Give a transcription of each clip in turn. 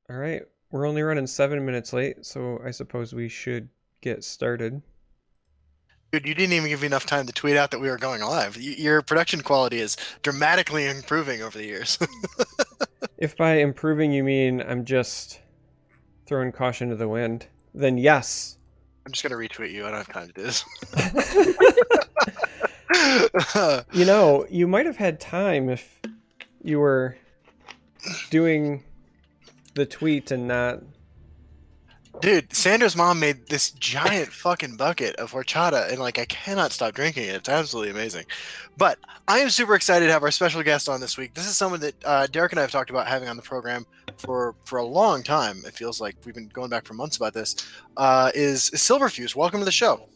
All right, we're only running 7 minutes late, so I suppose we should get started. Dude, you didn't even give me enough time to tweet out that we were going live. Your production quality is dramatically improving over the years. If by improving you mean I'm just throwing caution to the wind, then yes. I'm just gonna retweet you. I don't have time to do this. You know, you might have had time if you were doing the tweet and not. Dude, Sandra's mom made this giant fucking bucket of horchata, and like I cannot stop drinking it. It's absolutely amazing. But I am super excited to have our special guest on this week. This is someone that Derek and I have talked about having on the program for a long time. It feels like we've been going back for months about this. Is Silverfuse. Welcome to the show.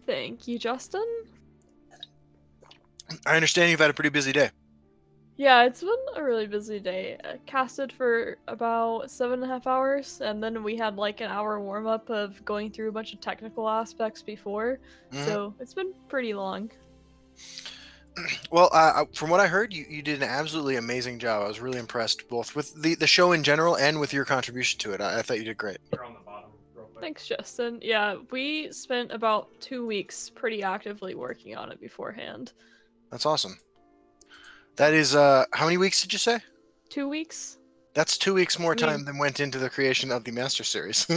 Thank you, Justin. I understand you've had a pretty busy day. Yeah, it's been a really busy day. I casted for about 7.5 hours, and then we had like an hour warm-up of going through a bunch of technical aspects before, so it's been pretty long. Well, from what I heard, you did an absolutely amazing job. I was really impressed, both with the show in general and with your contribution to it. I thought you did great. Thanks, Justin. Yeah, we spent about 2 weeks pretty actively working on it beforehand. That's awesome. That is, how many weeks did you say? 2 weeks? That's 2 weeks more time than went into the creation of the Master Series.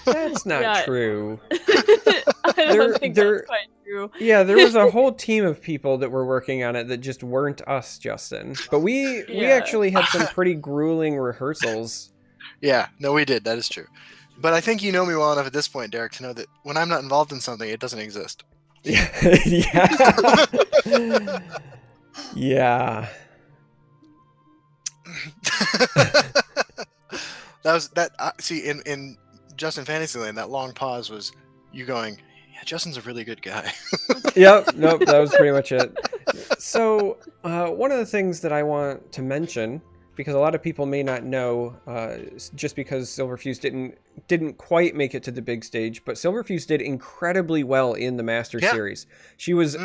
That's not true. I don't think that's quite true. Yeah, there was a whole team of people that were working on it that just weren't us, Justin. But we actually had some pretty grueling rehearsals. Yeah, no, we did. That is true. But I think you know me well enough at this point, Derek, to know that when I'm not involved in something, it doesn't exist. Yeah. Yeah. See, in Justin Fantasyland, that long pause was you going, yeah, Justin's a really good guy. Yep, nope, that was pretty much it. So, one of the things that I want to mention, because a lot of people may not know, just because Silverfuse didn't quite make it to the big stage, but Silverfuse did incredibly well in the Master Series. She was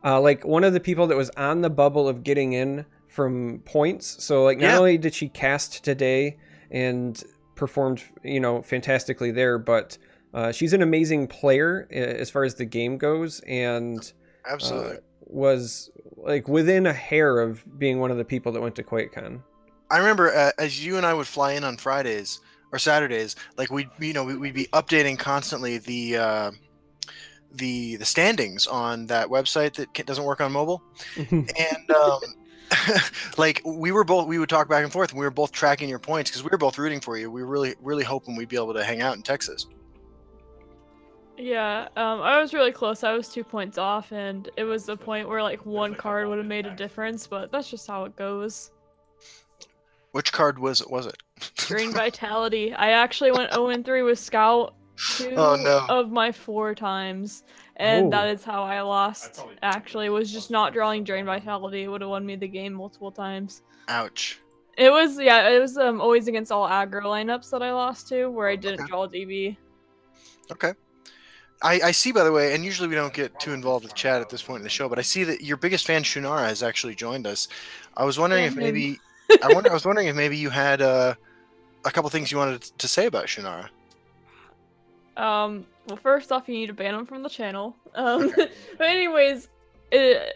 like one of the people that was on the bubble of getting in from points. So like not only did she cast today and performed, you know, fantastically there, but she's an amazing player as far as the game goes, and absolutely was like within a hair of being one of the people that went to QuakeCon. I remember as you and I would fly in on Fridays or Saturdays, like we'd be updating constantly the standings on that website that doesn't work on mobile, and like we would talk back and forth, and we were both tracking your points because we were both rooting for you. We were really hoping we'd be able to hang out in Texas. Yeah, I was really close. I was 2 points off, and it was the point where like one card would have made a difference, but that's just how it goes. Which card was it? Drain Vitality. I actually went 0-3 with Scout 2 of my 4 times, and that is how I lost. Actually, it was just not drawing Drain Vitality. It would have won me the game multiple times. Ouch. It was always against all aggro lineups that I lost to, where I didn't draw DB. Okay. I see, by the way, and usually we don't get too involved with chat at this point in the show, but I see that your biggest fan, Shunara, has actually joined us. I was wondering if maybe I was wondering if maybe you had a couple things you wanted to say about Shunara. Well, first off, you need to ban him from the channel. But anyways,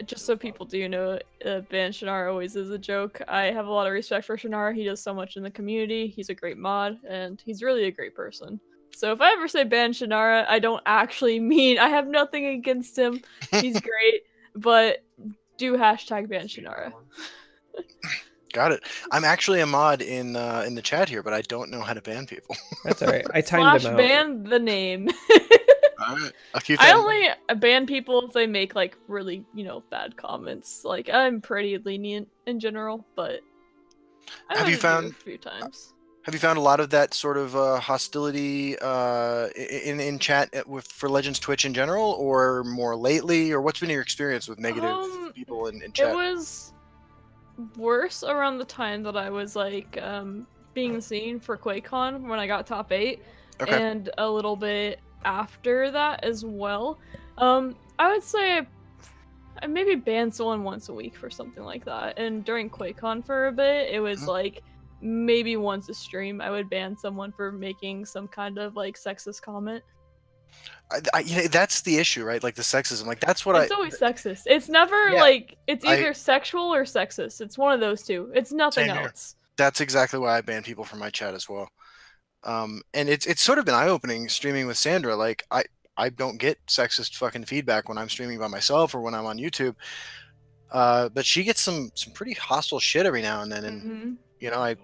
just so people do know, ban Shunara always is a joke. I have a lot of respect for Shunara. He does so much in the community. He's a great mod, and he's really a great person. So if I ever say ban Shunara, I don't actually mean I have nothing against him. He's great, but do hashtag ban Shunara. Got it. I'm actually a mod in the chat here, but I don't know how to ban people. That's all right. I timed them out. Ban the name. Alright. I only ban people if they make like really, bad comments. Like I'm pretty lenient in general, but have you found a few times? Have you found a lot of that sort of hostility in chat for Legends Twitch in general, or more lately, or what's been your experience with negative people in chat? It was worse around the time that I was like being seen for QuakeCon when I got top 8, and a little bit after that as well. I would say I maybe banned someone once a week for something like that, and during QuakeCon for a bit, it was like maybe once a stream I would ban someone for making some kind of like sexist comment. You know, that's the issue, right? Like the sexism. Like that's what it's always sexist. It's never like it's either sexual or sexist. It's one of those two. It's nothing else. That's exactly why I ban people from my chat as well. And it's sort of been eye-opening streaming with Sandra. Like I don't get sexist fucking feedback when I'm streaming by myself or when I'm on YouTube. But she gets some pretty hostile shit every now and then, and you know,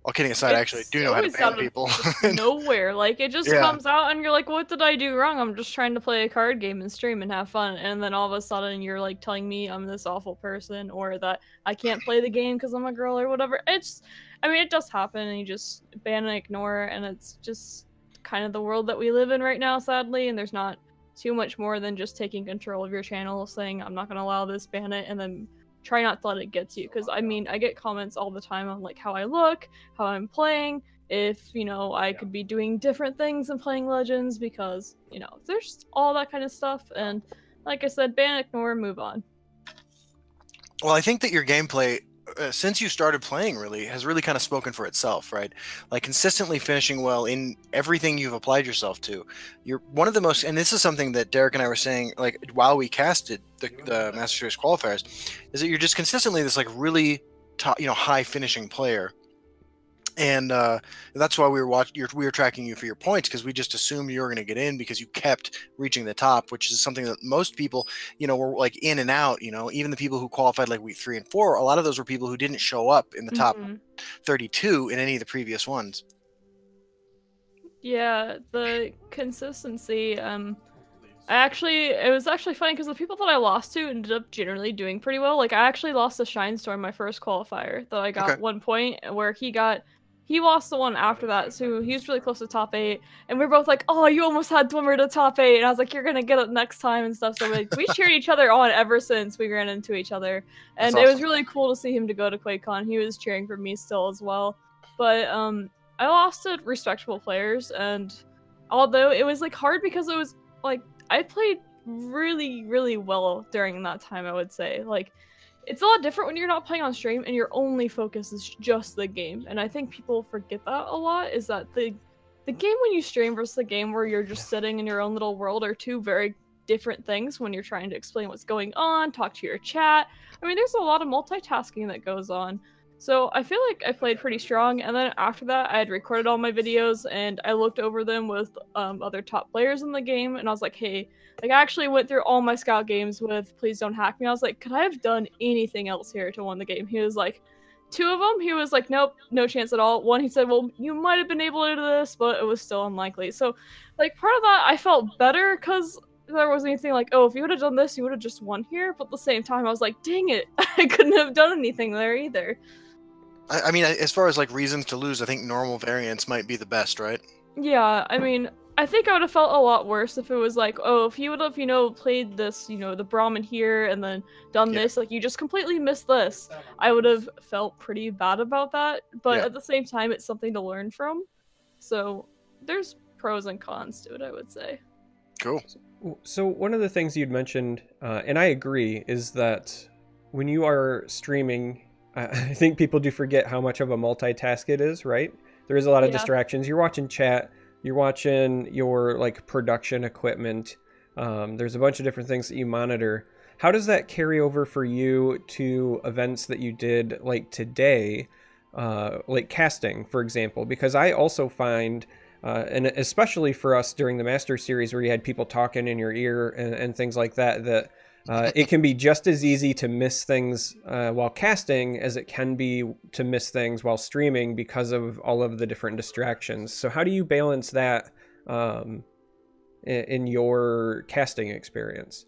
all kidding aside, I actually do know how to ban people. Nowhere, like it just comes out, and you're like, "What did I do wrong? I'm just trying to play a card game and stream and have fun." And then all of a sudden, you're like telling me I'm this awful person, or that I can't play the game because I'm a girl, or whatever. I mean, it does happen, and you just ban and ignore, and it's just kind of the world that we live in right now, sadly. And there's not too much more than just taking control of your channel, saying I'm not gonna allow this, ban it, and then try not to let it get to you. Because I mean, I get comments all the time on like how I look, how I'm playing, if you know I could be doing different things than playing Legends, because you know there's all that kind of stuff. And like I said, ban, ignore, move on. Well, I think that your gameplay since you started playing really has really kind of spoken for itself, right? Like consistently finishing well in everything you've applied yourself to. You're one of the most, and this is something that Derek and I were saying like while we casted the Master Series qualifiers, is that you're just consistently this like really top, you know, high finishing player. And that's why we were tracking you for your points, because we just assumed you were going to get in because you kept reaching the top, which is something that most people, you know, were like in and out. You know, even the people who qualified like week 3 and 4, a lot of those were people who didn't show up in the top 32 in any of the previous ones. Yeah, the consistency. It was actually funny because the people that I lost to ended up generally doing pretty well. Like I actually lost to Shinestorm my first qualifier that I got 1 point, where he lost the one after that, so he was really close to top 8, and we were both like, "Oh, you almost had Dwemer to top 8," and I was like, "You're gonna get it next time," and stuff. So we cheered each other on ever since we ran into each other, and it was really cool to see him to go to QuakeCon. He was cheering for me still as well, but I lost to respectable players, and although it was like hard because it was like I played really, really well during that time, I would say. Like, it's a lot different when you're not playing on stream and your only focus is just the game. And I think people forget that a lot, is that the game when you stream versus the game where you're just sitting in your own little world are two very different things when you're trying to explain what's going on, talk to your chat. I mean, there's a lot of multitasking that goes on. So I feel like I played pretty strong, and then after that I had recorded all my videos and I looked over them with other top players in the game, and I was like, hey, like I actually went through all my scout games with Please Don't Hack Me. I was like, could I have done anything else here to win the game? He was like, 2 of them, he was like, nope, no chance at all. 1, he said, well, you might have been able to do this, but it was still unlikely. So like part of that I felt better because there wasn't anything like, oh, if you would have done this, you would have just won here. But at the same time I was like, dang it, I couldn't have done anything there either. I mean, as far as like reasons to lose, I think normal variants might be the best, right? Yeah, I mean, I think I would have felt a lot worse if it was like, oh, if you would have, you know, played this, you know, the Bromance here and then done this, like you just completely missed this. I would have felt pretty bad about that, but at the same time, it's something to learn from. So there's pros and cons to it, I would say. Cool. So one of the things you'd mentioned, and I agree, is that when you are streaming, I think people do forget how much of a multitask it is, right? There is a lot of distractions. You're watching chat, you're watching your like production equipment. There's a bunch of different things that you monitor. How does that carry over for you to events that you did like today, like casting, for example? Because I also find, and especially for us during the Master Series where you had people talking in your ear and things like that, that it can be just as easy to miss things while casting as it can be to miss things while streaming because of all of the different distractions. So how do you balance that in your casting experience?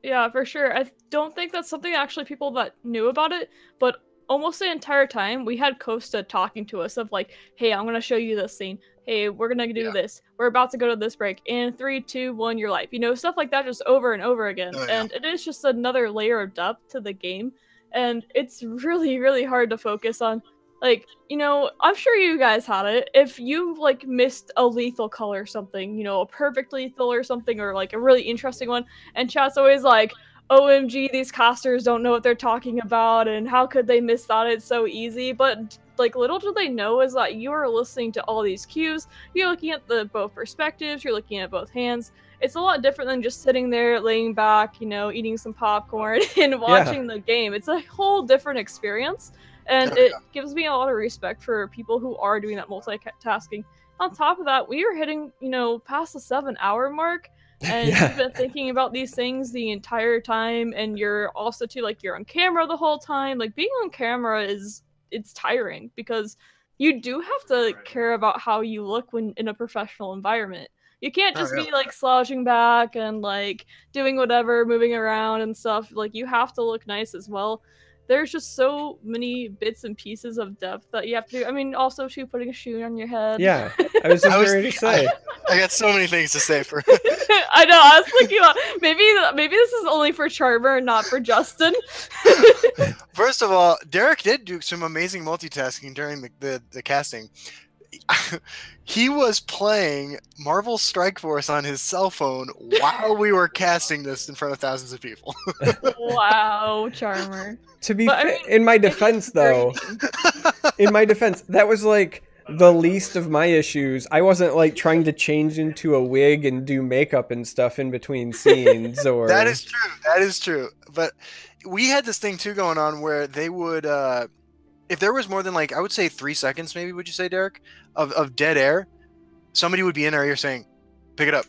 Yeah, for sure. I don't think that's something actually people that knew about it, but almost the entire time we had Costa talking to us of like, hey, I'm gonna show you this scene. Hey, we're gonna do this. We're about to go to this break. In 3, 2, 1, your life. You know, stuff like that just over and over again. And it is just another layer of depth to the game. And it's really, really hard to focus on. Like, you know, I'm sure you guys had it. If you, like, missed a lethal call or something, you know, a perfect lethal or something, or, like, a really interesting one, and chat's always like, OMG, these casters don't know what they're talking about, and how could they miss that? It's so easy. But like little do they know is that you are listening to all these cues. You're looking at both perspectives. You're looking at both hands. It's a lot different than just sitting there, laying back, you know, eating some popcorn and watching the game. It's a whole different experience, and it gives me a lot of respect for people who are doing that multitasking. On top of that, we are hitting, you know, past the 7-hour mark, and you've been thinking about these things the entire time, and you're also too, like, you're on camera the whole time. Like, being on camera it's tiring, because you do have to care about how you look when in a professional environment. You can't just be like slouching back and like doing whatever, moving around and stuff. Like, you have to look nice as well. There's just so many bits and pieces of depth that you have to do. I mean, also too, putting a shoe on your head. Yeah, I was just ready to say. I got so many things to say for. I know. I was thinking about maybe this is only for Charmer and not for Justin. First of all, Derek did do some amazing multitasking during the casting. He was playing Marvel Strike Force on his cell phone while we were casting this in front of thousands of people. Wow, Charmer. To be in my defense, though, that was like the least of my issues. I wasn't like trying to change into a wig and do makeup and stuff in between scenes. Or That is true. That is true. But we had this thing too going on where they would. If there was more than, like, I would say 3 seconds, maybe, would you say, Derek, of dead air, somebody would be in our ear saying, pick it up.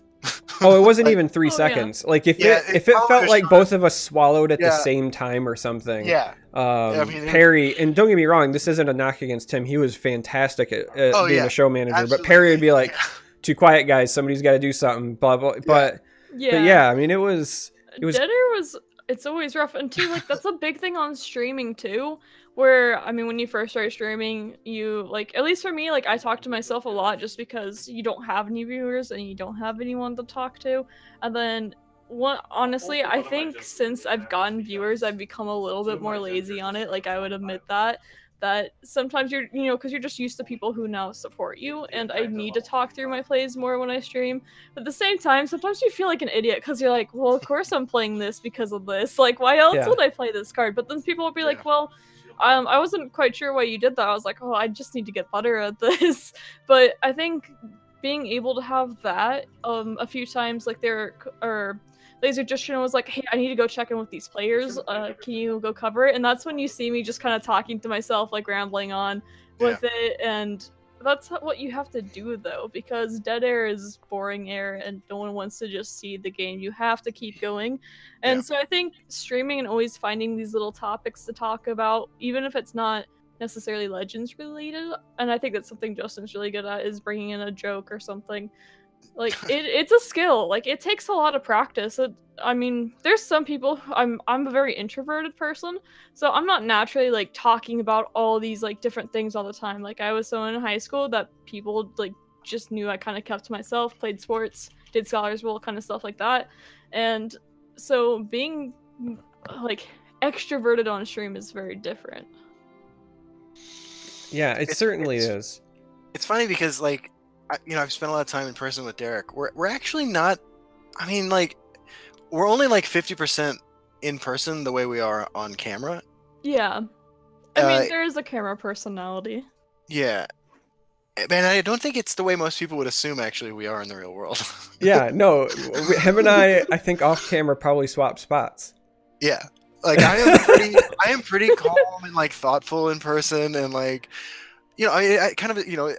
Oh, it wasn't even 3 seconds. Like, if it felt like both of us swallowed at the same time or something. Yeah. I mean, Perry, and don't get me wrong, this isn't a knock against Tim. He was fantastic at being a show manager. Absolutely. But Perry would be like, too quiet, guys. Somebody's got to do something, blah, blah. But yeah, I mean, it was... Dead air was... It's always rough. And too, like, that's a big thing on streaming, too. Where, I mean, when you first start streaming, you, like, at least for me, like, I talk to myself a lot just because you don't have any viewers and you don't have anyone to talk to. And then, honestly, I think since I've gotten viewers, I've become a little bit more lazy on it. Like, I would admit that sometimes you're, you know, because you're just used to people who now support you, and I need to talk through my plays more when I stream. But at the same time, sometimes you feel like an idiot because you're like, well, of course I'm playing this because of this. Like, why else would I play this card? But then people will be like, well, I wasn't quite sure why you did that. I was like, oh, I just need to get better at this. But I think being able to have that a few times, like Laser Justin was like, hey, I need to go check in with these players. Can you go cover it? And that's when you see me just kind of talking to myself, like rambling on with it. And that's what you have to do, though, because dead air is boring air and no one wants to just see the game. You have to keep going. And so I think streaming and always finding these little topics to talk about, even if it's not necessarily Legends related, and I think that's something Justin's really good at, is bringing in a joke or something. Like, it's a skill. Like, it takes a lot of practice. I mean, there's some people, I'm a very introverted person, so I'm not naturally, like, talking about all these, like, different things all the time. Like, I was so in high school that people, like, just knew I kind of kept to myself, played sports, did Scholars Bowl, kind of stuff like that. And so being, like, extroverted on stream is very different. Yeah, it certainly is. It's funny because, like, you know, I've spent a lot of time in person with Derek. We're actually not, I mean, like, we're only like 50% in person the way we are on camera. Yeah. I mean, there is a camera personality. Yeah. Man, I don't think it's the way most people would assume, actually, we are in the real world. Yeah, no. Him and I think off camera probably swap spots. Yeah. Like, I am pretty calm and, like, thoughtful in person, and, like, you know, I kind of, you know,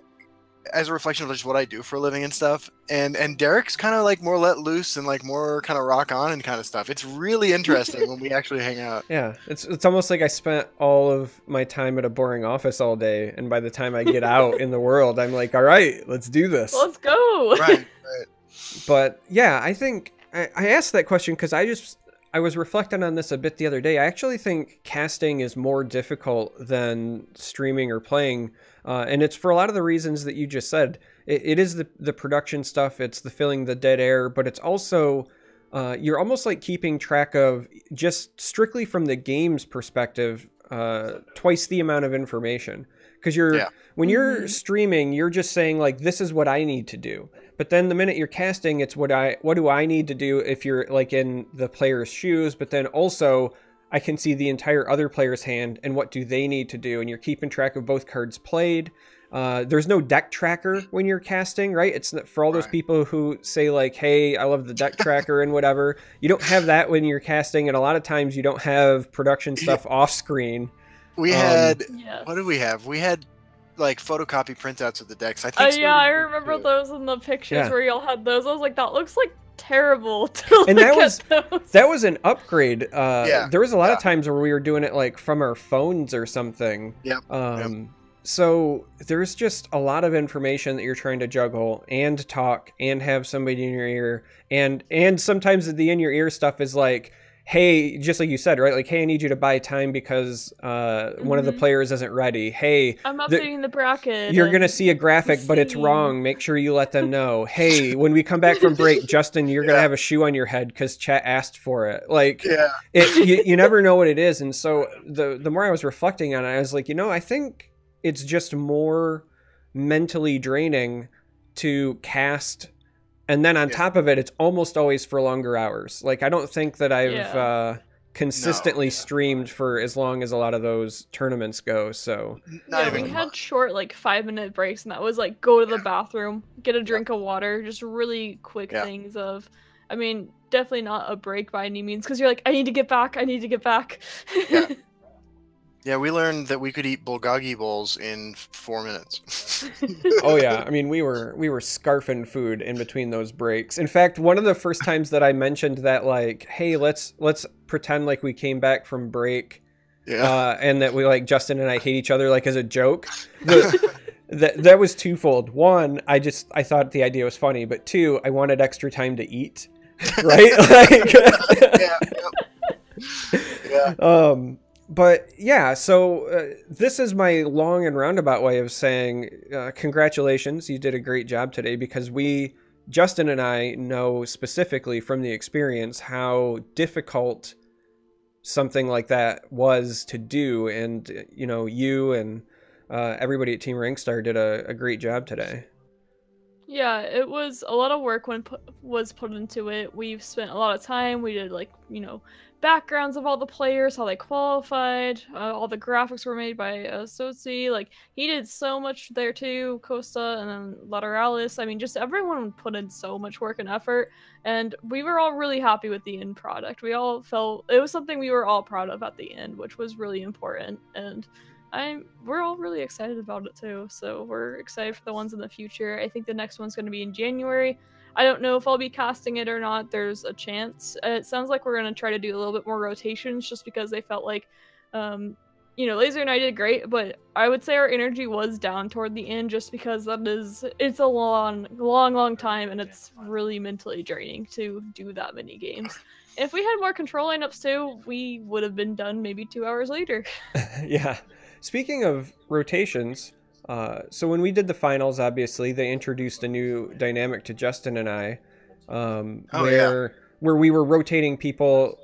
as a reflection of just what I do for a living and stuff. And Derek's kind of like more let loose and like more kind of rock on and kind of stuff. It's really interesting when we actually hang out. Yeah, it's almost like I spent all of my time at a boring office all day, and by the time I get out in the world, I'm like, all right, let's do this. Let's go. Right. But yeah, I think I asked that question because I was reflecting on this a bit the other day. I actually think casting is more difficult than streaming or playing. And it's for a lot of the reasons that you just said. It is the production stuff, it's the filling the dead air, but it's also, you're almost like keeping track of, just strictly from the game's perspective, twice the amount of information. Because when you're streaming, you're just saying, like, this is what I need to do. But then the minute you're casting, it's what do I need to do if you're, like, in the player's shoes. But then also, I can see the entire other player's hand and what do they need to do, and you're keeping track of both cards played. There's no deck tracker when you're casting, right? It's for all those people who say like, hey, I love the deck tracker and whatever. You don't have that when you're casting, and a lot of times you don't have production stuff off screen. We had, what did we have? We had like photocopy printouts of the decks. I think. Yeah, I remember those in the pictures where y'all had those. I was like, that looks like terrible to and look at those. That was an upgrade. There was a lot of times where we were doing it like from our phones or something. So there's just a lot of information that you're trying to juggle and talk and have somebody in your ear, and sometimes the in your ear stuff is like, hey, just like you said, right? Like, hey, I need you to buy time because one of the players isn't ready. Hey, I'm updating the bracket. You're going to see a graphic, but it's wrong. Make sure you let them know. Hey, when we come back from break, Justin, you're going to have a shoe on your head because chat asked for it. Like, you never know what it is. And so the more I was reflecting on it, I was like, I think it's just more mentally draining to cast. And then on top of it, it's almost always for longer hours. Like, I don't think that I've consistently streamed for as long as a lot of those tournaments go. So we had short, like 5-minute breaks, and that was like go to the bathroom, get a drink of water, just really quick things of, I mean, definitely not a break by any means, because you're like, I need to get back. Yeah, we learned that we could eat bulgogi bowls in 4 minutes. Oh yeah, I mean we were scarfing food in between those breaks. In fact, one of the first times that I mentioned that, like, hey, let's pretend like we came back from break, and that we, like, Justin and I hate each other, like, as a joke. That was twofold. One, I thought the idea was funny, but two, I wanted extra time to eat, right? Like, But yeah, so this is my long and roundabout way of saying congratulations, you did a great job today, because Justin and I know specifically from the experience how difficult something like that was to do, and you and everybody at Team Rankstar did a great job today. Yeah, it was a lot of work was put into it. We've spent a lot of time. We did, like, backgrounds of all the players, how they qualified, all the graphics were made by Sodeus. Like, he did so much there too, Costa, and then Lateralis. I mean, just everyone put in so much work and effort, and we were all really happy with the end product. We all felt it was something we were all proud of at the end, which was really important, and we're all really excited about it too. So we're excited for the ones in the future. I think the next one's going to be in January. I don't know if I'll be casting it or not. There's a chance. It sounds like we're going to try to do a little bit more rotations, just because they felt like, Laser and I did great, but I would say our energy was down toward the end, just because it's a long time, and it's really mentally draining to do that many games. If we had more control lineups too, we would have been done maybe 2 hours later. Yeah. Speaking of rotations, so when we did the finals, obviously, they introduced a new dynamic to Justin and I, where we were rotating people,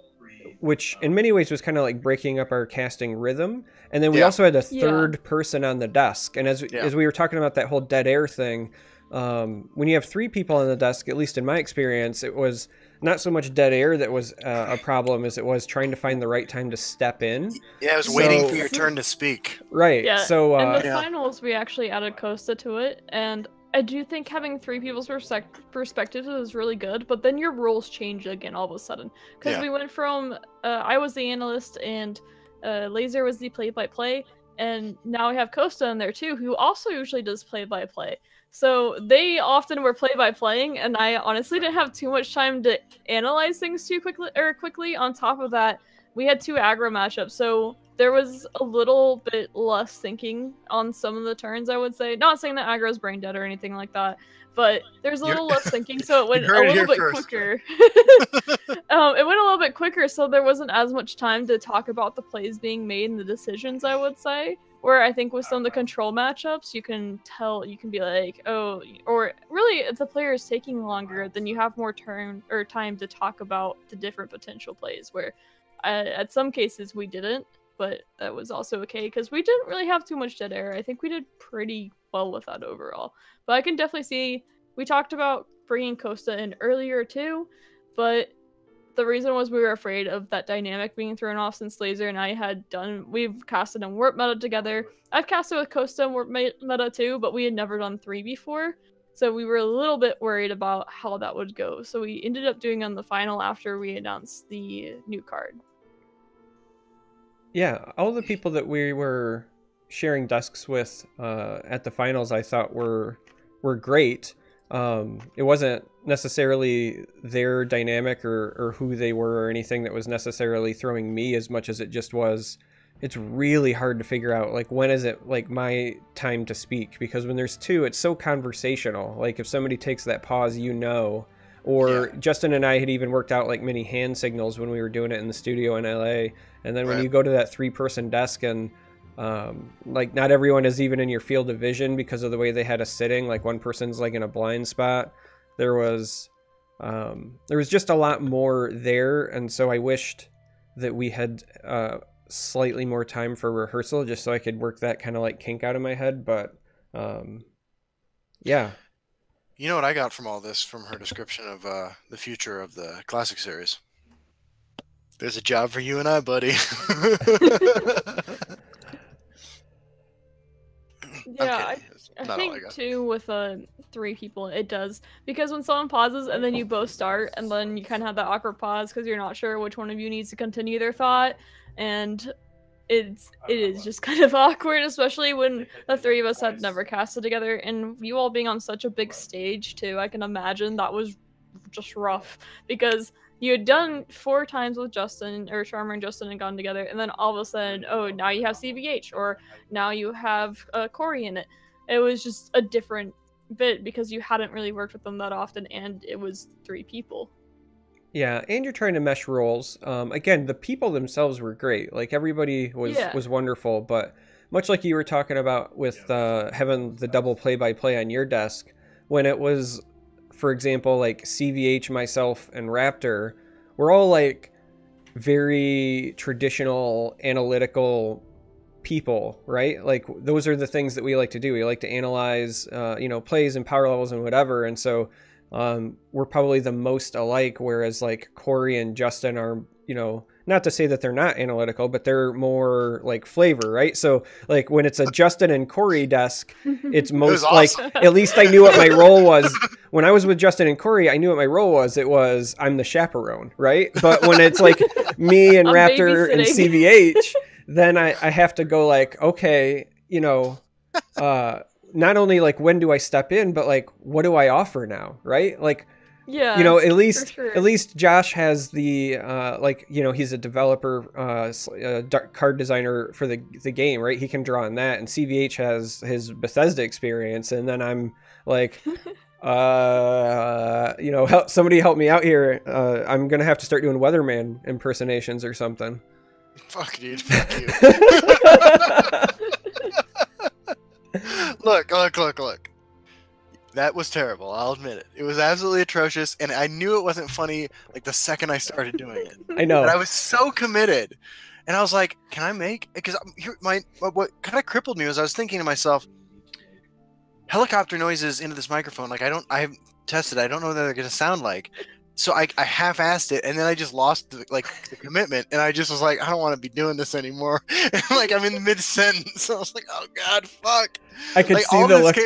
which in many ways was kind of like breaking up our casting rhythm. And then we also had a third person on the desk. And as we were talking about that whole dead air thing, when you have 3 people on the desk, at least in my experience, it was not so much dead air that was a problem as it was trying to find the right time to step in. Yeah, I was waiting for your turn to speak. Right. Yeah. So in the finals, we actually added Costa to it, and I do think having 3 people's perspectives was really good, but then your roles change again all of a sudden. Because we went from, I was the analyst, and Laser was the play-by-play, and now we have Costa in there too, who also usually does play-by-play. So they often were play-by-playing, and I honestly didn't have too much time to analyze things too quickly. On top of that, we had 2 aggro matchups, so there was a little bit less thinking on some of the turns, I would say. Not saying that aggro's brain dead or anything like that, but there's a little less thinking, so it went a little bit quicker. It went a little bit quicker, so there wasn't as much time to talk about the plays being made and the decisions, I would say. Where I think with some of the control matchups, you can tell, you can be like, oh, or really if the player is taking longer, then you have more time to talk about the different potential plays, where at some cases we didn't, but that was also okay because we didn't really have too much dead air. I think we did pretty well with that overall. But I can definitely see, we talked about bringing Costa in earlier too, but the reason was we were afraid of that dynamic being thrown off since Laser and I we've casted in Warp Meta together. I've casted with Costa in Warp Meta too, but we had never done 3 before. So we were a little bit worried about how that would go. So we ended up doing on the final after we announced the new card. Yeah, all the people that we were sharing desks with at the finals I thought were great. It wasn't necessarily their dynamic or who they were or anything that was necessarily throwing me as much as it just was. It's really hard to figure out, like, when is it, like, my time to speak? Because when there's 2, it's so conversational. Like, if somebody takes that pause, you know. Or Justin and I had even worked out, like, mini hand signals when we were doing it in the studio in LA. And then when you go to that 3-person desk and, like, not everyone is even in your field of vision because of the way they had us sitting. Like, one person's, like, in a blind spot. There was just a lot more there. And so I wished that we had slightly more time for rehearsal just so I could work that kind of like kink out of my head. But yeah. You know what I got from all this, from her description of the future of the Classic series? There's a job for you and I, buddy. Yeah, I think too with 3 people it does, because when someone pauses and then you both start and then you kind of have that awkward pause because you're not sure which one of you needs to continue their thought, and it is just kind of awkward, especially when the 3 of us have never casted together, and you all being on such a big stage too. I can imagine that was just rough because you had done 4 times with Justin, or Charmer and Justin had gone together, and then all of a sudden, oh, now you have CVH, or now you have Corey in it. It was just a different bit because you hadn't really worked with them that often, and it was 3 people. Yeah, and you're trying to mesh roles. Again, the people themselves were great. Like, everybody was wonderful, but much like you were talking about with having the double play-by-play on your desk, when it was, for example, like CVH, myself, and Raptor, we're all like very traditional analytical people, right? Like, those are the things that we like to do. We like to analyze, plays and power levels and whatever. And so we're probably the most alike, whereas like Corey and Justin are, not to say that they're not analytical, but they're more like flavor, right? So like when it's a Justin and Corey desk, it's most awesome. Like, at least I knew what my role was. When I was with Justin and Corey, I knew what my role was. It was, I'm the chaperone, right? But when it's like me and Raptor and CVH, then I have to go like, okay, not only like when do I step in, but like what do I offer now, right? Like, yeah, at least Josh has the he's a developer, card designer for the game, right? He can draw on that, and CVH has his Bethesda experience, and then I'm like, somebody help me out here. I'm gonna have to start doing Weatherman impersonations or something. Fuck, dude. Fuck you. Look. That was terrible. I'll admit it. It was absolutely atrocious, and I knew it wasn't funny like the second I started doing it. I know. But I was so committed, and I was like, "Can I make?" Because what kind of crippled me was I was thinking to myself, helicopter noises into this microphone. Like I haven't tested. I don't know what they're gonna sound like. So I half-assed it, and then I just lost the commitment, and I just was like, I don't want to be doing this anymore. And like I'm in mid-sentence, so I was like, oh god, fuck. I could see the look.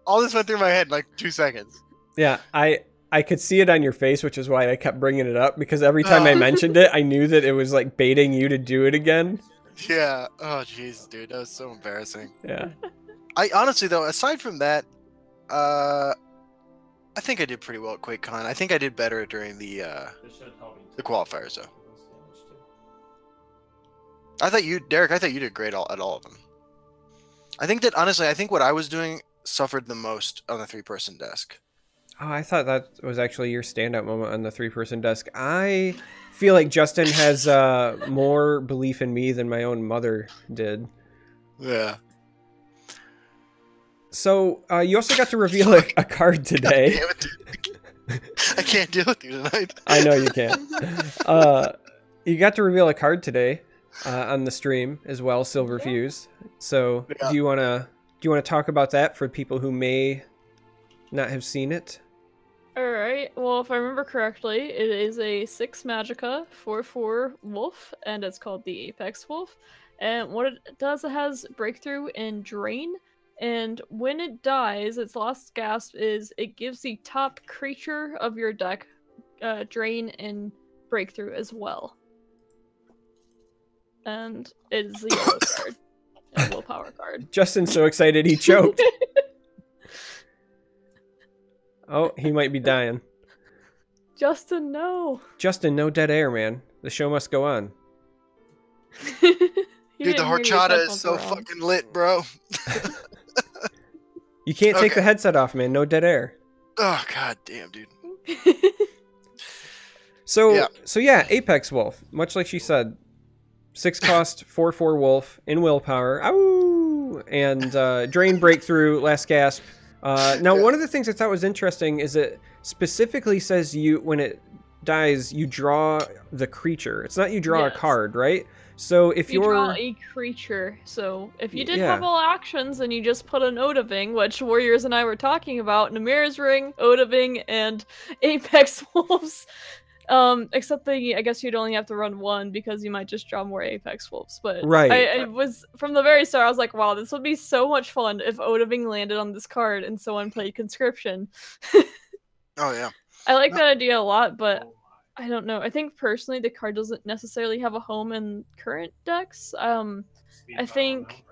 All this went through my head in like 2 seconds. Yeah, I could see it on your face, which is why I kept bringing it up, because every time I mentioned it, I knew that it was like baiting you to do it again. Yeah. Oh jeez, dude, that was so embarrassing. Yeah. I honestly though, aside from that, I think I did pretty well at QuakeCon. I think I did better during the qualifiers though. Derek, I thought you did great at all of them. I think that honestly, what I was doing suffered the most on the 3-person desk. Oh, I thought that was actually your standout moment on the 3-person desk. I feel like Justin has more belief in me than my own mother did. Yeah. So you also got to reveal a card today. God damn it, I can't deal with you tonight. I know you can't. You got to reveal a card today on the stream as well, Silverfuse. So do you want to talk about that for people who may not have seen it? Alright, well, if I remember correctly, it is a 6 Magicka 4/4 wolf, and it's called the Apex Wolf. And what it does, it has Breakthrough and Drain, and when it dies, its last gasp is it gives the top creature of your deck Drain and Breakthrough as well. And it is a yellow card. A willpower card. Justin's so excited he choked. Oh, he might be dying. Justin, no. Justin, no dead air, man. The show must go on. Dude, the horchata is so fucking lit, bro. You can't take the headset off, man. No dead air. Oh, god damn, dude. So yeah, Apex Wolf. Much like she said, 6 cost, 4/4 wolf in willpower. Ow! And Drain, Breakthrough, Last Gasp. Now, one of the things I thought was interesting is it specifically says when it dies, you draw the creature. It's not you draw a card, right? So if you draw a creature, so if you didn't have all actions and you just put an Odaving, which Warriors and I were talking about, Namir's Ring, Odaving, and Apex Wolves. Except I guess you'd only have to run 1 because you might just draw more Apex Wolves. But I was, from the very start, I was like, wow, this would be so much fun if Odaving landed on this card and someone played Conscription. Oh, yeah. I like that idea a lot, but I don't know. I think personally the card doesn't necessarily have a home in current decks. I think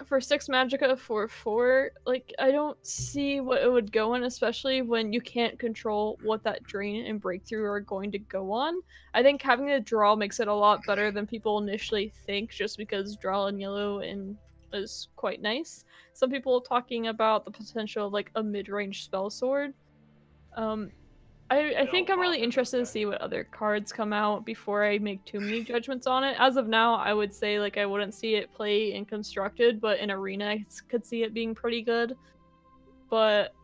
for 6 Magicka 4/4, like, I don't see what it would go in, especially when you can't control what that Drain and Breakthrough are going to go on. I think having the draw makes it a lot better than people initially think, just because draw in yellow is quite nice. Some people are talking about the potential of, like, a mid-range spell sword. I think I'm really interested to see what other cards come out before I make too many judgments on it. As of now, I would say, like, I wouldn't see it play in Constructed, but in Arena I could see it being pretty good. But,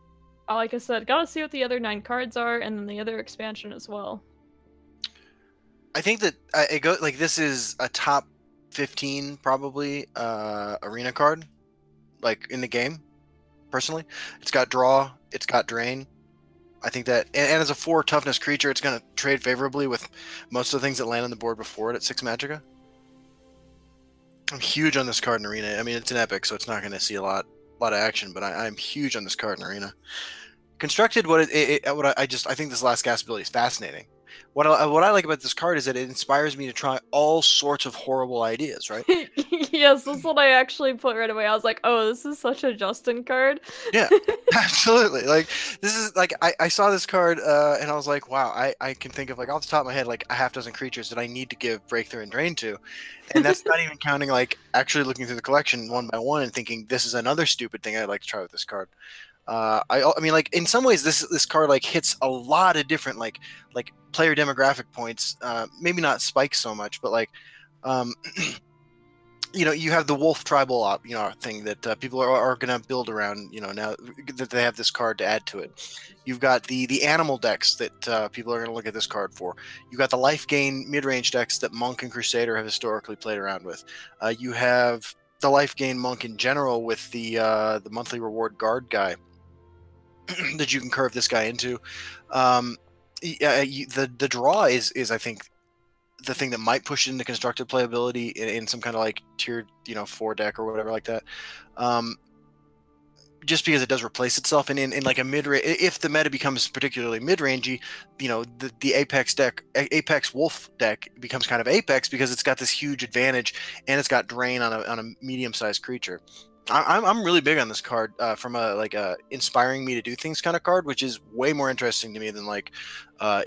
like I said, gotta see what the other 9 cards are, and then the other expansion as well. I think that this is a top 15, probably, Arena card, like, in the game, personally. It's got Draw, it's got Drain. I think that, and as a 4 toughness creature, it's going to trade favorably with most of the things that land on the board before it at 6 Magicka. I'm huge on this card in Arena. I mean, it's an epic, so it's not going to see a lot of action, but I'm huge on this card in Arena. Constructed, I think this last gasp ability is fascinating. What I like about this card is that it inspires me to try all sorts of horrible ideas, right? Yes, that's what I actually put right away. I was like, oh, this is such a Justin card. Yeah, absolutely. Like, this is, like, I saw this card, and I was like, wow, I can think of, like, off the top of my head, like, a half-dozen creatures that I need to give Breakthrough and Drain to. And that's not even counting, like, actually looking through the collection one by one and thinking, this is another stupid thing I'd like to try with this card. I mean, like, in some ways, this card, like, hits a lot of different, like player demographic points. Maybe not spikes so much, but, like, you know, you have the wolf tribal thing that people are going to build around, you know, now that they have this card to add to it. You've got the animal decks that people are going to look at this card for. You've got the life gain mid-range decks that Monk and Crusader have historically played around with. You have the life gain Monk in general with the monthly reward guard guy that you can curve this guy into. The draw is I think the thing that might push it into constructed playability in some kind of, like, tiered, 4 deck or whatever like that. Just because it does replace itself in like a mid-range, if the meta becomes particularly mid-rangey, the Apex Wolf deck becomes kind of Apex because it's got this huge advantage and it's got Drain on a medium-sized creature. I'm really big on this card from a inspiring me to do things kind of card, which is way more interesting to me than, like,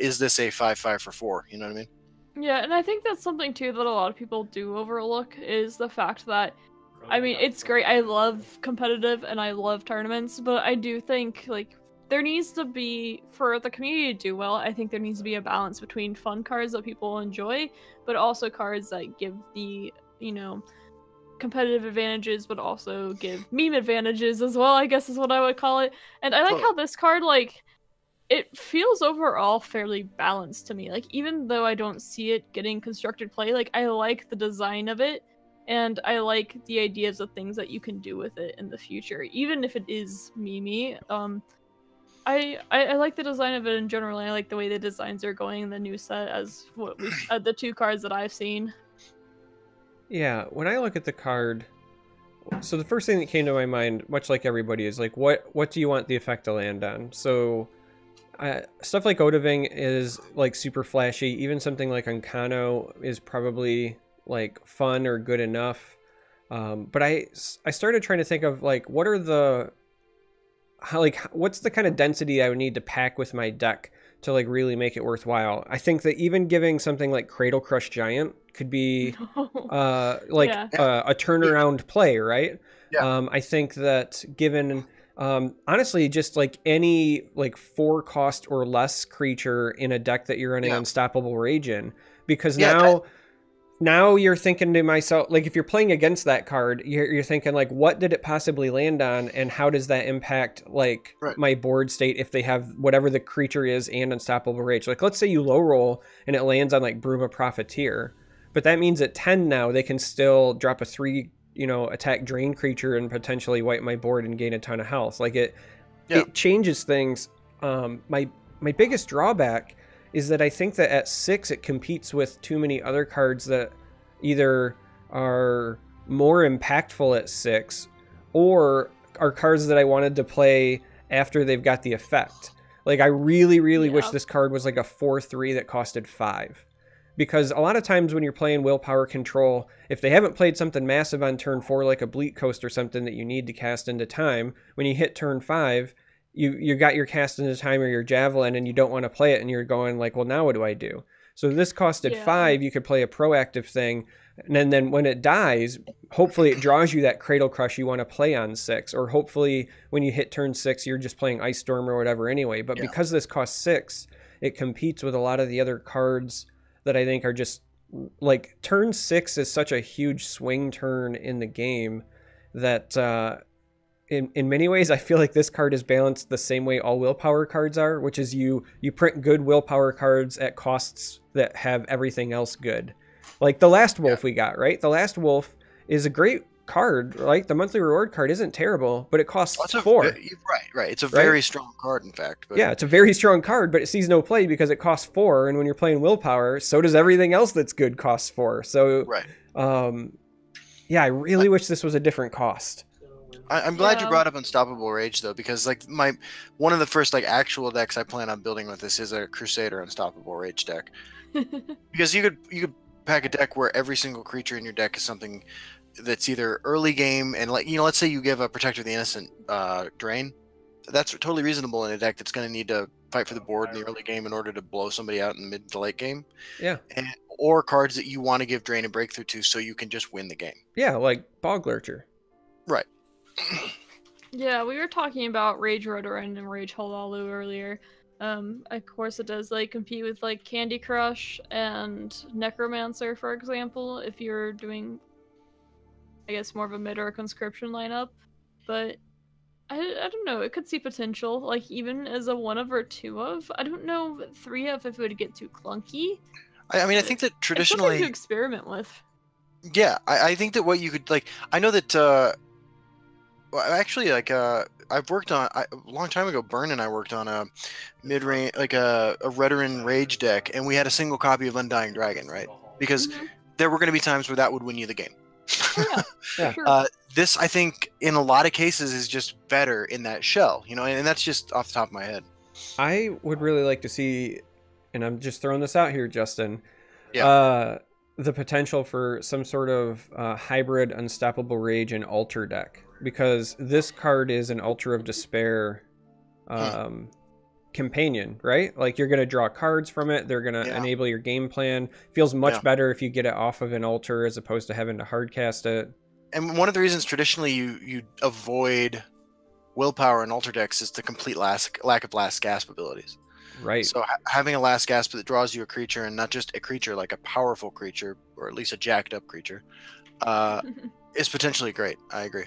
is this a 5/5 for 4? You know what I mean? Yeah, and I think that's something too that a lot of people do overlook, is the fact that, I mean, it's great. I love competitive and I love tournaments, but I do think, like, there needs to be, for the community to do well, I think there needs to be a balance between fun cards that people enjoy, but also cards that give the, competitive advantages, but also give meme advantages as well, I guess is what I would call it. And I like how this card, like, it feels overall fairly balanced to me. Like, even though I don't see it getting constructed play, like, I like the design of it, and I like the ideas of things that you can do with it in the future, even if it is meme-y. I like the design of it in general. And I like the way the designs are going in the new set as what we the 2 cards that I've seen. Yeah, when I look at the card, so the first thing that came to my mind, much like everybody, is like, what do you want the effect to land on? So stuff like Odaving is like super flashy. Even something like Uncano is probably like fun or good enough. But I started trying to think of like, what are the what's the kind of density I would need to pack with my deck to like really make it worthwhile. I think that even giving something like Cradle Crush Giant could be a turnaround play, right? Yeah. I think that given honestly just like any like 4 cost or less creature in a deck that you're running Unstoppable Rage in, because now you're thinking to myself, like, if you're playing against that card, you're thinking, like, what did it possibly land on, and how does that impact, like, my board state if they have whatever the creature is and Unstoppable Rage? Like, let's say you low roll, and it lands on, like, Bruma Profiteer, but that means at 10 now, they can still drop a 3, attack drain creature and potentially wipe my board and gain a ton of health. Like, it changes things. My biggest drawback is that I think that at 6 it competes with too many other cards that either are more impactful at 6 or are cards that I wanted to play after they've got the effect. Like, I really, really wish this card was like a 4/3 that costed 5. Because a lot of times when you're playing Willpower Control, if they haven't played something massive on turn 4 like a Bleak Coast or something that you need to cast into time, when you hit turn 5, you got your cast into time or your javelin and you don't want to play it and you're going like, well, now what do I do? So this costed 5, you could play a proactive thing, and then when it dies, hopefully it draws you that Cradle Crush you want to play on 6, or hopefully when you hit turn 6 you're just playing Ice Storm or whatever anyway. But because this costs 6, it competes with a lot of the other cards that I think are just like, turn 6 is such a huge swing turn in the game that in many ways, I feel like this card is balanced the same way all willpower cards are, which is you print good willpower cards at costs that have everything else good. Like the Last Wolf we got, right? The Last Wolf is a great card, right? The monthly reward card isn't terrible, but it costs 4. Right. It's a very strong card, in fact. But... Yeah, it's a very strong card, but it sees no play because it costs 4, and when you're playing willpower, so does everything else that's good costs 4. So, I really wish this was a different cost. I'm glad you brought up Unstoppable Rage though, because like one of the first like actual decks I plan on building with this is a Crusader Unstoppable Rage deck. Because you could pack a deck where every single creature in your deck is something that's either early game and like let's say you give a Protector of the Innocent drain. That's totally reasonable in a deck that's going to need to fight for the board in the early game in order to blow somebody out in the mid to late game. Yeah. Or cards that you want to give drain and breakthrough to so you can just win the game. Yeah, like Bog Lurcher. Right. Yeah, we were talking about Rage Rotorend and Rage Halalu earlier. Of course it does like compete with like Candy Crush and Necromancer, for example, if you're doing, I guess, more of a mid or a conscription lineup. But I don't know, it could see potential, like even as a 1 of or 2 of. I don't know 3 of if it would get too clunky. I mean, I think that traditionally... It's something to experiment with. Yeah, I think that what you could, like, I know that, well, actually, like, I've worked on, a long time ago, Byrne and I worked on a mid-range, like a Redoran Rage deck, and we had a single copy of Undying Dragon, right? Because there were going to be times where that would win you the game. Yeah, sure. This, I think, in a lot of cases, is just better in that shell, and that's just off the top of my head. I would really like to see, and I'm just throwing this out here, Justin, the potential for some sort of hybrid Unstoppable Rage and Altar deck. Because this card is an Altar of Despair companion, right? Like, you're going to draw cards from it. They're going to enable your game plan. Feels much better if you get it off of an Altar as opposed to having to hardcast it. And one of the reasons traditionally you avoid willpower and Altar decks is the complete lack of Last Gasp abilities. Right. So having a Last Gasp that draws you a creature, and not just a creature, like a powerful creature, or at least a jacked up creature, is potentially great. I agree.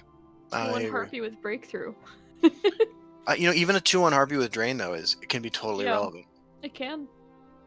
2/1 Harpy with Breakthrough. Even a 2/1 Harpy with Drain though it can be totally relevant. It can.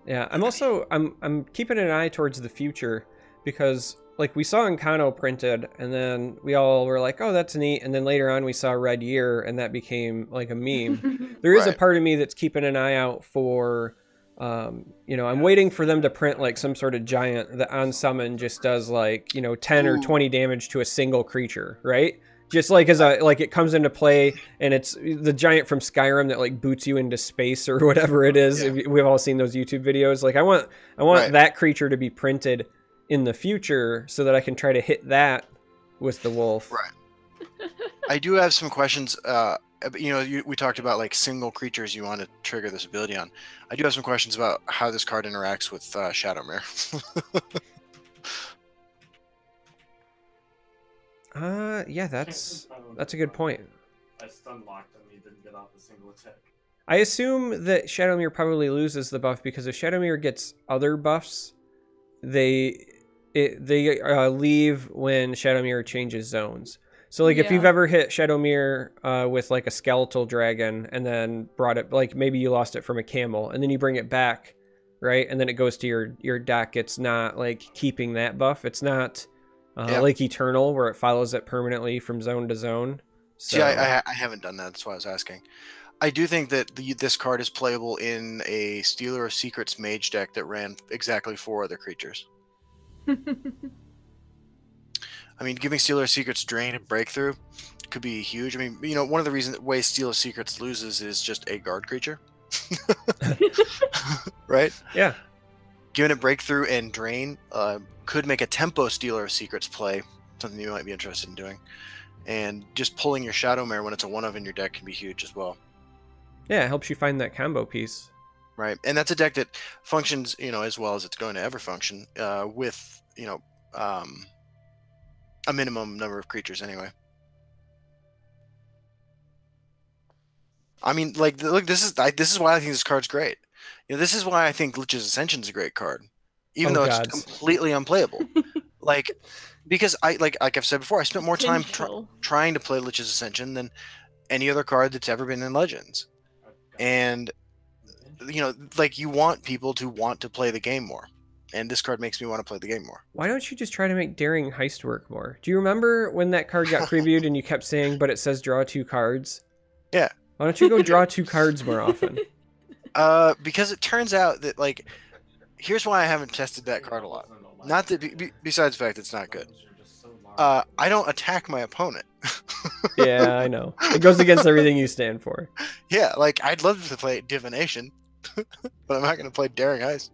Yeah, I'm keeping an eye towards the future because, like we saw Encano printed, and then we all were like, oh, that's neat. And then later on we saw Red Year, and that became like a meme. There is a part of me that's keeping an eye out for, you know, I'm waiting for them to print like some sort of giant that on summon just does like, you know, 10 or 20 damage to a single creature, right? Just like as a, like it comes into play, and it's the giant from Skyrim that like boots you into space or whatever it is. Yeah. We've all seen those YouTube videos. Like I want that creature to be printed in the future so that I can try to hit that with the wolf. Right. I do have some questions. You know, we talked about like single creatures you want to trigger this ability on. I do have some questions about how this card interacts with Shadowmere. Yeah, that's a good point. I stun locked him. He didn't get off a single attack. I assume that Shadowmere probably loses the buff because if Shadowmere gets other buffs, they leave when Shadowmere changes zones. So like if you've ever hit Shadowmere with like a skeletal dragon and then brought it, like maybe you lost it from a camel and then you bring it back, right? And then it goes to your deck. It's not like keeping that buff. It's not like Eternal where it follows it permanently from zone to zone. So... See, I haven't done that. That's why I was asking. I do think that this card is playable in a Stealer of Secrets mage deck that ran exactly 4 other creatures. I mean, giving Stealer of Secrets Drain and Breakthrough could be huge. I mean, you know, one of the ways Stealer of Secrets loses is just a guard creature. Right? Yeah. Giving it Breakthrough and Drain could make a tempo Stealer of Secrets play, something you might be interested in doing. And just pulling your Shadowmere when it's a 1-of in your deck can be huge as well. Yeah, it helps you find that combo piece. Right, and that's a deck that functions, you know, as well as it's going to ever function with, you know, a minimum number of creatures anyway. I mean, like, look, this is why I think this card's great. You know, this is why I think Lich's Ascension's a great card, even though it's completely unplayable. Like, because like I've said before, I spent more time trying to play Lich's Ascension than any other card that's ever been in Legends. And, you know, like, you want people to want to play the game more. And this card makes me want to play the game more. Why don't you just try to make Daring Heist work more? Do you remember when that card got previewed and you kept saying, but it says draw 2 cards? Yeah. Why don't you go draw 2 cards more often? Because it turns out that, like, here's why I haven't tested that card a lot. Not that, besides the fact it's not good. I don't attack my opponent. Yeah, I know. It goes against everything you stand for. Yeah, like, I'd love to play Divination, but I'm not going to play Daring Heist.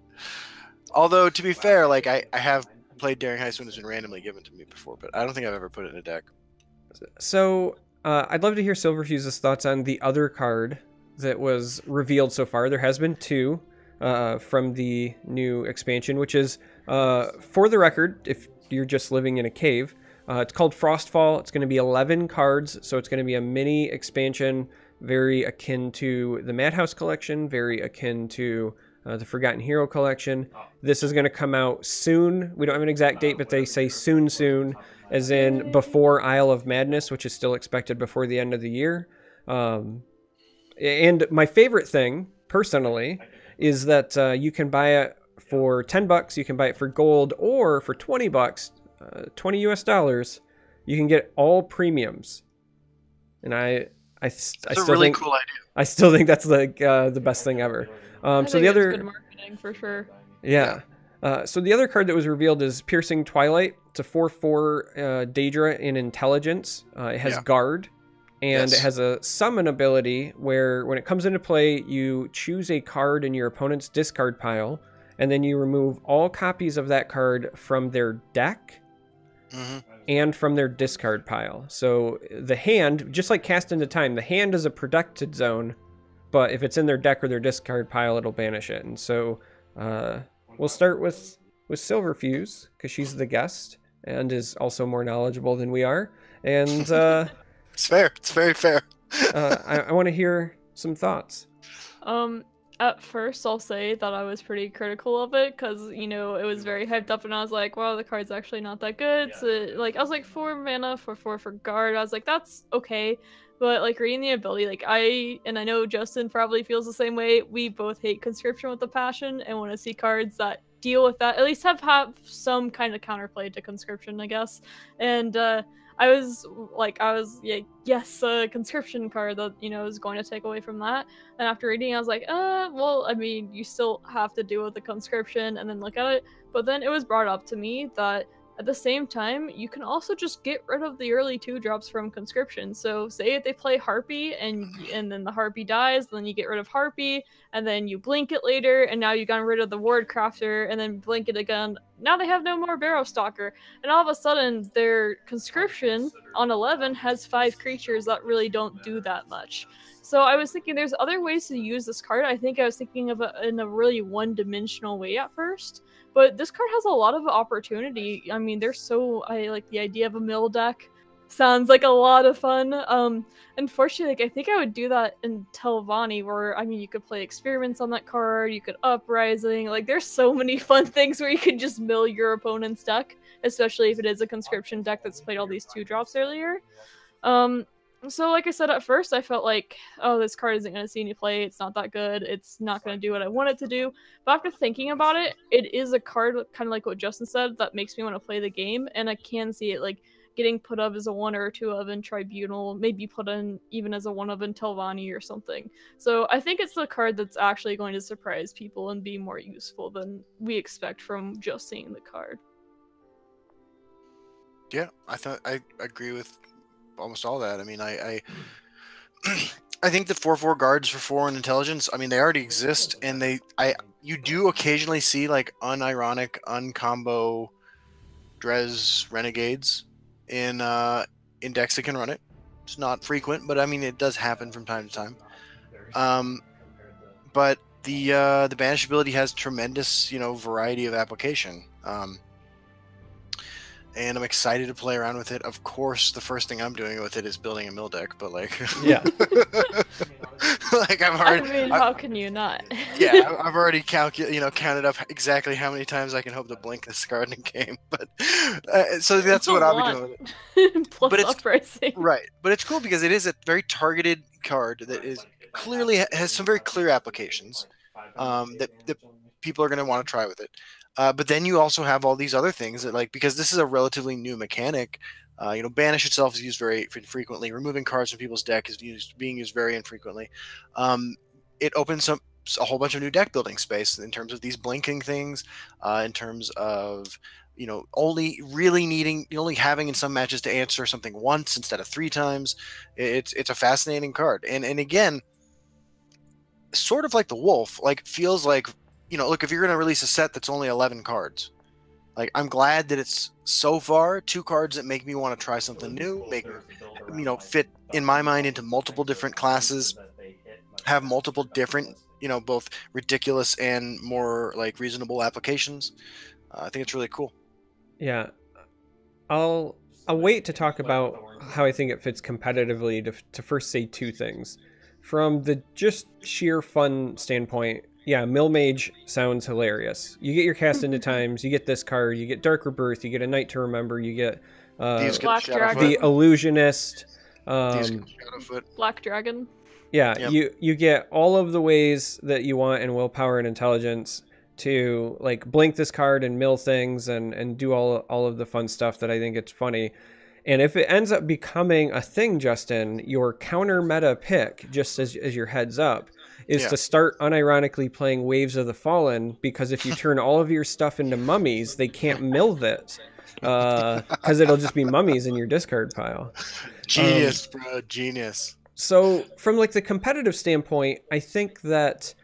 Although, to be fair, like, I have played Daring Heist when it's been randomly given to me before, but I don't think I've ever put it in a deck. So, I'd love to hear Silverfuse's thoughts on the other card that was revealed so far. There has been 2 from the new expansion, which is, for the record, if you're just living in a cave, it's called Frostfall. It's going to be 11 cards, so it's going to be a mini expansion, very akin to the Madhouse collection, very akin to the Forgotten Hero collection. This is going to come out soon. We don't have an exact date, but they say soon, as in before Isle of Madness, which is still expected before the end of the year. And my favorite thing, personally, is that you can buy it for $10. You can buy it for gold, or for $20, $20 US, you can get all premiums. And I still really think cool idea. I still think that's like the best thing ever. So the other good marketing for sure. Yeah. So the other card that was revealed is Piercing Twilight. It's a 4/4 Daedra in Intelligence. It has Guard, and it has a summon ability where when it comes into play, you choose a card in your opponent's discard pile, and then you remove all copies of that card from their deck and from their discard pile. So the hand, just like Cast into Time, the hand is a protected zone, but if it's in their deck or their discard pile, it'll banish it. And so we'll start with Silverfuse, because she's the guest and is also more knowledgeable than we are. And it's fair. It's very fair. I want to hear some thoughts. At first, I'll say that I was pretty critical of it, because, you know, it was very hyped up, and I was like, wow, the card's actually not that good. Yeah. So, like, I was like, 4 mana for 4 for guard. I was like, that's okay. But, like, reading the ability, like, I know Justin probably feels the same way. We both hate Conscription with a passion and want to see cards that deal with that. At least have some kind of counterplay to conscription, I guess. And I was yeah, yes, a conscription card that, you know, is going to take away from that. And after reading, I was like, well, I mean, you still have to deal with the conscription and then look at it. But then it was brought up to me that at the same time, you can also just get rid of the early 2-drops from conscription. So say if they play Harpy and then the Harpy dies, then you get rid of Harpy, and then you blink it later, and now you got rid of the Ward Crafter, and then blink it again. Now they have no more Barrow Stalker, and all of a sudden their conscription on 11 has 5 creatures that really don't do that much. So I was thinking there's other ways to use this card. I think I was thinking of it in a really one-dimensional way at first. But this card has a lot of opportunity. I mean, I like the idea of a mill deck. Sounds like a lot of fun. Unfortunately, like, I think I would do that in Telvanni, where, I mean, you could play experiments on that card, you could Uprising. Like, there's so many fun things where you could just mill your opponent's deck, especially if it is a conscription deck that's played all these 2-drops earlier. So like I said, at first I felt like, oh, this card isn't going to see any play, it's not that good, it's not going to do what I want it to do. But after thinking about it, it is a card, kind of like what Justin said, that makes me want to play the game, and I can see it like getting put up as a 1 or 2 of in Tribunal, maybe put in even as a 1 of in Telvanni or something. So I think it's the card that's actually going to surprise people and be more useful than we expect from just seeing the card. Yeah, I agree with almost all that. I mean, I think the 4/4 guards for 4 and intelligence, I mean, they already exist, and you do occasionally see like unironic, uncombo Dres Renegades in decks that can run it. It's not frequent, but I mean, it does happen from time to time. But the banish ability has tremendous, you know, variety of application. And I'm excited to play around with it. Of course, the first thing I'm doing with it is building a mill deck, but like, yeah, like I mean, how can you not? Yeah, I've already counted up exactly how many times I can hope to blink this card in game. But so that's what I'll be doing with it. Plus but it's Uprising. Right, but it's cool because it is a very targeted card that is clearly has some very clear applications that people are going to want to try with it. But then you also have all these other things that, like, because this is a relatively new mechanic, you know, banish itself is used very infrequently. Removing cards from people's deck is being used very infrequently. It opens up a whole bunch of new deck building space in terms of these blinking things, in terms of, you know, only having in some matches to answer something once instead of 3 times. It's a fascinating card, and again, sort of like the wolf, like feels like, you know, look, if you're going to release a set that's only 11 cards, like, I'm glad that it's so far 2 cards that make me want to try something new, make, you know, fit in my mind into multiple different classes, have multiple different, you know, both ridiculous and more like reasonable applications. I think it's really cool. Yeah, I'll wait to talk about how I think it fits competitively to first say 2 things. From the just sheer fun standpoint, yeah, Mill Mage sounds hilarious. You get your cast into times, you get this card, you get Dark Rebirth, you get a Night to Remember, you get the Illusionist, Black Dragon. Yeah, yep. You get all of the ways that you want in Willpower and Intelligence to, like, blink this card and mill things and do all of the fun stuff that I think it's funny. And if it ends up becoming a thing, Justin, your counter meta pick, just as your heads up, is to start unironically playing Waves of the Fallen, because if you turn all of your stuff into mummies, they can't mill that, because it'll just be mummies in your discard pile. Genius, bro, genius. So from, like, the competitive standpoint, I think that,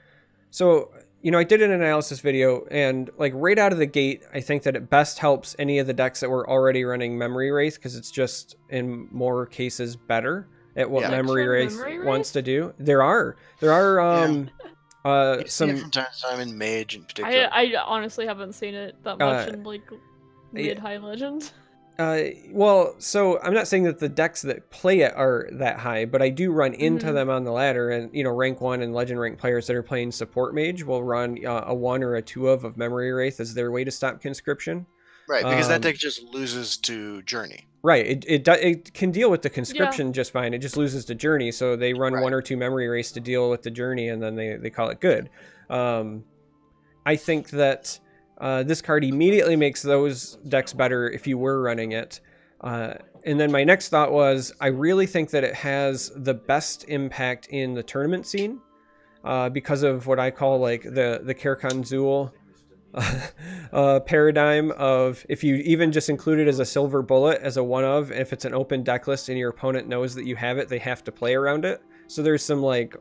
so, you know, I did an analysis video, and, like, right out of the gate, I think that it best helps any of the decks that were already running Memory Wraith, because it's just, in more cases, better at what Memory Wraith wants to do. There are some from time to time in Mage in particular. I honestly haven't seen it that much in, like, mid-high Legend. Well, so I'm not saying that the decks that play it are that high, but I do run into them on the ladder, and, you know, rank 1 and legend rank players that are playing support mage will run a 1 or a 2 of Memory Wraith as their way to stop conscription. Right, because that deck just loses to Journey. Right, it can deal with the conscription just fine. It just loses to Journey, so they run 1 or 2 Memory Wraiths to deal with the Journey, and then they call it good. I think that This card immediately makes those decks better if you were running it. And then my next thought was, I really think that it has the best impact in the tournament scene because of what I call like the Karakan Zool paradigm of if you even just include it as a silver bullet as a one of, if it's an open deck list and your opponent knows that you have it, they have to play around it. So there's some like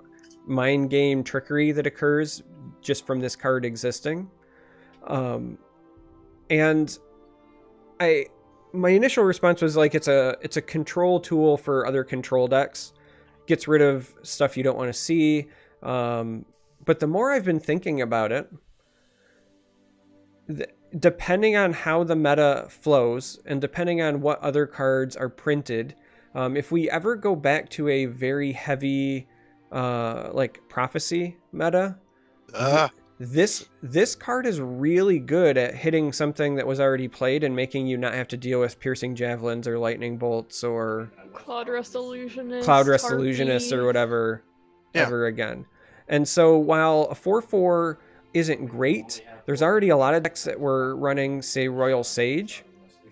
mind game trickery that occurs just from this card existing. And my initial response was like, it's a control tool for other control decks, gets rid of stuff you don't want to see. But the more I've been thinking about it, depending on how the meta flows and depending on what other cards are printed, if we ever go back to a very heavy like prophecy meta, this card is really good at hitting something that was already played and making you not have to deal with piercing javelins or lightning bolts or Cloud Rest Illusionist, Illusionist or whatever ever again. And so while a 4/4 isn't great, there's already a lot of decks that were running, say, Royal Sage,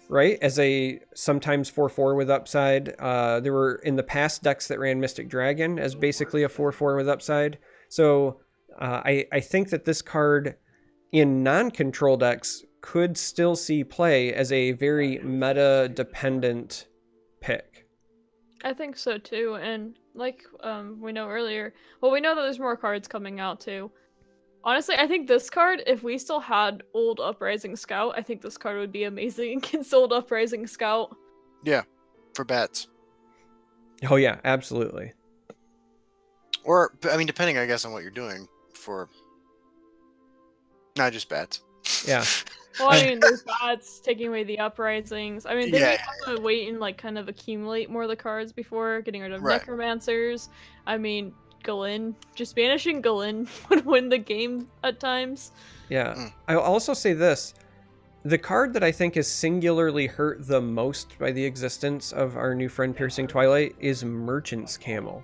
right, as a sometimes 4/4 with upside. There were in the past decks that ran Mystic Dragon as basically a 4/4 with upside. So I think that this card in non-control decks could still see play as a very meta-dependent pick. I think so too, and like we know earlier, well, we know that there's more cards coming out too. Honestly, I think this card, if we still had old Uprising Scout, I think this card would be amazing against old Uprising Scout. Yeah, for bats. Oh yeah, absolutely. Or, I mean, depending, I guess, on what you're doing for... Not just bats. Yeah. Well, I mean, there's bats taking away the uprisings. I mean, they may have to wait and like kind of accumulate more of the cards before getting rid of necromancers. I mean, Galin, just banishing Galin would win the game at times. Yeah. I'll also say this. The card that I think is singularly hurt the most by the existence of our new friend Piercing Twilight is Merchant's Camel,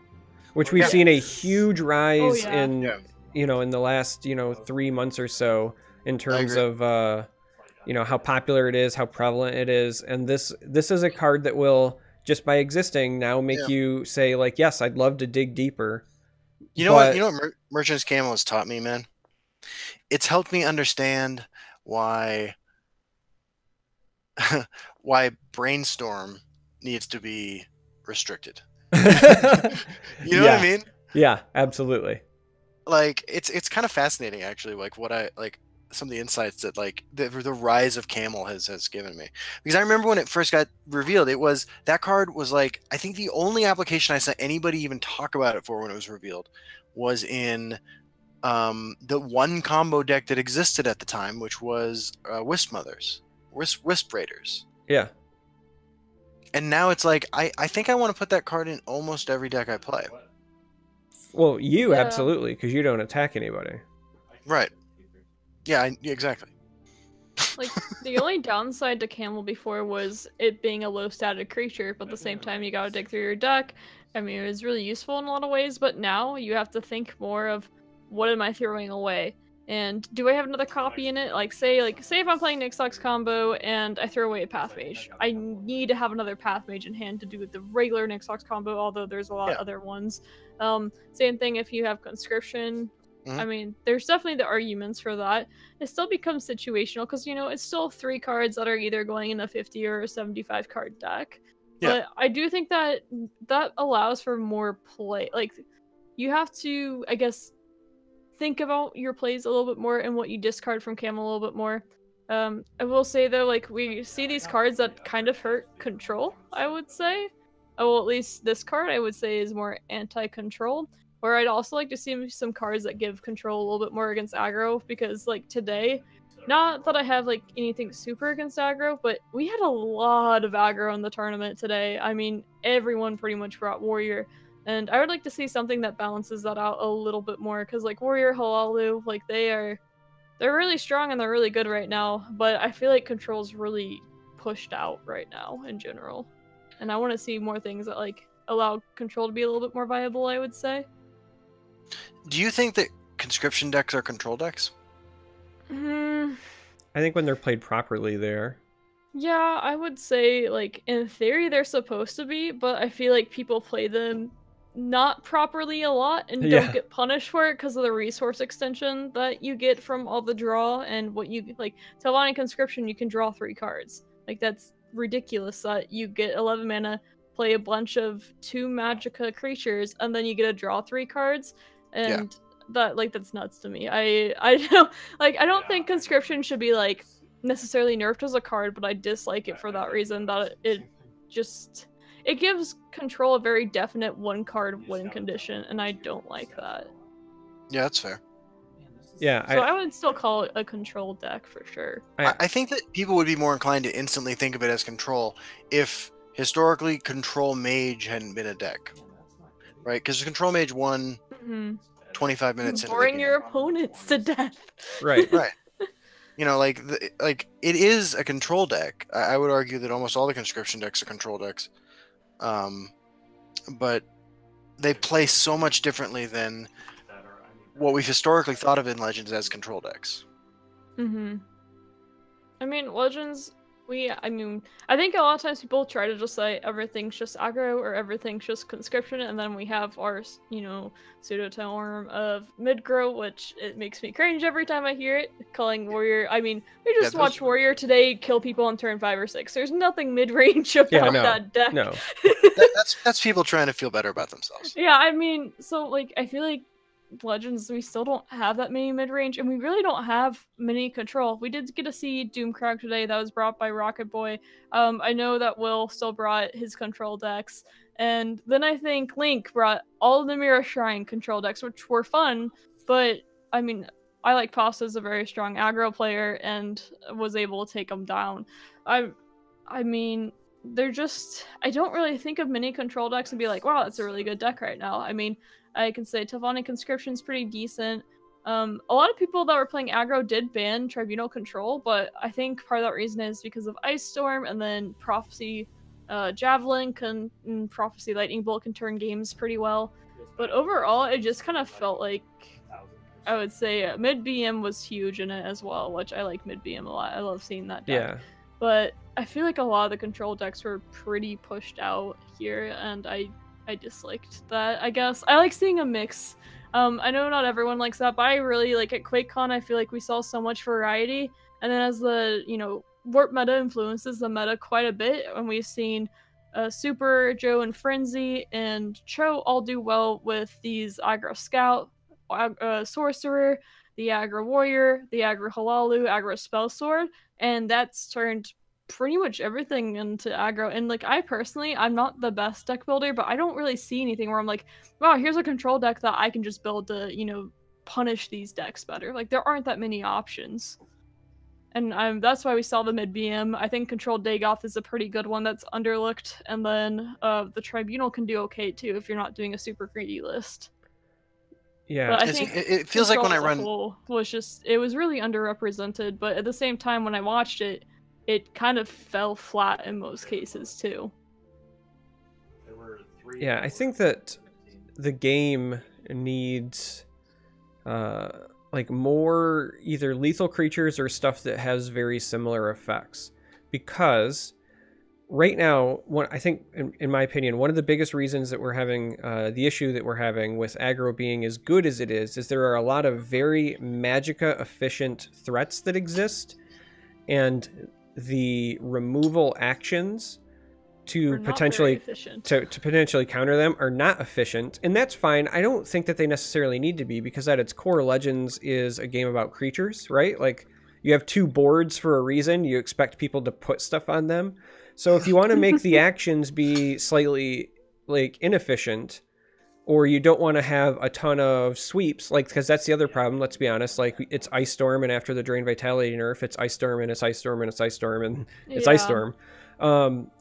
which we've seen a huge rise in, you know, in the last, 3 months or so in terms of, how popular it is, how prevalent it is. And this is a card that will, just by existing now, make you say, like, yes, I'd love to dig deeper. You know what Merchant's Camel has taught me, man? It's helped me understand why Brainstorm needs to be restricted. You know what I mean? Yeah, absolutely. Like, it's kind of fascinating, actually, like what some of the insights that like the rise of Camel has given me. Because I remember when it first got revealed, that card was like, I think the only application I saw anybody even talk about it for when it was revealed was in the one combo deck that existed at the time, which was Wisp Raiders. Yeah. And now it's like, I think I want to put that card in almost every deck I play. Well, absolutely, because you don't attack anybody. Right. Yeah, exactly. Like, the only downside to Camel before was it being a low-static creature, but at the same time, you gotta dig through your deck. I mean, it was really useful in a lot of ways, but now you have to think more of, what am I throwing away? And do I have another copy in it? Say if I'm playing Nixox combo and I throw away a Path Mage, I need to have another Path Mage in hand to do the regular Nixox combo, although there's a lot of other ones. Same thing if you have Conscription. I mean, there's definitely the arguments for that. It still becomes situational because, it's still 3 cards that are either going in a 50 or a 75 card deck. Yeah. But I do think that allows for more play. Like, you have to, I guess, think about your plays a little bit more and what you discard from Camel a little bit more. I will say, though, like, we see these cards that kind of hurt control, I would say. Well, at least this card, I would say, is more anti-control. Or I'd also like to see some cards that give control a little bit more against aggro, because, like, today, not that I have, like, anything super against aggro, but we had a lot of aggro in the tournament today. I mean, everyone pretty much brought Warrior, and I would like to see something that balances that out a little bit more, because, like, Warrior, Halalu, like, they're really strong and they're really good right now, but I feel like control's really pushed out right now in general. And I want to see more things that, like, allow control to be a little bit more viable, I would say. Do you think that conscription decks are control decks? I think when they're played properly, there. Yeah, I would say, like, in theory they're supposed to be, but I feel like people play them not properly a lot and Yeah. don't get punished for it because of the resource extension that you get from all the draw and what you, like, Telvanni Conscription, you can draw 3 cards. Like, that's ridiculous that you get 11 mana, play a bunch of 2 Magicka creatures, and then you get to draw 3 cards, and that, like, that's nuts to me. I don't, like, I don't think Conscription should be, like, necessarily nerfed as a card, but I dislike it for that reason, that it gives control a very definite 1-card win condition, and I don't like that. Yeah, that's fair. Yeah, So I would still call it a control deck for sure. I think that people would be more inclined to instantly think of it as control if historically control mage hadn't been a deck, right? Because control mage won 25 minutes into boring your opponents to death. Right. Right. You know, like it is a control deck. I would argue that almost all the conscription decks are control decks, but they play so much differently than what we've historically thought of in Legends as control decks. I mean, Legends, I think a lot of times people try to just say everything's just aggro or everything's just conscription, and then we have our, pseudo-term of mid-grow, which it makes me cringe every time I hear it, calling warrior. I mean, we just watched warrior today kill people on turn 5 or 6. There's nothing mid-range about that deck. No. That's people trying to feel better about themselves. Yeah, I mean, so, like, I feel like Legends, we still don't have that many mid-range, and we really don't have many control. We did get to see Doomcrag today, that was brought by Rocket Boy. I know that Will still brought his control decks, and then I think Link brought all of the Mirror Shrine control decks, which were fun, but, I mean, I like Pasta as a very strong aggro player, and was able to take them down. I mean, they're just, I don't really think of many control decks and be like, wow, that's a really good deck right now. I mean, I can say Telvanni Conscription's pretty decent. A lot of people that were playing aggro did ban Tribunal Control, but I think part of that reason is because of Ice Storm, and then Prophecy Javelin and Prophecy Lightning Bolt can turn games pretty well. But overall, it just kind of felt like, I would say mid-BM was huge in it as well, which I like mid-BM a lot. I love seeing that deck. Yeah. But I feel like a lot of the control decks were pretty pushed out here, and I disliked that, I guess. I like seeing a mix. I know not everyone likes that, but I really like at QuakeCon, I feel like we saw so much variety, and then as the, Warp meta influences the meta quite a bit, and we've seen Super, Joe, and Frenzy, and Cho all do well with these aggro Scout, Sorcerer, the aggro Warrior, the aggro Halalu, aggro Spell Sword, and that's turned pretty much everything into aggro. And like, I personally, I'm not the best deck builder, but I don't really see anything where I'm like, wow, here's a control deck that I can just build to, punish these decks better. Like, there aren't that many options. And that's why we saw the mid-BM. I think Controlled Dagoth is a pretty good one that's underlooked. And then the Tribunal can do okay too if you're not doing a super greedy list. Yeah, but I think it feels like when I run, it was really underrepresented. But at the same time, when I watched it, it kind of fell flat in most cases too. Yeah, I think that the game needs like more either lethal creatures or stuff that has very similar effects, because right now, I think, in my opinion, one of the biggest reasons that we're having the issue that we're having with aggro being as good as it is there are a lot of very Magicka efficient threats that exist, and the removal actions to potentially counter them are not efficient, and that's fine. I don't think that they necessarily need to be, because at its core, Legends is a game about creatures, right? Like, you have 2 boards for a reason. You expect people to put stuff on them. So if you want to make the actions be slightly like inefficient, or you don't want to have a ton of sweeps, like, because that's the other problem, let's be honest, like, it's Ice Storm, and after the Drain Vitality nerf, it's Ice Storm, and it's Ice Storm, and it's Ice Storm, and it's Ice Storm.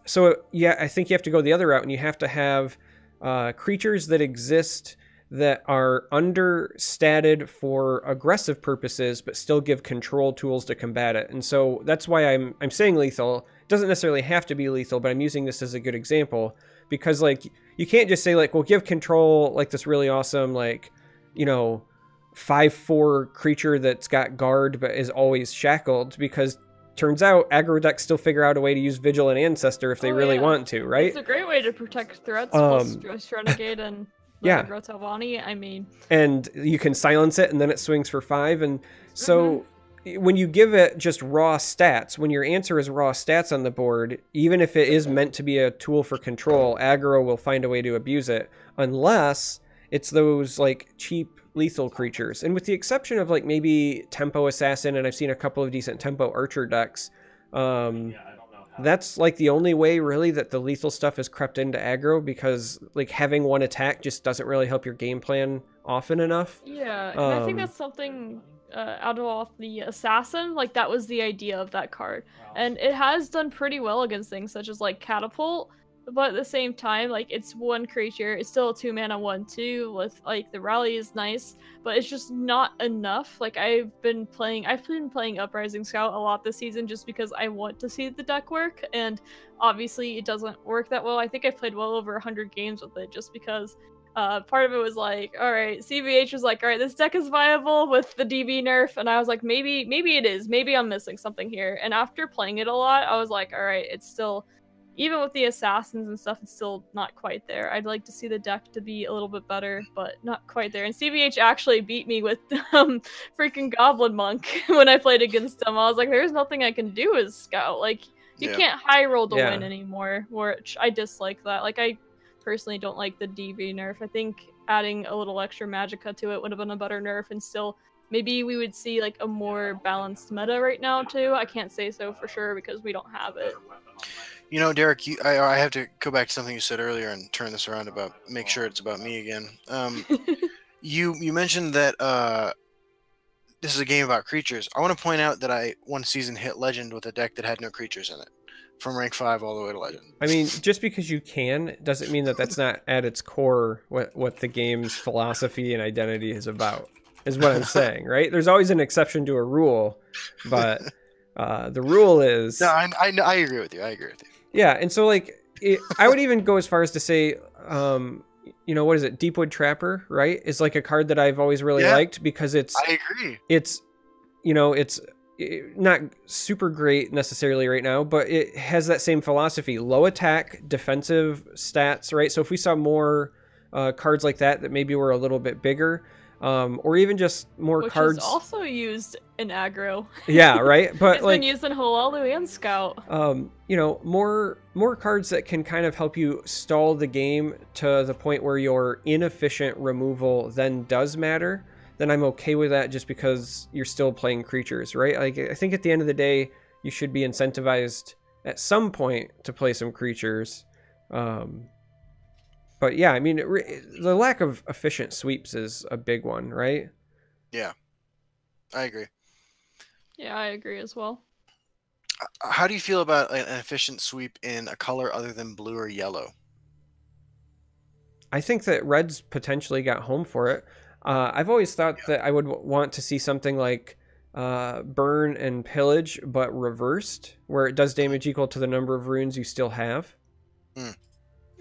So, yeah, I think you have to go the other route, and you have to have creatures that exist that are understated for aggressive purposes, but still give control tools to combat it. And so that's why I'm saying lethal. It doesn't necessarily have to be lethal, but I'm using this as a good example, because, like, you can't just say, like, well, give control, like, this really awesome, like, 5/4 creature that's got guard but is always shackled, because turns out aggro decks still figure out a way to use Vigilant Ancestor if they really want to, right? It's a great way to protect threats, plus Renegade and Aggro Talvani, I mean. And you can silence it, and then it swings for 5, and so when you give it just raw stats, when your answer is raw stats on the board, even if it is meant to be a tool for control, aggro will find a way to abuse it, unless it's those like cheap lethal creatures. And with the exception of like maybe Tempo Assassin, and I've seen a couple of decent Tempo Archer decks, that's like the only way really that the lethal stuff has crept into aggro, because like having one attack just doesn't really help your game plan often enough. Yeah, and I think that's something out of the assassin, like that was the idea of that card, and it has done pretty well against things such as like catapult, but at the same time, like it's one creature, it's still a 2-mana 1/2 with like the rally is nice, but it's just not enough. Like I've been playing Uprising Scout a lot this season just because I want to see the deck work, and obviously it doesn't work that well. I think I played well over 100 games with it just because part of it was like, all right, CBH was like, all right, this deck is viable with the DB nerf, and I was like, maybe it is, maybe I'm missing something here. And after playing it a lot, I was like, all right, it's still, even with the assassins and stuff, it's still not quite there. I'd like to see the deck to be a little bit better, but not quite there. And CBH actually beat me with freaking Goblin Monk when I played against him. I was like, there's nothing I can do as Scout. Like, you can't high roll to win anymore, which I dislike that. Like, I personally don't like the DV nerf. I think adding a little extra magicka to it would have been a better nerf, and still maybe we would see like a more balanced meta right now too. I can't say so for sure because we don't have it. You know, Derek, I have to go back to something you said earlier and turn this around about, make sure it's about me again. You mentioned that this is a game about creatures. I want to point out that I one season hit Legend with a deck that had no creatures in it, from rank 5 all the way to Legend. I mean, just because you can doesn't mean that that's not at its core what the game's philosophy and identity is about, is what I'm saying, right? There's always an exception to a rule, but the rule is... No, I agree with you. I agree with you. Yeah, and so like, I would even go as far as to say, you know, what is it? Deepwood Trapper, right? Is like a card that I've always really liked because it's... I agree. It's, you know, it's not super great necessarily right now, but it has that same philosophy. Low attack, defensive stats, right? So if we saw more cards like that maybe were a little bit bigger, or even just more cards... Which is also used in aggro. Yeah, right? But it's like, been used in Halalu and Scout. You know, more cards that can kind of help you stall the game to the point where your inefficient removal then does matter, then I'm okay with that, just because you're still playing creatures, right? Like, I think at the end of the day, you should be incentivized at some point to play some creatures. But yeah, I mean, the lack of efficient sweeps is a big one, right? Yeah, I agree. Yeah, I agree as well. How do you feel about an efficient sweep in a color other than blue or yellow? I think that red's potentially got home for it. I've always thought that I would want to see something like burn and pillage, but reversed, where it does damage equal to the number of runes you still have.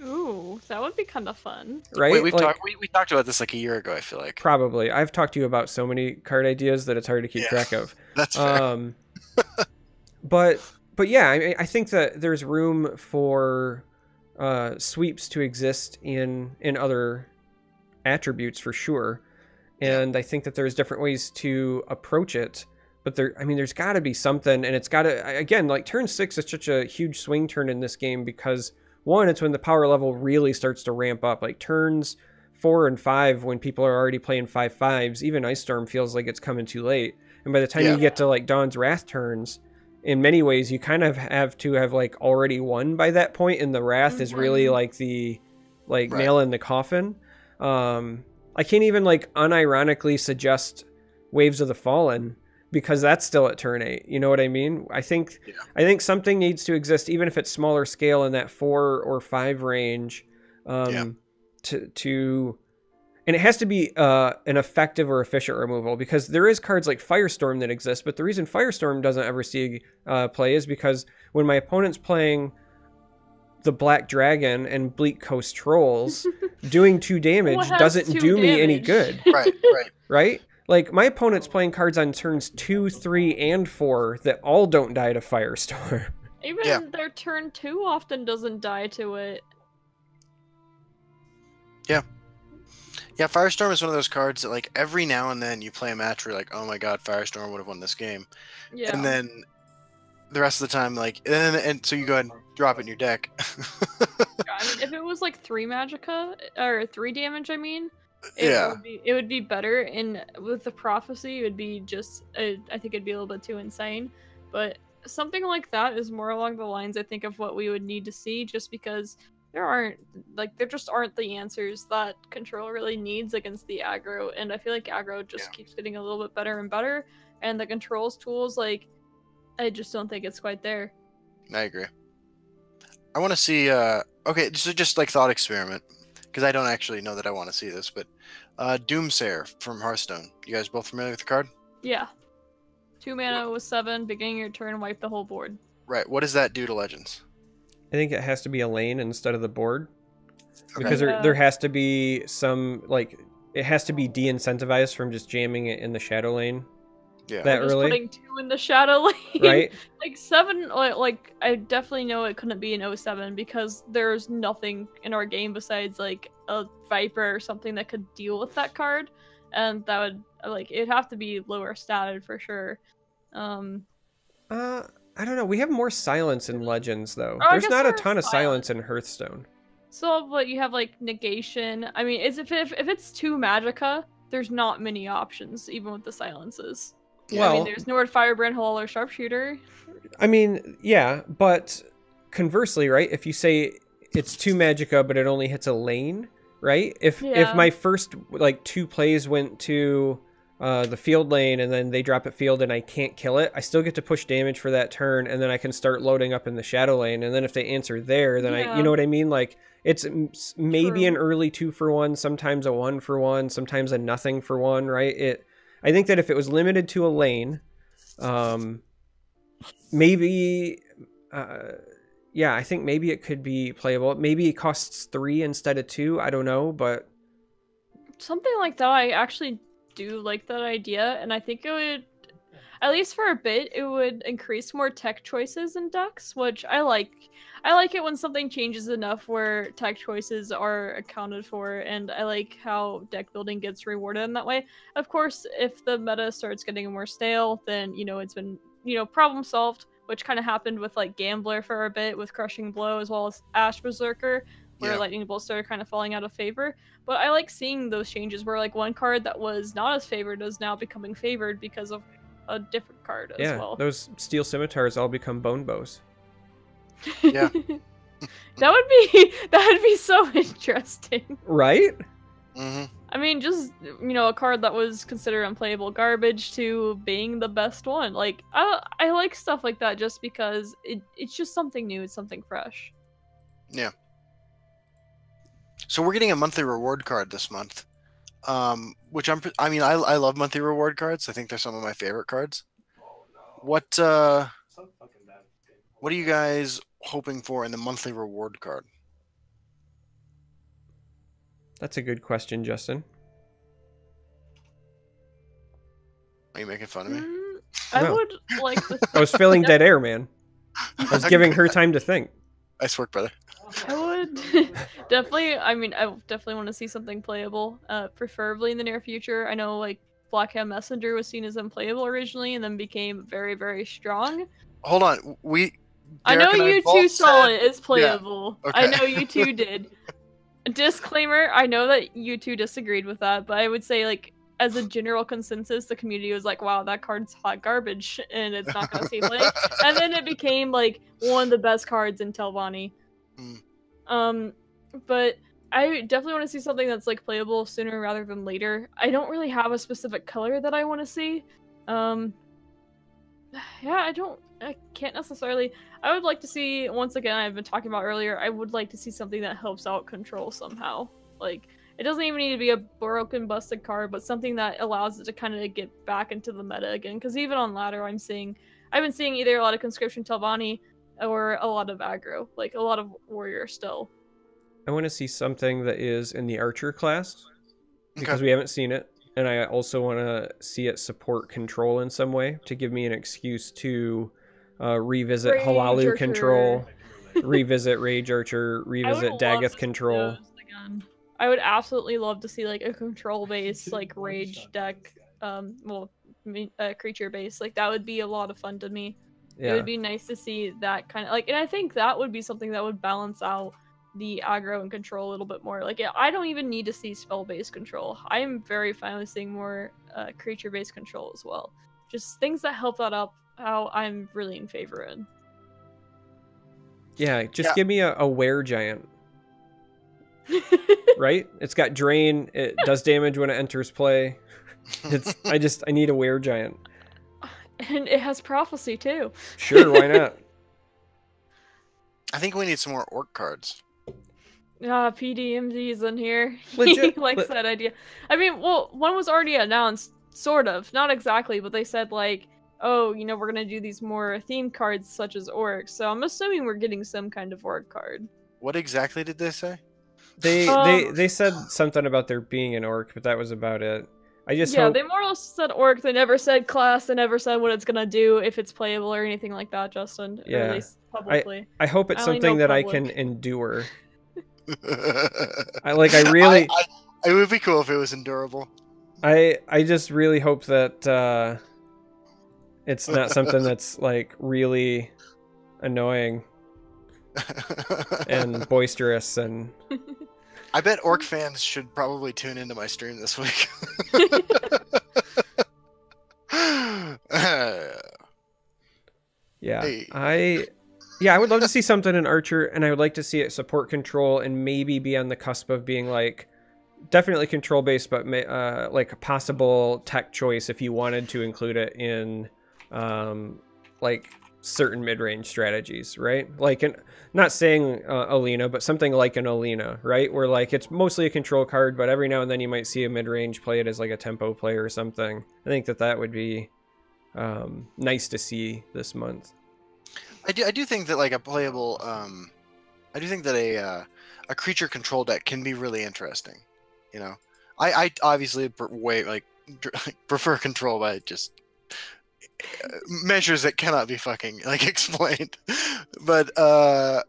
Ooh, that would be kind of fun. Right? Wait, we talked about this like a year ago, I feel like. Probably. I've talked to you about so many card ideas that it's hard to keep track of. That's fair. But yeah, I think that there's room for sweeps to exist in other attributes for sure. And I think that there's different ways to approach it. But there's got to be something, and it's got to, again, like turn 6 is such a huge swing turn in this game because, one, it's when the power level really starts to ramp up. Like turns 4 and 5, when people are already playing 5/5s, even Ice Storm feels like it's coming too late. And by the time you get to like Dawn's Wrath turns, in many ways, you kind of have to have like already won by that point, and the Wrath is really like the nail in the coffin. I can't even like unironically suggest Waves of the Fallen, because that's still at turn 8. You know what I mean? I think something needs to exist, even if it's smaller scale, in that 4 or 5 range, to and it has to be an effective or efficient removal, because there is cards like Firestorm that exist, but the reason Firestorm doesn't ever see play is because when my opponent's playing the Black Dragon and Bleak Coast Trolls, doing 2 damage doesn't do me any good. Right. Like, my opponent's playing cards on turns 2, 3, and 4 that all don't die to Firestorm. Even their turn 2 often doesn't die to it. Yeah. Yeah, Firestorm is one of those cards that, like, every now and then you play a match where you're like, oh my god, Firestorm would have won this game. Yeah. And then the rest of the time, like, and so you go ahead and drop it in your deck. I mean, if it was like 3 magicka, or 3 damage, I mean, it would be better. And with the prophecy, it would be just, I think it'd be a little bit too insane. But something like that is more along the lines, I think, of what we would need to see, just because there just aren't the answers that Control really needs against the aggro. And I feel like aggro just keeps getting a little bit better and better. And the Control's tools, like, I just don't think it's quite there. I agree. I want to see, okay, so just like thought experiment, because I don't actually know that I want to see this, but Doomsayer from Hearthstone. You guys both familiar with the card? Yeah. 2 mana with 7, beginning your turn, wipe the whole board. Right, what does that do to Legends? I think it has to be a lane instead of the board. Okay. Because there has to be some, like, it has to be de-incentivized from just jamming it in the shadow lane. Yeah. That just early. Putting 2 in the shadow lane. Right? Like 7, like I definitely know it couldn't be an 07 because there's nothing in our game besides like a Viper or something that could deal with that card, and that would it'd have to be lower statted for sure. I don't know. We have more silence in Legends though. Oh, There's not a ton of silence in Hearthstone. So, but you have like negation. I mean, if it's 2 magicka, there's not many options even with the silences. Well, I mean, there's Nord, Firebrand, Hall, or Sharpshooter. I mean, yeah, but conversely, right? If you say it's 2 magicka, but it only hits a lane, right? If my first like 2 plays went to the field lane and then they drop it field and I can't kill it, I still get to push damage for that turn, and then I can start loading up in the shadow lane. And then if they answer there, then you know what I mean? Like, it's maybe an early 2-for-1, sometimes a 1-for-1, sometimes a nothing for 1, right? I think that if it was limited to a lane, maybe, I think maybe it could be playable. Maybe it costs 3 instead of 2. I don't know, but something like that. I actually do like that idea, and I think it would, at least for a bit, it would increase more tech choices in decks, which I like. I like it when something changes enough where tech choices are accounted for, and I like how deck building gets rewarded in that way. Of course, if the meta starts getting more stale, then, it's been, problem solved, which kind of happened with, like, Gambler for a bit, with Crushing Blow, as well as Ash Berserker, where Lightning Bolt started kind of falling out of favor. But I like seeing those changes where, like, one card that was not as favored is now becoming favored because of a different card as well. Yeah, those Steel Scimitars all become Bone Bows. Yeah. that would be so interesting. Right? Mm-hmm. I mean, just, a card that was considered unplayable garbage to being the best one. Like, I like stuff like that just because it's just something new, it's something fresh. Yeah. So we're getting a monthly reward card this month, which I love monthly reward cards. I think they're some of my favorite cards. What are you guys hoping for in the monthly reward card? That's a good question, Justin. Are you making fun of me? I would like to... I was filling dead air, man. I was giving her time to think. Nice work, brother. I would definitely, I definitely want to see something playable, preferably in the near future. I know, like, Blackhand Messenger was seen as unplayable originally and then became very, very strong. Hold on, I know you two saw it as playable. Yeah. Okay. I know you two did. Disclaimer, I know that you two disagreed with that, but I would say, like, as a general consensus, the community was like, wow, that card's hot garbage, and it's not gonna see play. And then it became, like, one of the best cards in Telvanni. But I definitely want to see something that's, like, playable sooner rather than later. I don't really have a specific color that I want to see. Yeah, I can't necessarily. I would like to see, once again, I've been talking about earlier, I would like to see something that helps out Control somehow. Like, it doesn't even need to be a broken, busted card, but something that allows it to kind of get back into the meta again. Because even on ladder, I've been seeing either a lot of Conscription Telvanni or a lot of aggro, like a lot of warrior still. I want to see something that is in the Archer class, because we haven't seen it. and I also want to see it support control in some way to give me an excuse to revisit Rage Halalu Archer. control, revisit Rage Archer, revisit I would love Dagoth to see control. those again. I would absolutely love to see like a control base, like Rage deck, creature base. Like that would be a lot of fun to me. It Yeah. would be nice to see that kind of like, and I think that would be something that would balance out the aggro and control a little bit more. Like, I don't even need to see spell-based control. I am very fine with seeing more creature-based control as well. Just things that help that up, how I'm really in favor in. Yeah, just give me a were giant. Right? It's got drain, it does damage when it enters play. I need a were giant. And it has prophecy too. Sure, why not? I think we need some more orc cards. PDMZ's in here. Legit, He likes that idea. I mean, well, one was already announced, sort of. Not exactly, but they said like, oh, you know, we're gonna do these more themed cards such as orcs. So I'm assuming we're getting some kind of orc card. What exactly did they say? They said something about there being an orc, but that was about it. I just hope... they more or less said orc. They never said class. They never said what it's gonna do, if it's playable or anything like that, Justin. Yeah. Or at least publicly. I hope it's I only something know that I public. can endure. I it would be cool if it was endurable. I just really hope that it's not something that's like really annoying and boisterous and... I bet orc fans should probably tune into my stream this week. Yeah, Hey. I would love to see something in Archer, and I would like to see it support control and maybe be on the cusp of being like definitely control based, but like a possible tech choice if you wanted to include it in like certain mid-range strategies, right? Like, not saying Alina, but something like an Alina, right? Where like it's mostly a control card, but every now and then you might see a mid-range play it as like a tempo play or something. I think that would be nice to see this month. I do think that like a playable I do think that a creature control deck can be really interesting. You know, I obviously prefer control by just measures that cannot be fucking like explained, but I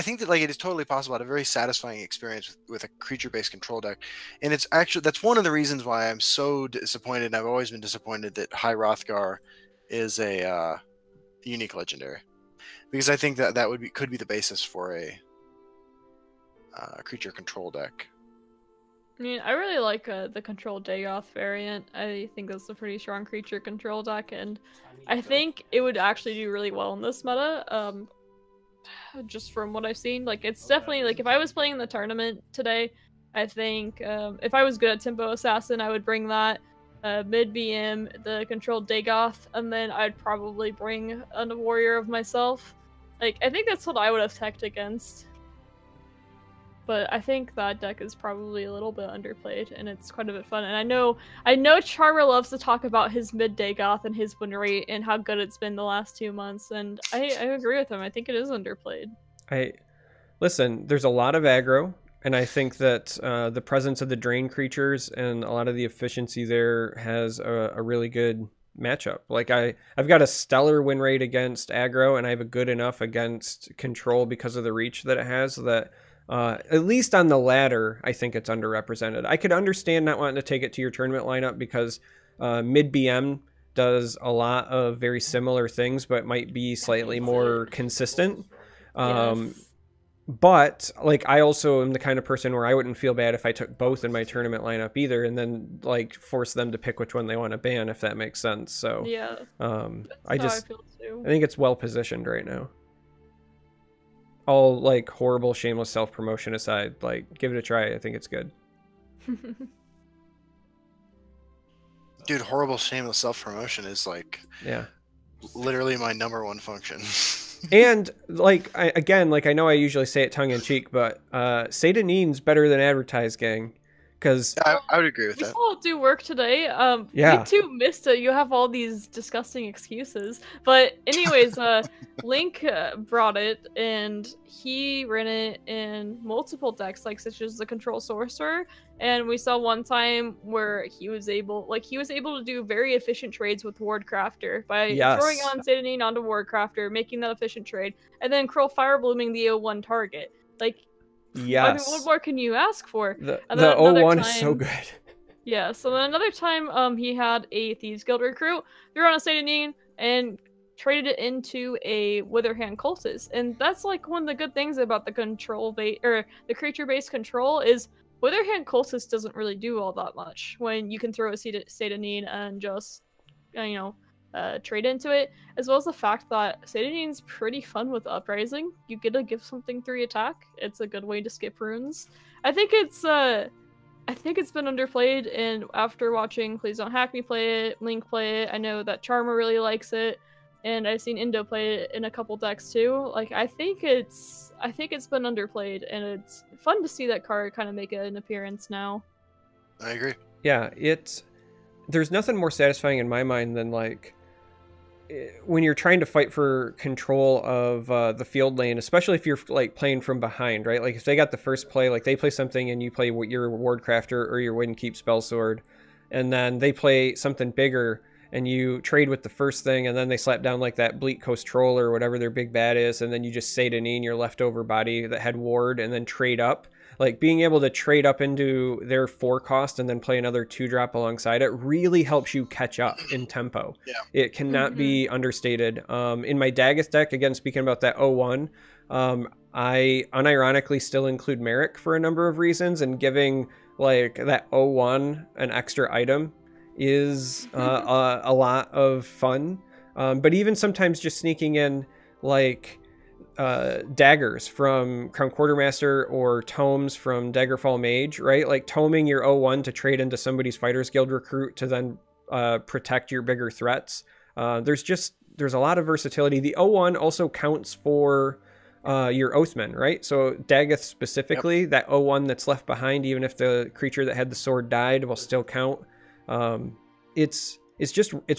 think that like it is totally possible to have a very satisfying experience with a creature-based control deck, and it's actually that's one of the reasons why I'm so disappointed. And I've always been disappointed that High Hrothgar is a unique legendary, because I think that could be the basis for a creature control deck. I mean, I really like the control Dagoth variant. I think that's a pretty strong creature control deck, and I think it would actually do really well in this meta. Just from what I've seen, like it's definitely like if I was playing in the tournament today, I think if I was good at Tempo Assassin, I would bring that mid BM, the controlled Dagoth, and then I'd probably bring a warrior of myself. Like I think that's what I would have teched against. But I think that deck is probably a little bit underplayed, and it's quite a bit fun. And I know Charmer loves to talk about his mid Dagoth and his win rate and how good it's been the last 2 months, and I agree with him. I think it is underplayed. Listen, there's a lot of aggro, and I think that the presence of the drain creatures and a lot of the efficiency there has a really good matchup. Like I've got a stellar win rate against aggro, and I have a good enough against control because of the reach that it has that at least on the ladder, I think it's underrepresented. I could understand not wanting to take it to your tournament lineup because mid BM does a lot of very similar things, but might be slightly more consistent. Yes. But like I also am the kind of person where I wouldn't feel bad if I took both in my tournament lineup either, and then like force them to pick which one they want to ban, if that makes sense. So Yeah. I feel too. think it's well positioned right now. All like horrible shameless self-promotion aside, like give it a try. I think it's good. Dude, horrible shameless self-promotion is like literally my #1 function. And like I know I usually say it tongue-in-cheek, but say to Neen's better than advertised, gang, because I would agree with We that. saw it do work today. Yeah. You two missed it. You have all these disgusting excuses. But anyways, Link brought it, and he ran it in multiple decks, like such as the Control Sorcerer. And we saw one time where he was able to do very efficient trades with Wardcrafter by throwing Yes. on Satanine onto Wardcrafter, making that efficient trade, and then Curl Fire Blooming the 01 target. Like, Yes. I mean, what more can you ask for? The And then another 01 is so time- good. Yeah, so then another time, he had a Thieves Guild recruit, threw on a Satanine, and traded it into a Witherhand Cultist. And that's like one of the good things about the the creature-based control is Witherhand Cultist doesn't really do all that much when you can throw a Satanine and just, trade into it, as well as the fact that Satanine's pretty fun with Uprising. You get to give something 3 attack. It's a good way to skip runes. I think it's been underplayed, and after watching Please Don't Hack Me play it, Link play it, I know that Charmer really likes it, and I've seen Indo play it in a couple decks too. Like, I think it's been underplayed, and it's fun to see that card kind of make an appearance now. I agree. Yeah, there's nothing more satisfying in my mind than like when you're trying to fight for control of the field lane, especially if you're like playing from behind, right? Like if they got the first play, like they play something and you play your Wardcrafter or your Windkeep Spellsword, and then they play something bigger and you trade with the first thing, and then they slap down like that Bleak Coast Troll or whatever their big bad is, and then you just Satanine your leftover body that had ward and then trade up. Like being able to trade up into their 4 cost and then play another 2-drop alongside it really helps you catch up in tempo. Yeah. It cannot be understated. In my Daggeth deck, again, speaking about that 01, I unironically still include Merrick for a number of reasons, and giving like that 01 an extra item is a lot of fun. But even sometimes just sneaking in like daggers from Crown Quartermaster or tomes from Daggerfall Mage, right? Like toming your 01 to trade into somebody's Fighters Guild recruit to then protect your bigger threats. There's a lot of versatility. The 01 also counts for your Oathman, right? So Daggeth specifically, that 01 that's left behind, even if the creature that had the sword died, will still count. It's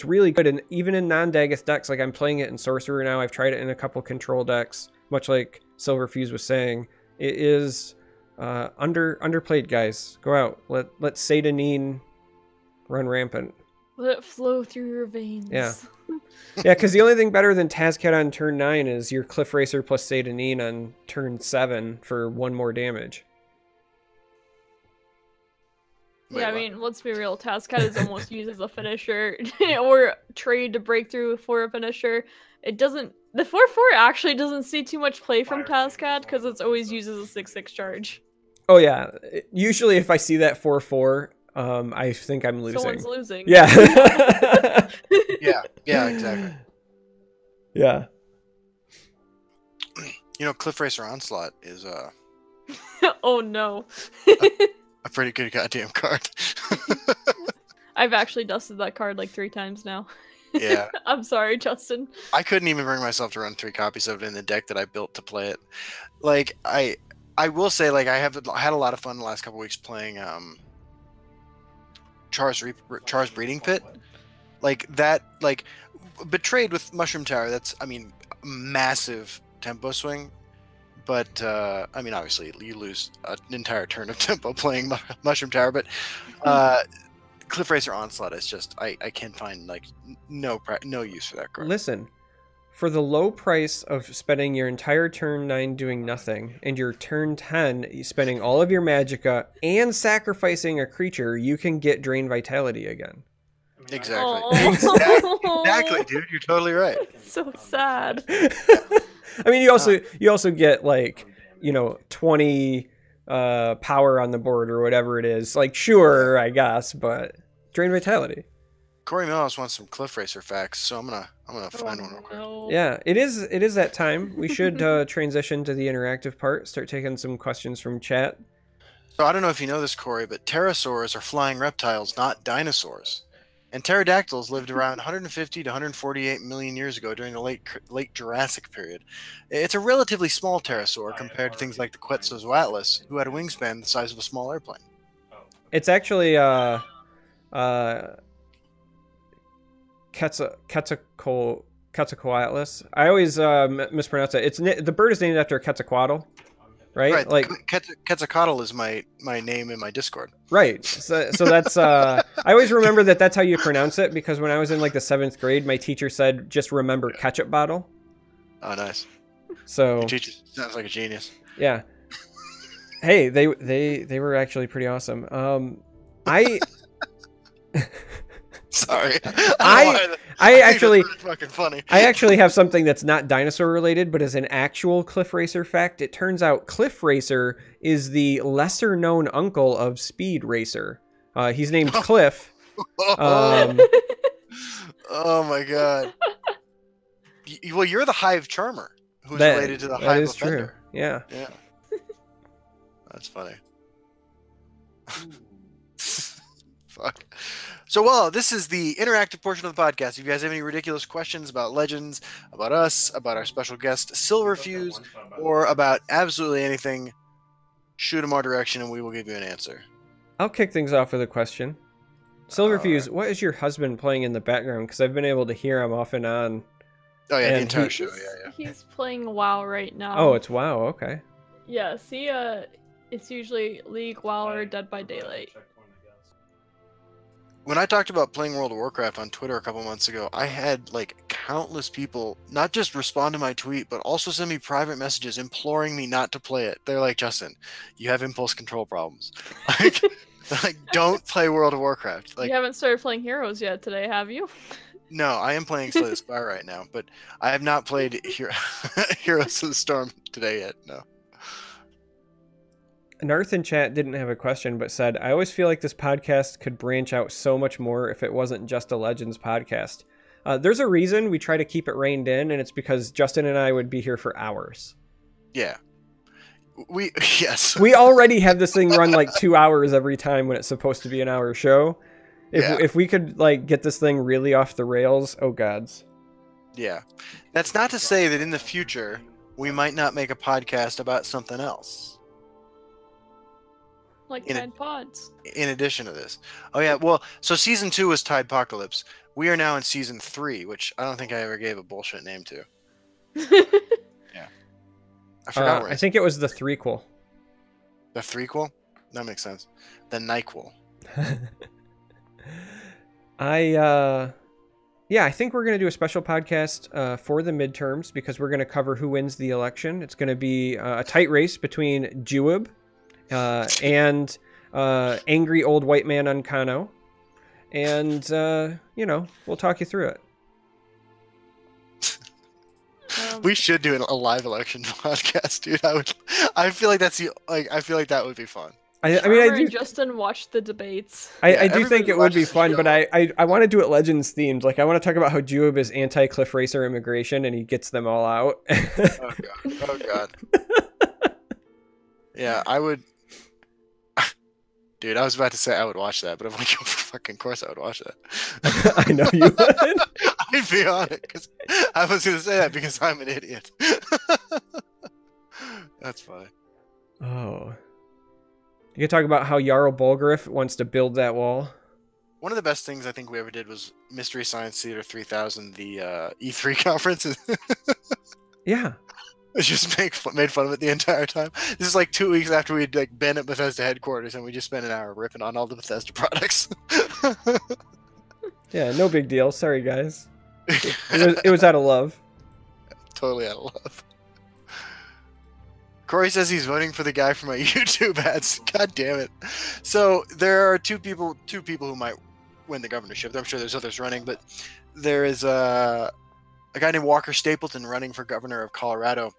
really good, and even in non-Daggeth decks, like I'm playing it in Sorcerer now, I've tried it in a couple control decks, much like Silverfuse was saying. It is underplayed, guys. Go out, let Satanine run rampant. Let it flow through your veins. Yeah. Yeah, because the only thing better than Tazcat on turn 9 is your Cliff Racer plus Satanine on turn 7 for 1 more damage. Wait, Yeah, I what? mean, let's be real. Tazcat is almost used as a finisher or trade to break through for a finisher. It doesn't. The 4/4 actually doesn't see too much play from Tazcat because it's always used as a 6/6 charge. Oh yeah, usually if I see that 4/4, I think I'm losing. Someone's losing. Yeah. Yeah, exactly. Yeah. You know, Cliff Racer Onslaught is Oh no. a pretty good goddamn card. I've actually dusted that card like 3 times now. Yeah. I'm sorry, Justin. I couldn't even bring myself to run 3 copies of it in the deck that I built to play it. Like, I will say, like, I have had a lot of fun the last couple weeks playing Char's Breeding Pit. Like, that, like, Betrayed with Mushroom Tower, that's, I mean, massive tempo swing. But, I mean, obviously, you lose an entire turn of tempo playing Mushroom Tower, but Cliff Racer Onslaught is just, I can find, like, no use for that card. Listen, for the low price of spending your entire turn 9 doing nothing, and your turn 10 spending all of your magicka and sacrificing a creature, you can get Drain Vitality again. Exactly. Oh. Exactly, dude. You're totally right. So sad. I mean, you also get, like, you know, 20 power on the board or whatever it is. Like, sure, I guess, but Drain Vitality. Corey Mills wants some Cliff Racer facts, so I'm gonna find one real quick. No. Yeah, it is that time. We should transition to the interactive part. Start taking some questions from chat. So I don't know if you know this, Corey, but pterosaurs are flying reptiles, not dinosaurs. And pterodactyls lived around 150 to 148 million years ago during the late Jurassic period. It's a relatively small pterosaur compared to things like the Quetzalcoatlus, who had a wingspan the size of a small airplane. It's actually Quetzalcoatlus. I always mispronounce it. The bird is named after Quetzalcoatl, right? Right. Like Quetzalcoatl is my name in my Discord. right. So that's I always remember that's how you pronounce it, because when I was in like the 7th grade, my teacher said just remember ketchup bottle. Oh, nice. So Your teacher sounds like a genius. yeah. Hey, they were actually pretty awesome. I Sorry. I think actually that's really fucking funny. I actually have something that's not dinosaur related, but is an actual Cliff Racer fact. It turns out Cliff Racer is the lesser known uncle of Speed Racer. He's named Cliff. Oh my god. Well, you're the Hive Charmer, who's related to the Hive is Offender. true. Yeah. Yeah. That's funny. Fuck. So, well, this is the interactive portion of the podcast. If you guys have any ridiculous questions about Legends, about us, about our special guest Silverfuse, or about absolutely anything, shoot them our direction and we will give you an answer. I'll kick things off with a question. Silverfuse, what is your husband playing in the background? Because I've been able to hear him off and on. Oh, yeah, the And entire show. Yeah. He's playing WoW right now. Oh, it's WoW. Okay. Yeah, see, it's usually League, WoW, or Dead by Daylight. When I talked about playing World of Warcraft on Twitter a couple months ago, I had like countless people not just respond to my tweet, but also send me private messages imploring me not to play it. They're like, Justin, you have impulse control problems. Like, don't play World of Warcraft. Like, You haven't started playing Heroes yet today, have you? no, I am playing Slay the Spire right now, but I have not played Heroes of the Storm today yet. No. Narth in chat didn't have a question, but said, I always feel like this podcast could branch out so much more if it wasn't just a Legends podcast. There's a reason we try to keep it reined in, and it's because Justin and I would be here for hours. Yeah. Yes. We already have this thing run like 2 hours every time when it's supposed to be an hour show. If we could like get this thing really off the rails, oh gods. Yeah. That's not to say that in the future we might not make a podcast about something else. Like Tide Pods. In addition to this. Oh yeah, well, so season 2 was Tidepocalypse. We are now in season 3, which I don't think I ever gave a bullshit name to. Yeah. I forgot I think it was the threequel. The threequel? That makes sense. The nyquel. Yeah, I think we're going to do a special podcast for the midterms because we're going to cover who wins the election. It's going to be a tight race between Jewib and angry old white man Unkano. And, we'll talk you through it. We should do a live election podcast, dude. I feel like I feel like that would be fun. I mean, I do. Justin watched the debates. I do think it would be fun, but I want to do it Legends themed. Like, I want to talk about how Jewib is anti-Cliff Racer immigration and he gets them all out. Oh god. Yeah, I would. Dude, I was about to say I would watch that, but I'm like, fucking course I would watch that. I know you would. I'd be on it, because I was going to say that because I'm an idiot. That's funny. Oh. You can talk about how Jarl Bolgriff wants to build that wall. One of the best things I think we ever did was Mystery Science Theater 3000, the E3 conference. Yeah. It just made fun of it the entire time. This is like 2 weeks after we'd been at Bethesda headquarters, and we just spent an hour ripping on all the Bethesda products. Yeah, no big deal. Sorry, guys. It was out of love. Totally out of love. Corey says he's voting for the guy from my YouTube ads. God damn it. So there are two people who might win the governorship. I'm sure there's others running, but there is a guy named Walker Stapleton running for governor of Colorado.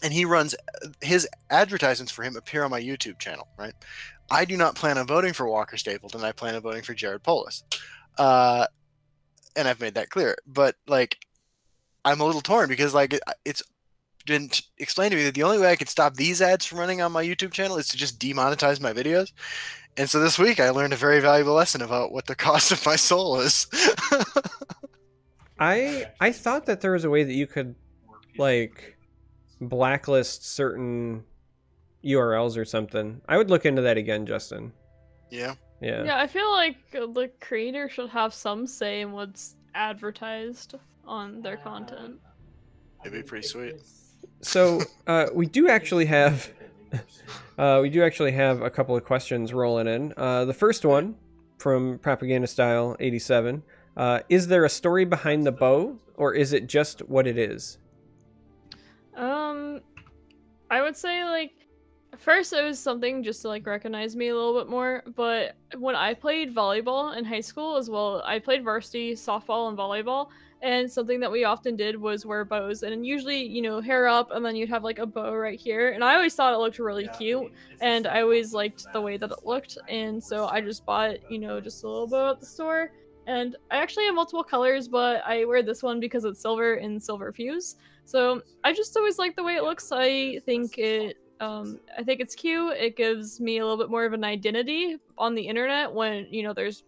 And he runs, his advertisements for him appear on my YouTube channel, right? I do not plan on voting for Walker Stapleton. I plan on voting for Jared Polis. And I've made that clear. But, like, I'm a little torn because, like, it's been explained to me that the only way I could stop these ads from running on my YouTube channel is to just demonetize my videos. And so this week I learned a very valuable lesson about what the cost of my soul is. I thought that there was a way that you could, like, blacklist certain URLs or something. I would look into that again, Justin. Yeah. Yeah. Yeah, I feel like the creator should have some say in what's advertised on their content. It'd be pretty sweet. So we do actually have a couple of questions rolling in. The first one from Propaganda Style 87: is there a story behind the bow, or is it just what it is? I would say like first it was something just to like recognize me a little bit more, but when I played volleyball in high school as well, I played varsity softball and volleyball, and something that we often did was wear bows, and usually, you know, hair up, and then you'd have like a bow right here, and I always thought it looked really cute, and I always liked the way that it looked, and so I just bought, you know, just a little bow at the store. And I actually have multiple colors, but I wear this one because it's silver in Silverfuse. So I just always like the way it looks. I think it's cute. It gives me a little bit more of an identity on the internet when, you know, there's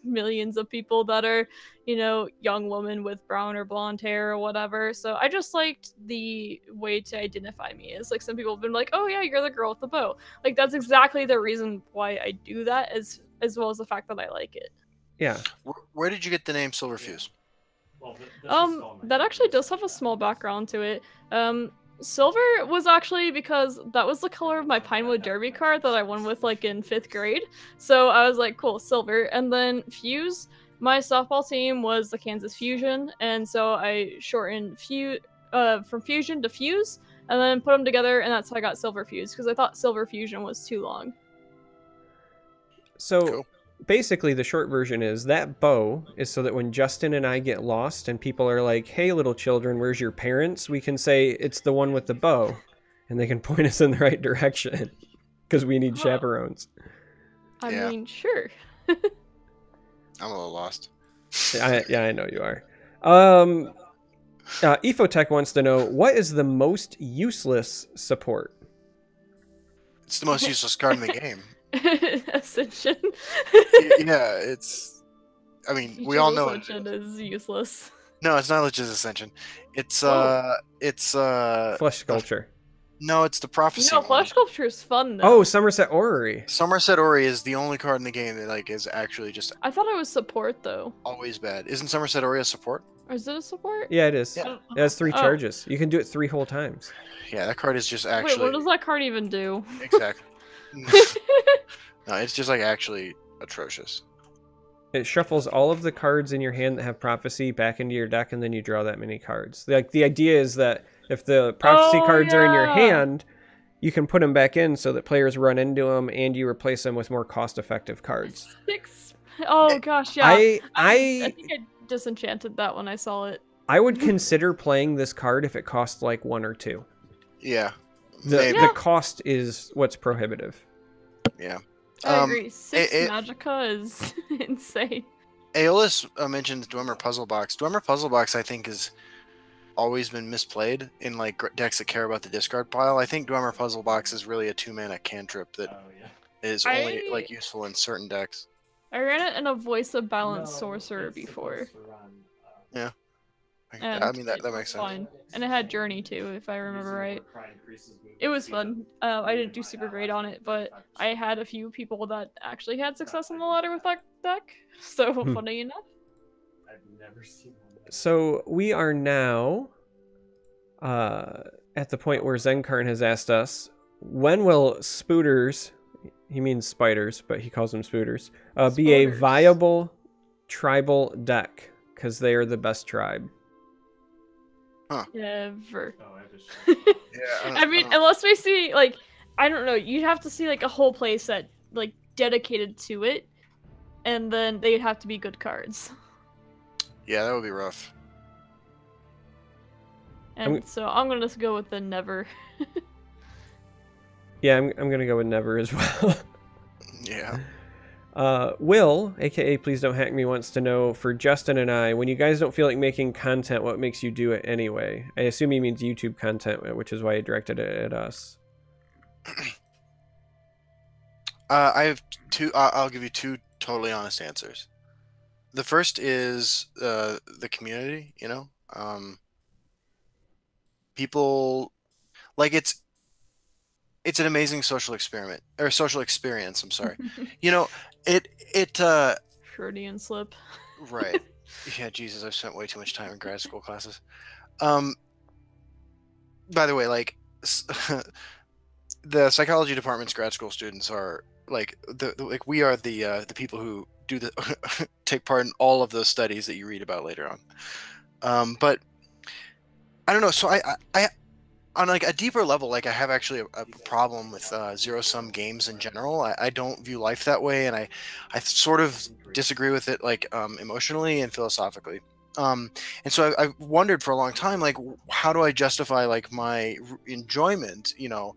millions of people that are, you know, young women with brown or blonde hair or whatever. So I just liked the way to identify me. Is like some people have been like, oh yeah, you're the girl with the bow. Like that's exactly the reason why I do that, as well as the fact that I like it. Yeah. Where did you get the name Silverfuse? That actually does have a small background to it. Silver was actually because that was the color of my Pinewood Derby card that I won with like in 5th grade. So I was like, cool, silver. And then Fuse, my softball team was the Kansas Fusion, and so I shortened from Fusion to Fuse, and then put them together, and that's how I got Silverfuse, because I thought Silver Fusion was too long. So Cool. basically the short version is that bow is so that when Justin and I get lost and people are like, hey little children, where's your parents, we can say it's the one with the bow, and they can point us in the right direction because we need chaperones. I Yeah. mean, sure. I'm a little lost. Yeah, I know you are. Efotech wants to know, what is the most useless support? It's the most useless card in the game. Ascension. Yeah, it's. I mean, we all know it. Ascension is useless. No, it's not Lich's Ascension. It's Flesh Sculpture. No, it's the Prophecy. No, one. Flesh Sculpture is fun though. Oh, Somerset Orrery. Somerset Ori is the only card in the game that like is actually just I thought it was support though. always bad. Isn't Somerset Ori a support? Or is it a support? Yeah, it is. Yeah. It has 3 Oh. charges. You can do it 3 whole times. Yeah, that card is just actually. Wait, what does that card even do? Exactly. No, it's just like actually atrocious. It shuffles all of the cards in your hand that have Prophecy back into your deck, and then you draw that many cards. Like, the idea is that if the Prophecy cards are in your hand, you can put them back in so that players run into them, and you replace them with more cost-effective cards. 6. Oh gosh, yeah. I think I disenchanted that when I saw it. I would consider playing this card if it cost like 1 or 2. Yeah. The cost is what's prohibitive. Yeah. I agree. 6 Magicka is insane. Aeolus mentioned Dwemer Puzzle Box. Dwemer Puzzle Box, I think, has always been misplayed in like decks that care about the discard pile. I think Dwemer Puzzle Box is really a 2-mana cantrip that is only like useful in certain decks. I ran it in a Voice of Balance Sorcerer before. Yeah. And I mean, that makes sense. fine. And it had Journey too, if I remember right. It was fun. I didn't do super great on it, but I had a few people that actually had success on the ladder with that deck. So funny enough. I've never seen one. So we are now at the point where Zenkarn has asked us, when will Spooters, he means spiders, but he calls them Spooters, be a viable tribal deck? Because they are the best tribe. Huh. Never. Oh, I just. Yeah, I mean, unless we see, like, I don't know, you'd have to see, like, a whole playset, like, dedicated to it, and then they'd have to be good cards. Yeah, that would be rough. And so I'm gonna just go with the never. Yeah, I'm going to go with never as well. Yeah. Will, aka Please Don't Hack Me, wants to know, for Justin and I, when you guys don't feel like making content, what makes you do it anyway? I assume he means YouTube content, which is why he directed it at us. I have 2. I'll give you 2 totally honest answers. The first is the community. You know, people like it's it's an amazing social experiment or social experience. I'm sorry. You know, it Freudian slip. right. Yeah, Jesus, I've spent way too much time in grad school classes. Um, by the way, like the psychology department's grad school students are like like we are the people who do the take part in all of those studies that you read about later on. But I don't know. So I on like a deeper level, like I have actually a problem with zero sum games in general. I don't view life that way, and I sort of disagree with it like emotionally and philosophically. And so I've wondered for a long time, like, how do I justify like my enjoyment, you know,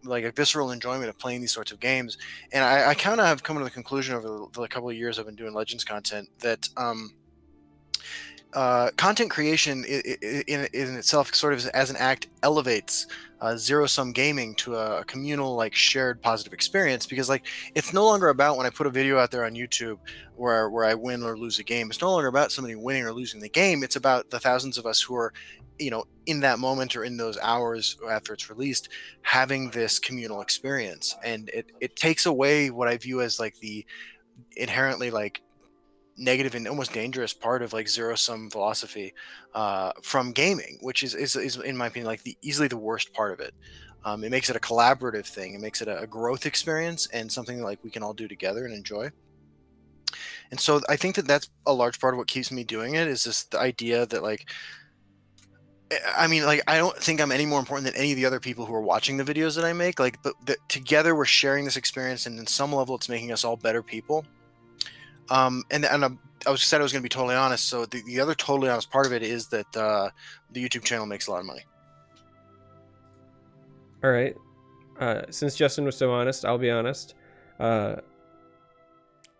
like a visceral enjoyment of playing these sorts of games? And I kind of have come to the conclusion over the couple of years I've been doing Legends content that content creation in itself sort of as an act elevates zero-sum gaming to a communal, like, shared positive experience, because like it's no longer about when I put a video out there on YouTube where I win or lose a game. It's no longer about somebody winning or losing the game. It's about the thousands of us who are, you know, in that moment or in those hours after it's released, having this communal experience. And it takes away what I view as like the inherently like negative and almost dangerous part of like zero sum philosophy from gaming, which is in my opinion like easily the worst part of it. It makes it a collaborative thing. It makes it a growth experience and something that, like, we can all do together and enjoy. And so I think that that's a large part of what keeps me doing it, is just the idea that, like, I mean, like, I don't think I'm any more important than any of the other people who are watching the videos that I make. Like, but together we're sharing this experience, and in some level, it's making us all better people. And I said I was going to be totally honest. So the other totally honest part of it is that the YouTube channel makes a lot of money. All right. Since Justin was so honest, I'll be honest.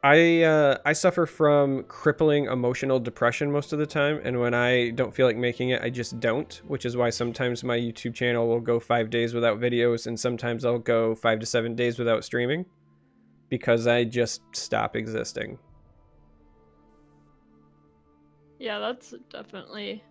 I suffer from crippling emotional depression most of the time, and when I don't feel like making it, I just don't, which is why sometimes my YouTube channel will go 5 days without videos, and sometimes I'll go 5 to 7 days without streaming, because I just stop existing. Yeah, that's definitely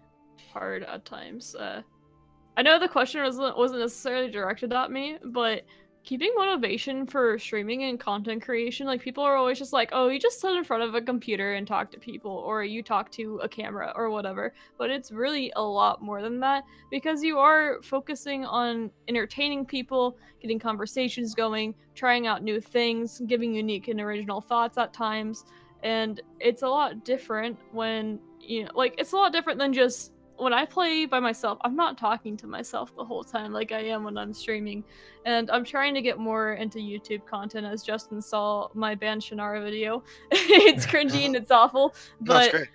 hard at times. I know the question wasn't necessarily directed at me, but keeping motivation for streaming and content creation, like, people are always just like, oh, you just sit in front of a computer and talk to people, or you talk to a camera or whatever. But it's really a lot more than that, because you are focusing on entertaining people, getting conversations going, trying out new things, giving unique and original thoughts at times. And it's a lot different when, you know, like, it's a lot different than just when I play by myself. I'm not talking to myself the whole time like I am when I'm streaming. And I'm trying to get more into YouTube content, as Justin saw my band Shannara video. It's cringy and it's awful, but No, it's great.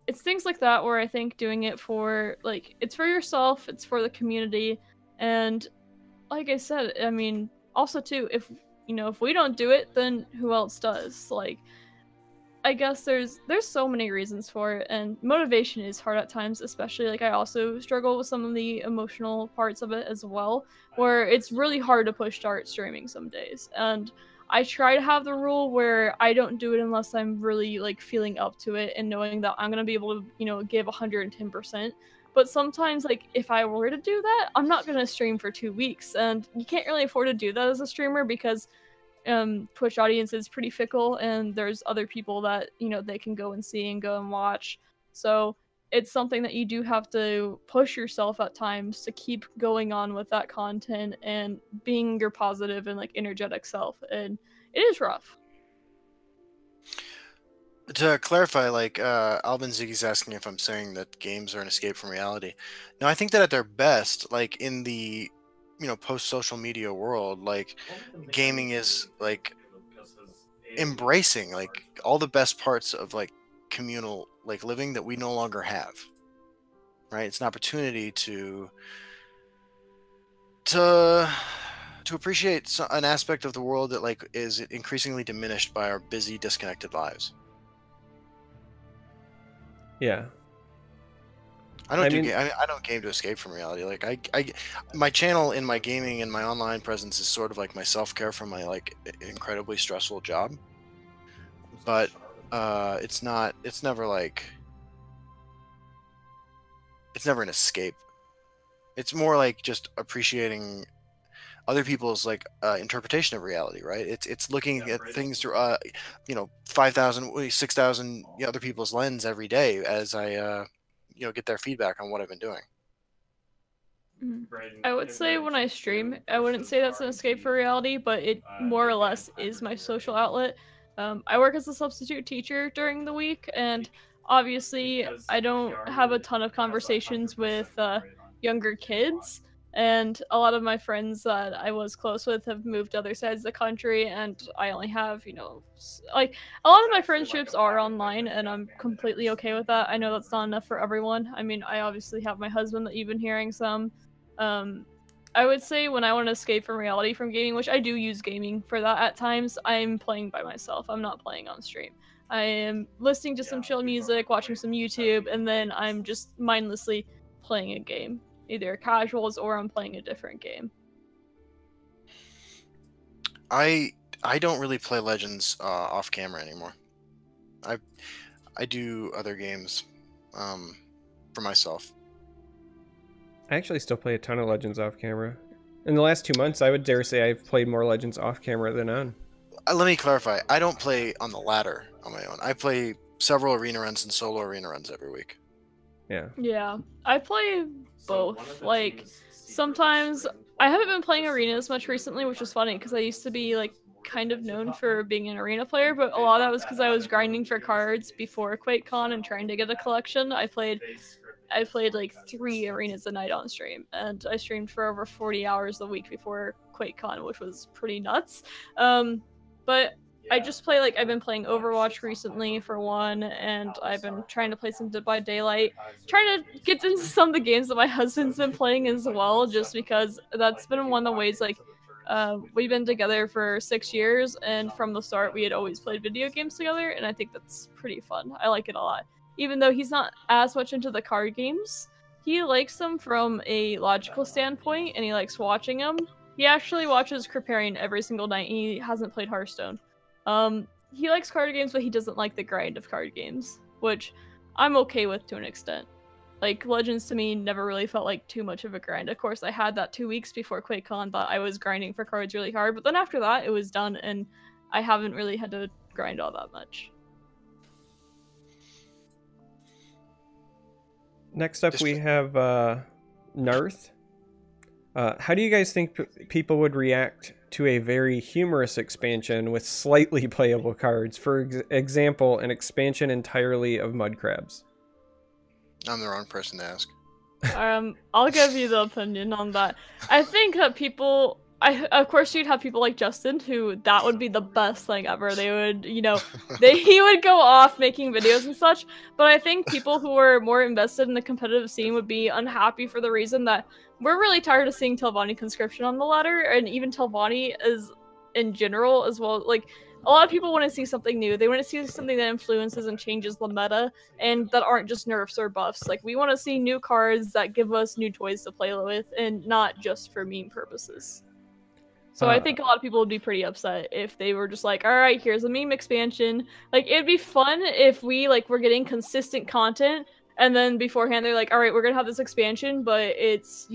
it's things like that where I think doing it for, like, it's for yourself, it's for the community. And like I said, I mean, also too, if, you know, if we don't do it, then who else does? Like, I guess there's so many reasons for it, and motivation is hard at times, especially, like, I also struggle with some of the emotional parts of it as well, where it's really hard to push start streaming some days. And I try to have the rule where I don't do it unless I'm really, like, feeling up to it and knowing that I'm gonna be able to, you know, give 110%. But sometimes, like, if I were to do that, I'm not gonna stream for 2 weeks, and you can't really afford to do that as a streamer, because Twitch audience is pretty fickle, and there's other people that, you know, they can go and see and go and watch. So it's something that you do have to push yourself at times to keep going on with that content and being your positive and, like, energetic self. And it is rough. To clarify, like, Alvin Ziggy's asking if I'm saying that games are an escape from reality. No, I think that at their best, like, in the, you know, post-social media world, like, gaming is, like, embracing, like, all the best parts of, like, communal, like, living that we no longer have, right? It's an opportunity to appreciate an aspect of the world that, like, is increasingly diminished by our busy, disconnected lives. Yeah. I don't game to escape from reality. Like, my channel in my gaming and my online presence is sort of like my self-care from my, like, incredibly stressful job. But it's never an escape. It's more like just appreciating other people's like interpretation of reality, right? It's looking at things through 5,000, 6,000 other people's lens every day as I get their feedback on what I've been doing. I would say when I stream, I wouldn't say that's an escape for reality, but it more or less is my social outlet. I work as a substitute teacher during the week, and obviously I don't have a ton of conversations with younger kids, and a lot of my friends that I was close with have moved to other sides of the country, and I only have, like, a lot of my friendships are online, and I'm completely okay with that. I know that's not enough for everyone. I mean, I obviously have my husband that you've been hearing some. I would say when I want to escape from reality from gaming, which I do use gaming for that at times, I'm playing by myself. I'm not playing on stream. I am listening to some chill music, watching some YouTube, and then I'm just mindlessly playing a game. Either casuals or I'm playing a different game. I don't really play Legends off camera anymore. I do other games for myself. I actually still play a ton of Legends off camera. In the last 2 months, I would dare say I've played more Legends off camera than on. Let me clarify. I don't play on the ladder on my own. I play several arena runs and solo arena runs every week. Yeah. Yeah, I play both. Like, sometimes I haven't been playing arenas much recently, which is funny because I used to be like kind of known for being an arena player, but a lot of that was because I was grinding for cards before QuakeCon and trying to get a collection. I played like 3 arenas a night on stream, and I streamed for over 40 hours a week before QuakeCon, which was pretty nuts. But I just play, like, I've been playing Overwatch recently for one, and I've been trying to play some Dead by Daylight, trying to get into some of the games that my husband's been playing as well, just because that's been one of the ways, like, we've been together for 6 years, and from the start we had always played video games together, and I think that's pretty fun. I like it a lot. Even though he's not as much into the card games, he likes them from a logical standpoint, and he likes watching them. He actually watches Kripparrian every single night. He hasn't played Hearthstone. He likes card games, but he doesn't like the grind of card games, which I'm okay with to an extent. Like, Legends to me never really felt like too much of a grind. Of course, I had that 2 weeks before QuakeCon that I was grinding for cards really hard, but then after that, it was done, and I haven't really had to grind all that much. Next up, we have Narth. How do you guys think people would react to a very humorous expansion with slightly playable cards? For example, an expansion entirely of mud crabs. I'm the wrong person to ask. I'll give you the opinion on that. I think that people... of course, you'd have people like Justin, who that would be the best thing ever. They would, he would go off making videos and such. But I think people who are more invested in the competitive scene would be unhappy for the reason that we're really tired of seeing Telvanni conscription on the ladder, and even Telvanni is in general as well. Like, a lot of people want to see something new. They want to see something that influences and changes the meta, and that aren't just nerfs or buffs. Like, we want to see new cards that give us new toys to play with, and not just for meme purposes. So I think a lot of people would be pretty upset if they were just like, alright, here's a meme expansion. Like, it'd be fun if we, like, were getting consistent content, and then beforehand they're like, alright, we're gonna have this expansion, but it's,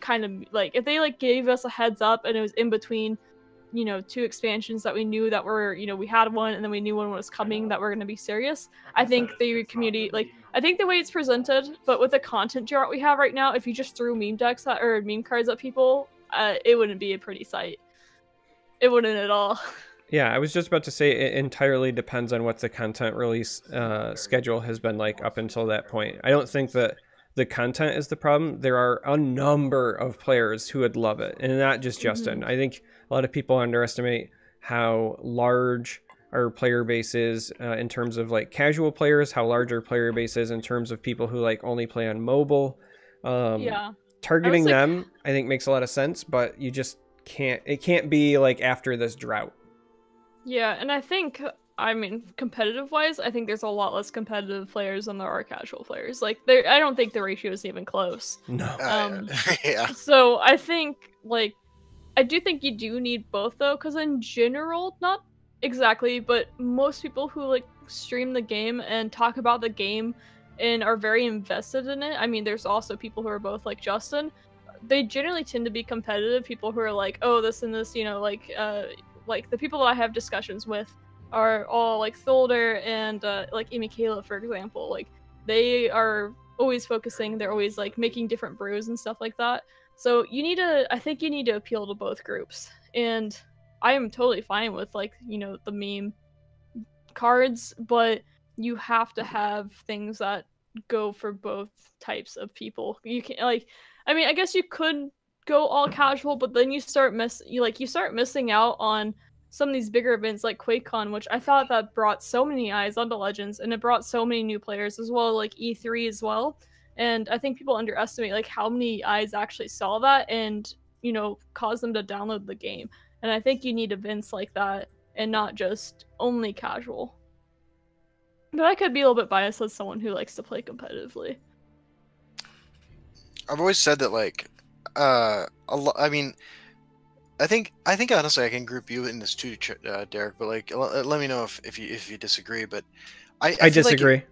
kind of, like, if they, like, gave us a heads up and it was in between, 2 expansions that we knew that were, we had one and then we knew one was coming that were gonna be serious. I think the community, like, I think the way it's presented, but with the content drought we have right now, if you just threw meme decks or meme cards at people, it wouldn't be a pretty sight. It wouldn't at all. Yeah, I was just about to say it entirely depends on what the content release schedule has been like up until that point. I don't think that the content is the problem. There are a number of players who would love it, and not just Justin. I think a lot of people underestimate how large our player base is in terms of like casual players, how large our player base is in terms of people who like only play on mobile. Yeah. Targeting them, I think, makes a lot of sense, but you just can't. It can't be like after this drought. Yeah, and I think, competitive-wise, I think there's a lot less competitive players than there are casual players. Like, I don't think the ratio is even close. No. Yeah. So I think, like, I do think you do need both, though, because in general, not exactly, but most people who, like, stream the game and talk about the game and are very invested in it. I mean, there's also people who are both like Justin. They generally tend to be competitive. People who are like, oh, this and this, you know, like the people that I have discussions with are all like Thulder and like Michaela, for example. Like they are always focusing. They're always like making different brews and stuff like that. So I think you need to appeal to both groups. And I am totally fine with like, you know, the meme cards, but you have to have things that go for both types of people. You can like, I mean, I guess you could go all casual, but then you start missing out on some of these bigger events like QuakeCon, which I thought that brought so many eyes onto Legends, and it brought so many new players as well, like E3 as well. And I think people underestimate like how many eyes actually saw that and, you know, caused them to download the game. And I think you need events like that and not just only casual. But I could be a little bit biased as someone who likes to play competitively. I've always said that, like, I mean, I think honestly I can group you in this too, Derek. But like, let me know if you disagree. But I disagree. Like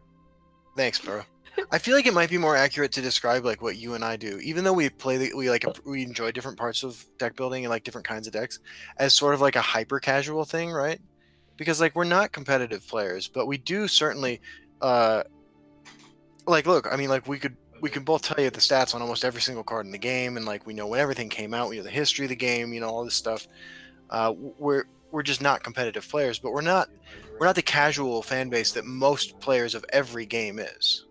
thanks, bro. I feel like it might be more accurate to describe like what you and I do, even though we we enjoy different parts of deck building and like different kinds of decks, as sort of like a hyper casual thing, right? Because like we're not competitive players, but we do certainly, like, look, I mean, like we can both tell you the stats on almost every single card in the game, and like we know when everything came out, we know the history of the game, you know, all this stuff. We're just not competitive players, but we're not the casual fan base that most players of every game is.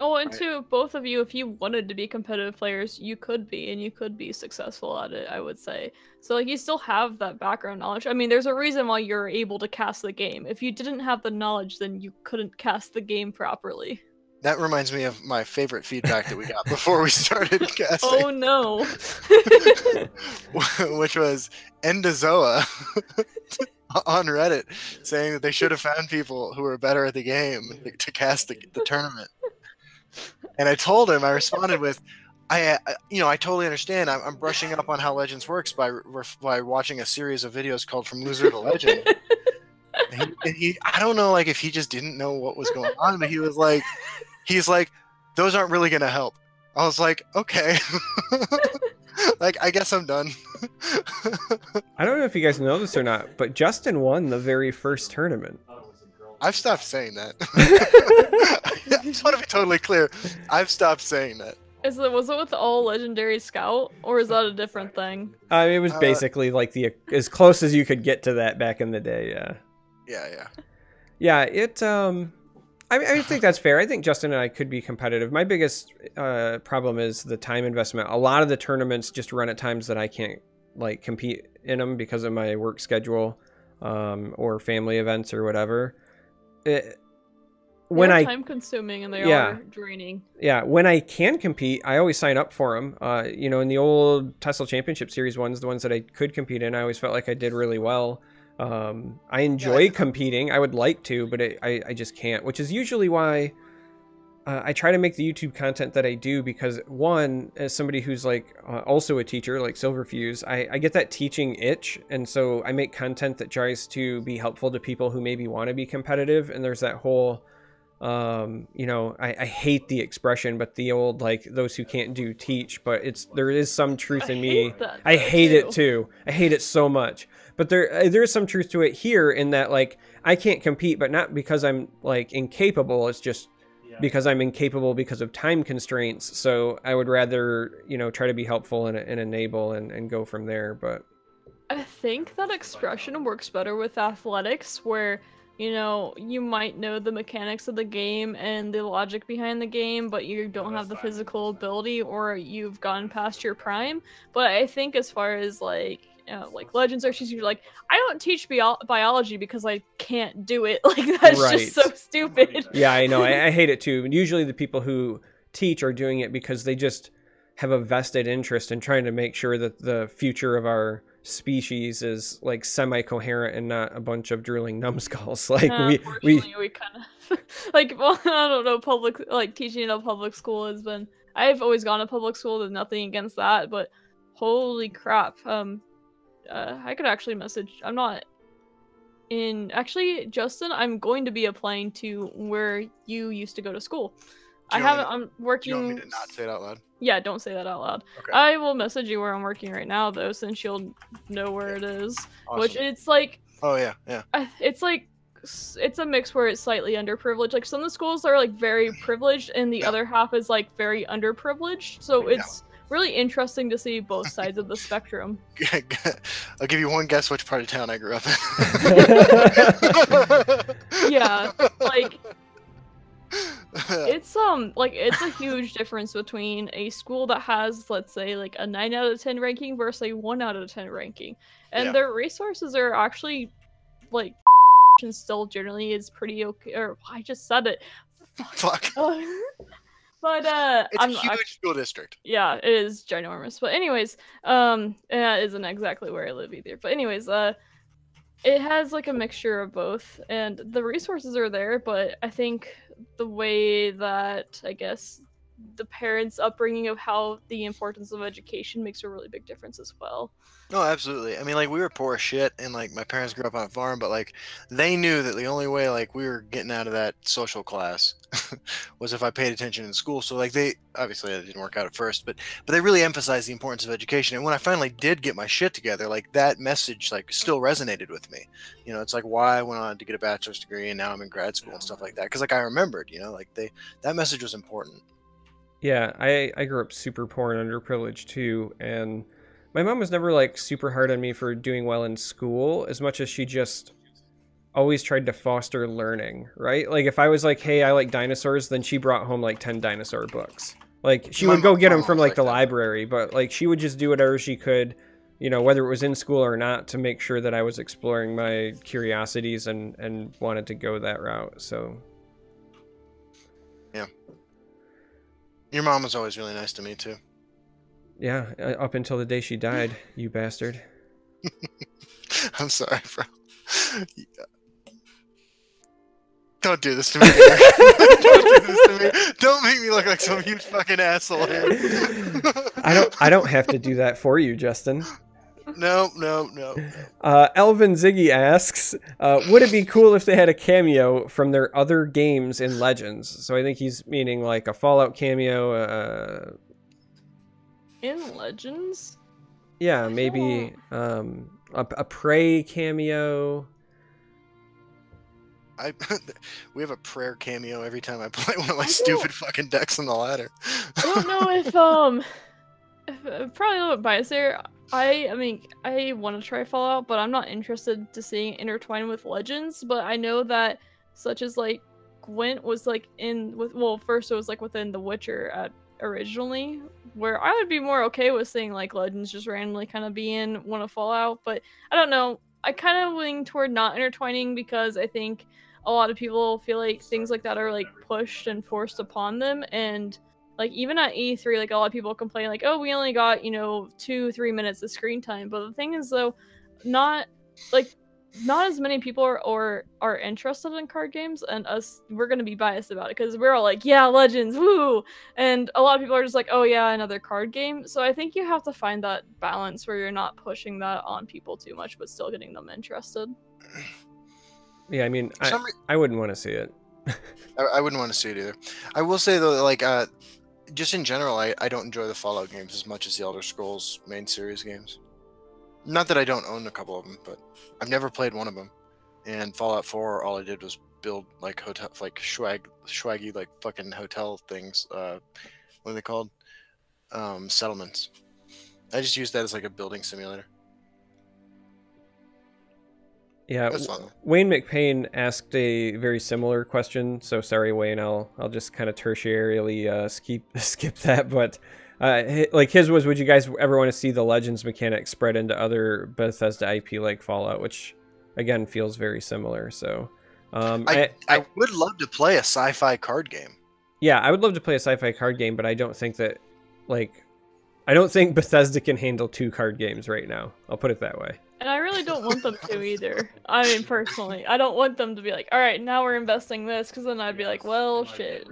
Oh, and to both of you, if you wanted to be competitive players, you could be, and you could be successful at it, I would say. So, like, you still have that background knowledge. I mean, there's a reason why you're able to cast the game. If you didn't have the knowledge, then you couldn't cast the game properly. That reminds me of my favorite feedback that we got before we started casting. Oh, no. Which was Endozoa on Reddit saying that they should have found people who were better at the game to cast the tournament. And I told him, I responded with, I totally understand. I'm brushing up on how Legends works by watching a series of videos called From Loser to Legend. And he, I don't know, like if he just didn't know what was going on, but he's like, those aren't really gonna help. I was like, okay, like I guess I'm done. I don't know if you guys know this or not, but Justin won the very first tournament. I've stopped saying that. I just want to be totally clear. I've stopped saying that. Was it with the all legendary scout, or is that a different thing? It was basically like as close as you could get to that back in the day. Yeah. It. I think that's fair. I think Justin and I could be competitive. My biggest problem is the time investment. A lot of the tournaments just run at times that I can't like compete in them because of my work schedule, or family events or whatever. They're time consuming and they are draining. Yeah, when I can compete, I always sign up for them. In the old Tesla Championship Series ones, the ones that I could compete in, I always felt like I did really well. I enjoy competing. I would like to, but I just can't, which is usually why I try to make the YouTube content that I do, because one, as somebody who's like also a teacher like Silverfuse, I get that teaching itch, and so I make content that tries to be helpful to people who maybe want to be competitive. And there's that whole I hate the expression, but the old like those who can't do teach, but there is some truth in me. I hate it too. I hate it so much. But there is some truth to it here in that like I can't compete, but not because I'm like incapable. It's just because I'm incapable because of time constraints. So I would rather, try to be helpful and enable and go from there. But I think that expression works better with athletics, where you might know the mechanics of the game and the logic behind the game, but you don't have the physical ability, or you've gone past your prime. But I think as far as like Legends Archers, you're like, I don't teach biology because I can't do it. Like that's just so stupid. Yeah, I know. I hate it too. Usually the people who teach are doing it because they just have a vested interest in trying to make sure that the future of our species is like semi-coherent and not a bunch of drooling numbskulls. Like we kind of like, well, I don't know, teaching in a public school has been, I've always gone to public school, there's nothing against that, but holy crap. I could actually message, actually, Justin, I'm going to be applying to where you used to go to school. I haven't. I'm working. Do you want me to not say it out loud? Yeah, don't say that out loud. Okay. I will message you where I'm working right now, though, since you'll know where it is. Awesome. Which it's like. Oh yeah, yeah. It's like. It's a mix where it's slightly underprivileged. Like some of the schools are like very privileged, and the other half is like very underprivileged. So it's really interesting to see both sides of the spectrum. I'll give you one guess which part of town I grew up in. Yeah, like it's a huge difference between a school that has, let's say, like a 9 out of 10 ranking versus a 1 out of 10 ranking, and their resources are actually like still generally is pretty okay. Or I just said it. Fuck. But it's a huge school district. Yeah, it is ginormous. But anyways, and that isn't exactly where I live either. But anyways, it has like a mixture of both, and the resources are there. But I think the way that I guess the parents' upbringing of how the importance of education makes a really big difference as well. No, absolutely. I mean, like, we were poor as shit, and like my parents grew up on a farm, but like they knew that the only way like we were getting out of that social class was if I paid attention in school. So like they obviously it didn't work out at first, but they really emphasized the importance of education. And when I finally did get my shit together, like that message like still resonated with me. You know, it's like why I went on to get a bachelor's degree and now I'm in grad school and stuff like that. Because like I remembered, you know, like that message was important. Yeah, I grew up super poor and underprivileged too, and my mom was never like super hard on me for doing well in school as much as she just always tried to foster learning, right? Like if I was like, hey, I like dinosaurs, then she brought home like 10 dinosaur books. Like she would go get them from like the library, but like she would just do whatever she could, you know, whether it was in school or not, to make sure that I was exploring my curiosities and wanted to go that route. So yeah. Your mom was always really nice to me too. Yeah, up until the day she died, you bastard. I'm sorry, bro. Don't do this to me. Don't do this to me. Don't make me look like some huge fucking asshole here. I don't have to do that for you, Justin. No. Elvin Ziggy asks, would it be cool if they had a cameo from their other games in Legends? So I think he's meaning like a Fallout cameo. In Legends? Yeah, maybe a Prey cameo. We have a prayer cameo every time I play one of my stupid fucking decks on the ladder. I don't know if probably a little bit biased there. I mean, I want to try Fallout, but I'm not interested to seeing it intertwined with Legends. But I know that such as like Gwent was like first it was like within The Witcher originally, where I would be more okay with seeing like Legends just randomly kind of be in one of Fallout. But I don't know. I kind of lean toward not intertwining because I think a lot of people feel like things like that are like pushed and forced upon them, and like even at E3, like a lot of people complain like, oh, we only got, 2-3 minutes of screen time. But the thing is though, not as many people are interested in card games, and we're gonna be biased about it because we're all like, yeah, Legends, woo, and a lot of people are just like, oh yeah, another card game. So I think you have to find that balance where you're not pushing that on people too much, but still getting them interested. Yeah, I mean, I wouldn't want to see it. I wouldn't want to see it either. I will say though, like, just in general, I don't enjoy the Fallout games as much as the Elder Scrolls main series games. Not that I don't own a couple of them, but I've never played one of them. And Fallout 4, all I did was build like hotel, like swaggy like fucking hotel things. What are they called? Settlements. I just used that as like a building simulator. Yeah, Wayne McPain asked a very similar question, so sorry, Wayne. I'll just kind of tertiarily skip that, but like his was, would you guys ever want to see the Legends mechanic spread into other Bethesda IP like Fallout, which again feels very similar. So I would love to play a sci-fi card game. Yeah, I would love to play a sci-fi card game, but I don't think that I don't think Bethesda can handle 2 card games right now. I'll put it that way. And I really don't want them to either. I mean, personally, I don't want them to be like, all right, now we're investing this, because then I'd be like, well, shit.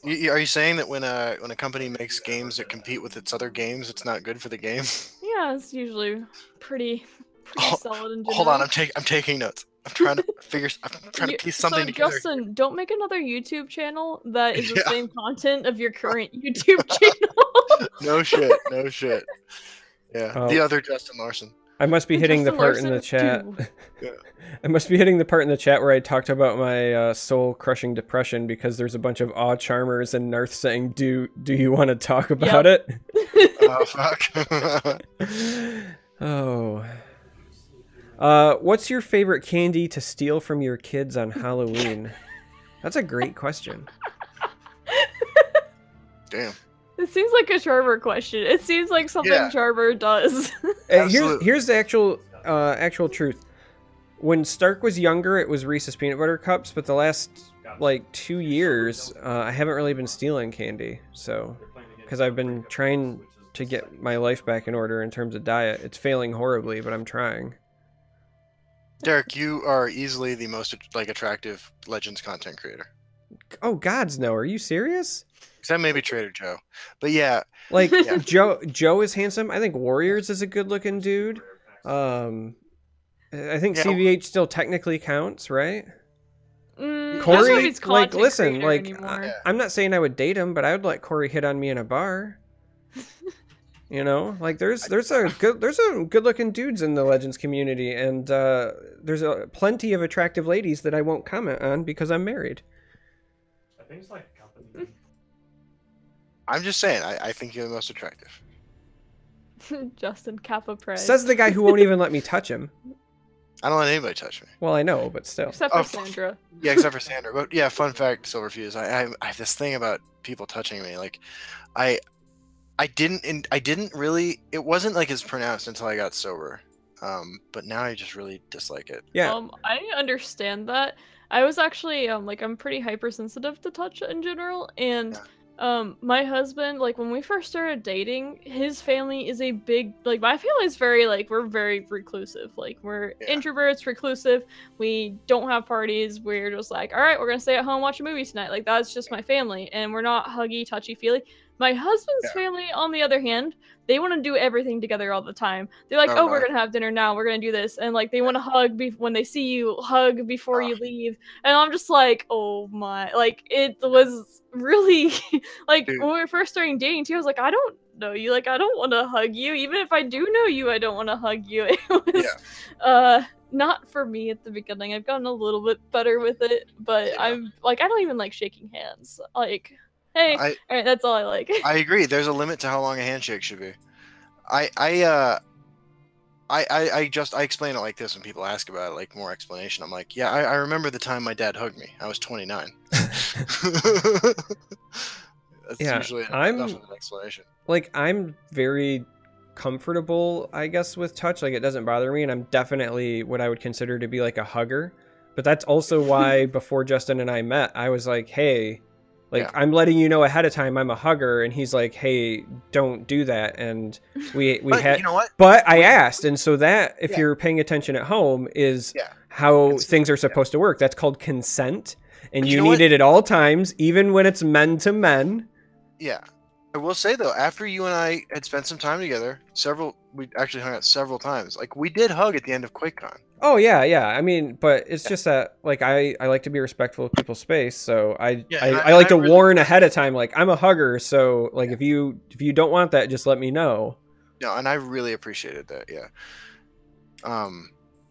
Are you saying that when a company makes games that compete with its other games, it's not good for the game? Yeah, it's usually pretty solid and generic. Hold on, I'm taking notes. I'm trying to piece something together. Justin, don't make another YouTube channel that is the same content of your current YouTube channel. No shit. No shit. Yeah, the other Justin Larson. I must be hitting the part in the chat. I must be hitting the part in the chat where I talked about my soul-crushing depression because there's a bunch of awe charmers and Narth saying, "Do you want to talk about it?" Oh fuck. Oh. What's your favorite candy to steal from your kids on Halloween? That's a great question. Damn. It seems like a Charmer question. It seems like something Charmer does. Here's the actual truth. When Stark was younger, it was Reese's Peanut Butter Cups, but the last, like, 2 years, I haven't really been stealing candy, so... Because I've been trying to get my life back in order in terms of diet. It's failing horribly, but I'm trying. Derek, you are easily the most, like, attractive Legends content creator. Oh, gods, no. Are you serious? Except maybe Trader Joe. But yeah. Like, Joe is handsome. I think Warriors is a good-looking dude. I think CVH still technically counts, right? Corey, like, listen, like, I'm not saying I would date him, but I would let Corey hit on me in a bar. You know, like, there's some good-looking dudes in the Legends community, and there's plenty of attractive ladies that I won't comment on because I'm married. I think it's like a company. I'm just saying, I think you're the most attractive. Justin Kappa Pride. Says the guy who won't even let me touch him. I don't let anybody touch me. Well, I know, but still. Except for Sandra. Yeah, except for Sandra. But yeah, fun fact, Silverfuse. I have this thing about people touching me. Like, I didn't really. It wasn't like as pronounced until I got sober. But now I just really dislike it. Yeah. I understand that. I was actually like, I'm pretty hypersensitive to touch in general, and my husband, like, when we first started dating, his family is a big, like, my family is very, like, we're very reclusive. Like, we're introverts, reclusive. We don't have parties. We're just like, all right, we're gonna stay at home, watch a movie tonight. Like, that's just my family, and we're not huggy, touchy-feely. My husband's family, on the other hand, they want to do everything together all the time. They're like, oh, we're going to have dinner now. We're going to do this. And, like, they want to hug when they see you, hug before you leave. And I'm just like, oh, my. Like, it was really, like, when we were first starting dating, too, I was like, I don't know you. Like, I don't want to hug you. Even if I do know you, I don't want to hug you. It was, not for me at the beginning. I've gotten a little bit better with it. But I'm, like, I don't even like shaking hands. Like... Hey, all right, that's all I like. I agree. There's a limit to how long a handshake should be. I explain it like this when people ask about it, like more explanation. I'm like, yeah, I remember the time my dad hugged me. I was 29. That's usually enough of an explanation. Like, I'm very comfortable, I guess, with touch. Like, it doesn't bother me, and I'm definitely what I would consider to be like a hugger. But that's also why before Justin and I met, I was like, hey. Like, I'm letting you know ahead of time I'm a hugger, and he's like, hey, don't do that. And we had, you know what? But I asked, and so that, if you're paying attention at home, is how things are supposed to work. That's called consent, and you need it at all times, even when it's men to men. Yeah. I will say, though, after you and I had spent some time together, we actually hung out several times. Like, we did hug at the end of QuakeCon. Oh, yeah. I mean, but it's just that, like, I like to be respectful of people's space, so I like to warn ahead of time, like, I'm a hugger, so, like, if you don't want that, just let me know. No, and I really appreciated that,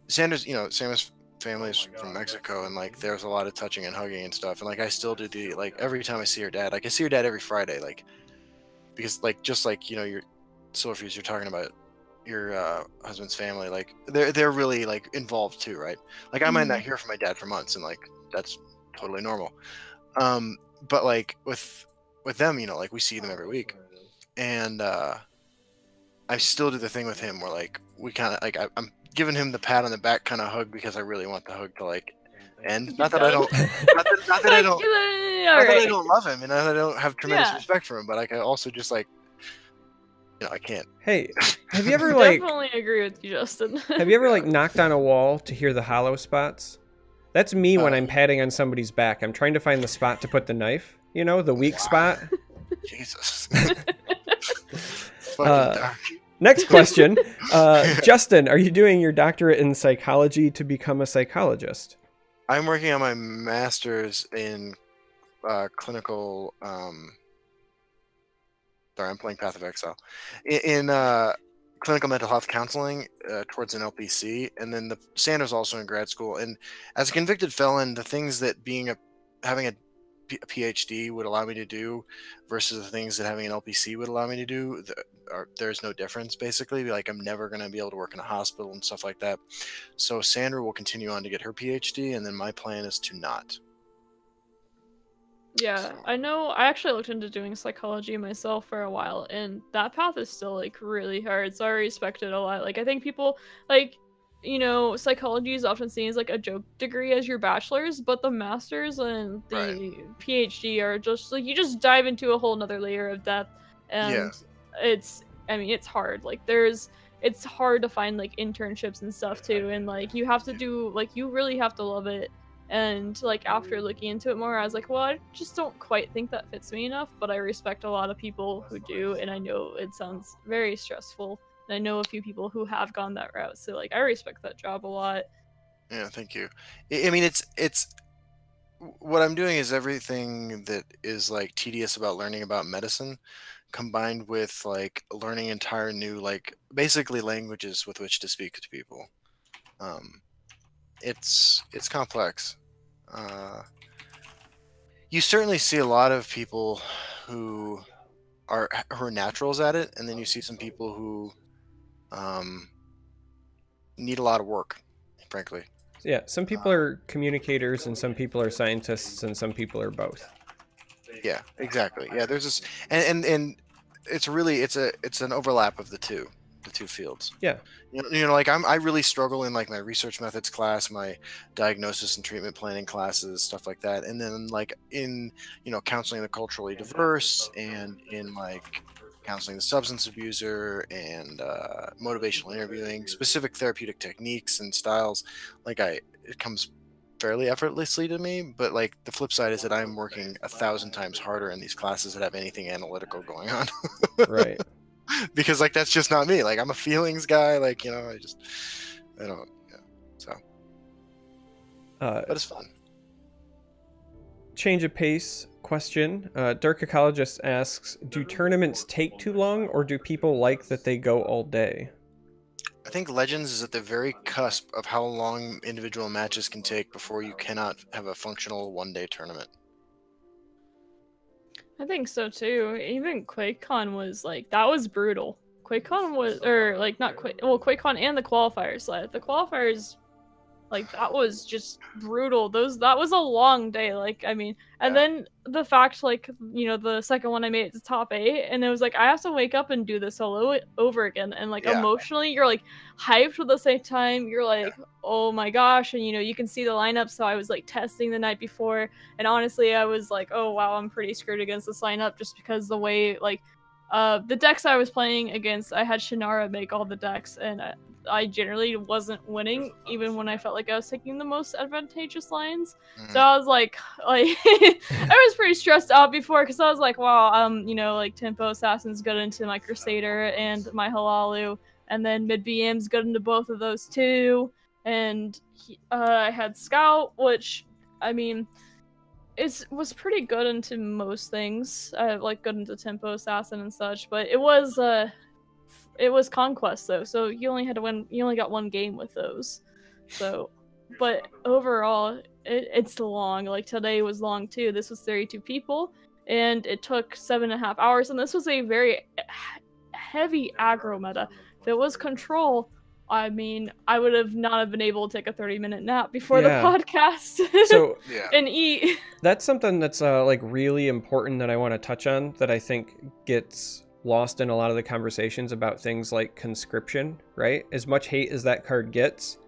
Sandra's, Sam's family's from Mexico, and, like, there's a lot of touching and hugging and stuff, and, like, I still do like, every time I see her dad, like, I see her dad every Friday, like, because, like, just like, your Silverfuse, you're talking about your husband's family, like, they're really, like, involved too, right? Like, I might not hear from my dad for months, and, like, that's totally normal. But, like, with them, like, we see them every week, and I still do the thing with him where, like, we kind of, like, I'm giving him the pat on the back kind of hug because I really want the hug to, like, end. Not that I don't love him, and not that I don't have tremendous respect for him, but, like, I also just, like, I can't. Hey, have you ever, like... definitely agree with you, Justin. Have you ever, like, knocked on a wall to hear the hollow spots? That's me when I'm patting on somebody's back. I'm trying to find the spot to put the knife. The weak spot. Jesus. Fucking dark. Next question. Justin, are you doing your doctorate in psychology to become a psychologist? I'm working on my master's in clinical. Sorry, I'm playing Path of Exile. In clinical mental health counseling towards an LPC, and then Sanders also in grad school. And as a convicted felon, the things that having a PhD would allow me to do versus the things that having an LPC would allow me to do, there's no difference, basically. Like, I'm never going to be able to work in a hospital and stuff like that. So Sandra will continue on to get her PhD, and then my plan is to not. Yeah, I know. I actually looked into doing psychology myself for a while, and that path is still like really hard. So I respect it a lot. Like, I think people like, psychology is often seen as like a joke degree as your bachelor's, but the master's and the PhD are just like, you just dive into a whole nother layer of depth, and it's hard. Like, it's hard to find like internships and stuff too, and like you have to do like, you really have to love it. And like, after looking into it more, I was like, well, I just don't quite think that fits me enough, but I respect a lot of people who do, and I know it sounds very stressful, and I know a few people who have gone that route, so like, I respect that job a lot. Yeah, thank you. I mean, it's what I'm doing is everything that is like tedious about learning about medicine, combined with like learning entire new, like, basically languages with which to speak to people. It's complex. You certainly see a lot of people who are naturals at it, and then you see some people who need a lot of work, frankly. Yeah, some people are communicators, and some people are scientists, and some people are both. Yeah, exactly. Yeah, there's this, and it's really it's an overlap of the two fields. Yeah. Like, I really struggle in like my research methods class, my diagnosis and treatment planning classes, stuff like that. And then like in, counseling the culturally diverse, and in like counseling the substance abuser, and motivational interviewing, specific therapeutic techniques and styles, like it comes fairly effortlessly to me. But like, the flip side is that I'm working 1,000 times harder in these classes that have anything analytical going on. Right. Because like, that's just not me. Like, I'm a feelings guy. Like, I don't. Yeah. So. But it's fun. Change of pace question. Dark Ecologist asks, do tournaments take too long, or do people like that they go all day? I think Legends is at the very cusp of how long individual matches can take before you cannot have a functional one-day tournament. I think so too. Even QuakeCon was like, that was brutal. QuakeCon was, or like, not Quake, well, QuakeCon and the qualifiers. Like, the qualifiers, like, that was just brutal. That was a long day. Like, I mean, and then the fact, like, the second one I made it to top 8, and it was like, I have to wake up and do this all over again. And like, emotionally, you're like hyped at the same time. You're like, oh my gosh. And you can see the lineup. So I was like testing the night before, and honestly, I was like, oh wow, I'm pretty screwed against this lineup, just because the way, like, the decks I was playing against, I had Shannara make all the decks, and I generally wasn't winning, even when I felt like I was taking the most advantageous lines. So I was like I was pretty stressed out before, because I was like, wow, like, Tempo Assassin's good into my Crusader and my Halalu, and then mid BM's good into both of those too, and I had Scout, which, I mean, was pretty good into most things, like good into Tempo Assassin and such, but it was Conquest though, so you only got one game with those. So, but overall, it's long. Like, today was long too. This was 32 people, and it took 7.5 hours, and this was a very heavy aggro meta. If it was control, I mean, I would have not been able to take a 30-minute nap before the podcast so, and eat. That's something that's like really important that I want to touch on, that I think gets lost in a lot of the conversations about things like conscription, right? As much hate as that card gets,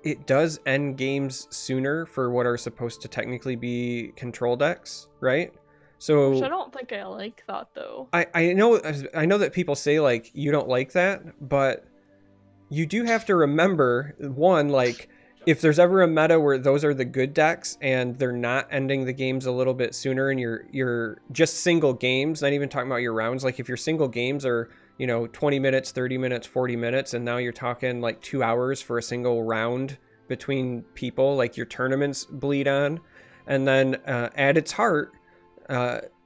it does end games sooner for what are supposed to technically be control decks, right? So, which I don't think I like that though. I know that people say like, you don't like that, but you do have to remember, one, like, if there's ever a meta where those are the good decks and they're not ending the games a little bit sooner, and you're just single games, not even talking about your rounds, like if your single games are you know, 20 minutes, 30 minutes, 40 minutes, and now you're talking like 2 hours for a single round between people. Like your tournaments bleed on. And then at its heart,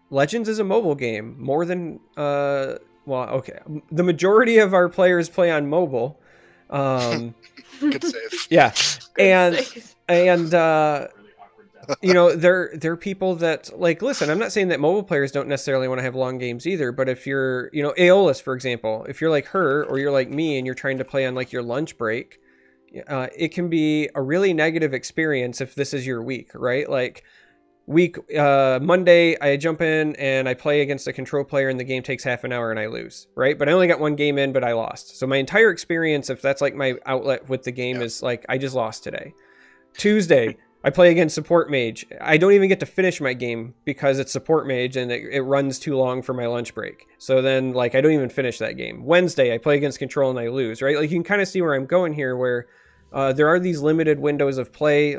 Legends is a mobile game. More than well, okay, the majority of our players play on mobile. Good save. Yeah, Good and you know, they're people that, like, listen, I'm not saying that mobile players don't necessarily want to have long games either, but if you're, you know, Aeolus, for example, if you're like her or you're like me and you're trying to play on like your lunch break, it can be a really negative experience if this is your week, right? Like Monday, I jump in and I play against a control player and the game takes half an hour and I lose, right? But I only got one game in, but I lost. So my entire experience, if that's like my outlet with the game, is like, I just lost today. Tuesday, I play against support mage. I don't even get to finish my game because it's support mage and it runs too long for my lunch break. So then, like, I don't even finish that game. Wednesday, I play against control and I lose, right? Like, you can kind of see where I'm going here, where there are these limited windows of play.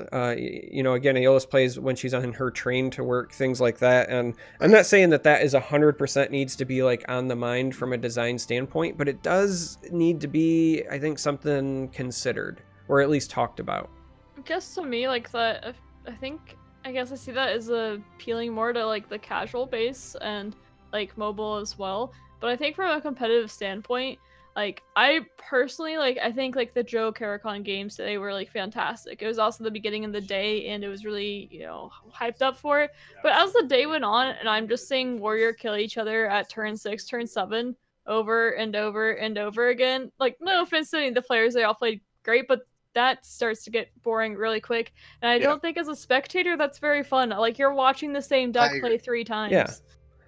You know, again, Aeolus plays when she's on her train to work, things like that. And I'm not saying that that is 100% needs to be like on the mind from a design standpoint, but it does need to be, I think, something considered or at least talked about. I guess to me, like, that, I guess I see that as appealing more to like the casual base and like mobile as well. But I think from a competitive standpoint, like, I personally, like, I think like the Joe Caricon games today were like fantastic. It was also the beginning of the day and it was really, you know, hyped up for it. But as the day went on and I'm just seeing Warrior kill each other at turn 6, turn 7 over and over and over again, like, no offense to any of the players, they all played great, but that starts to get boring really quick. And I don't think as a spectator that's very fun. Like, you're watching the same duck play 3 times. Yeah.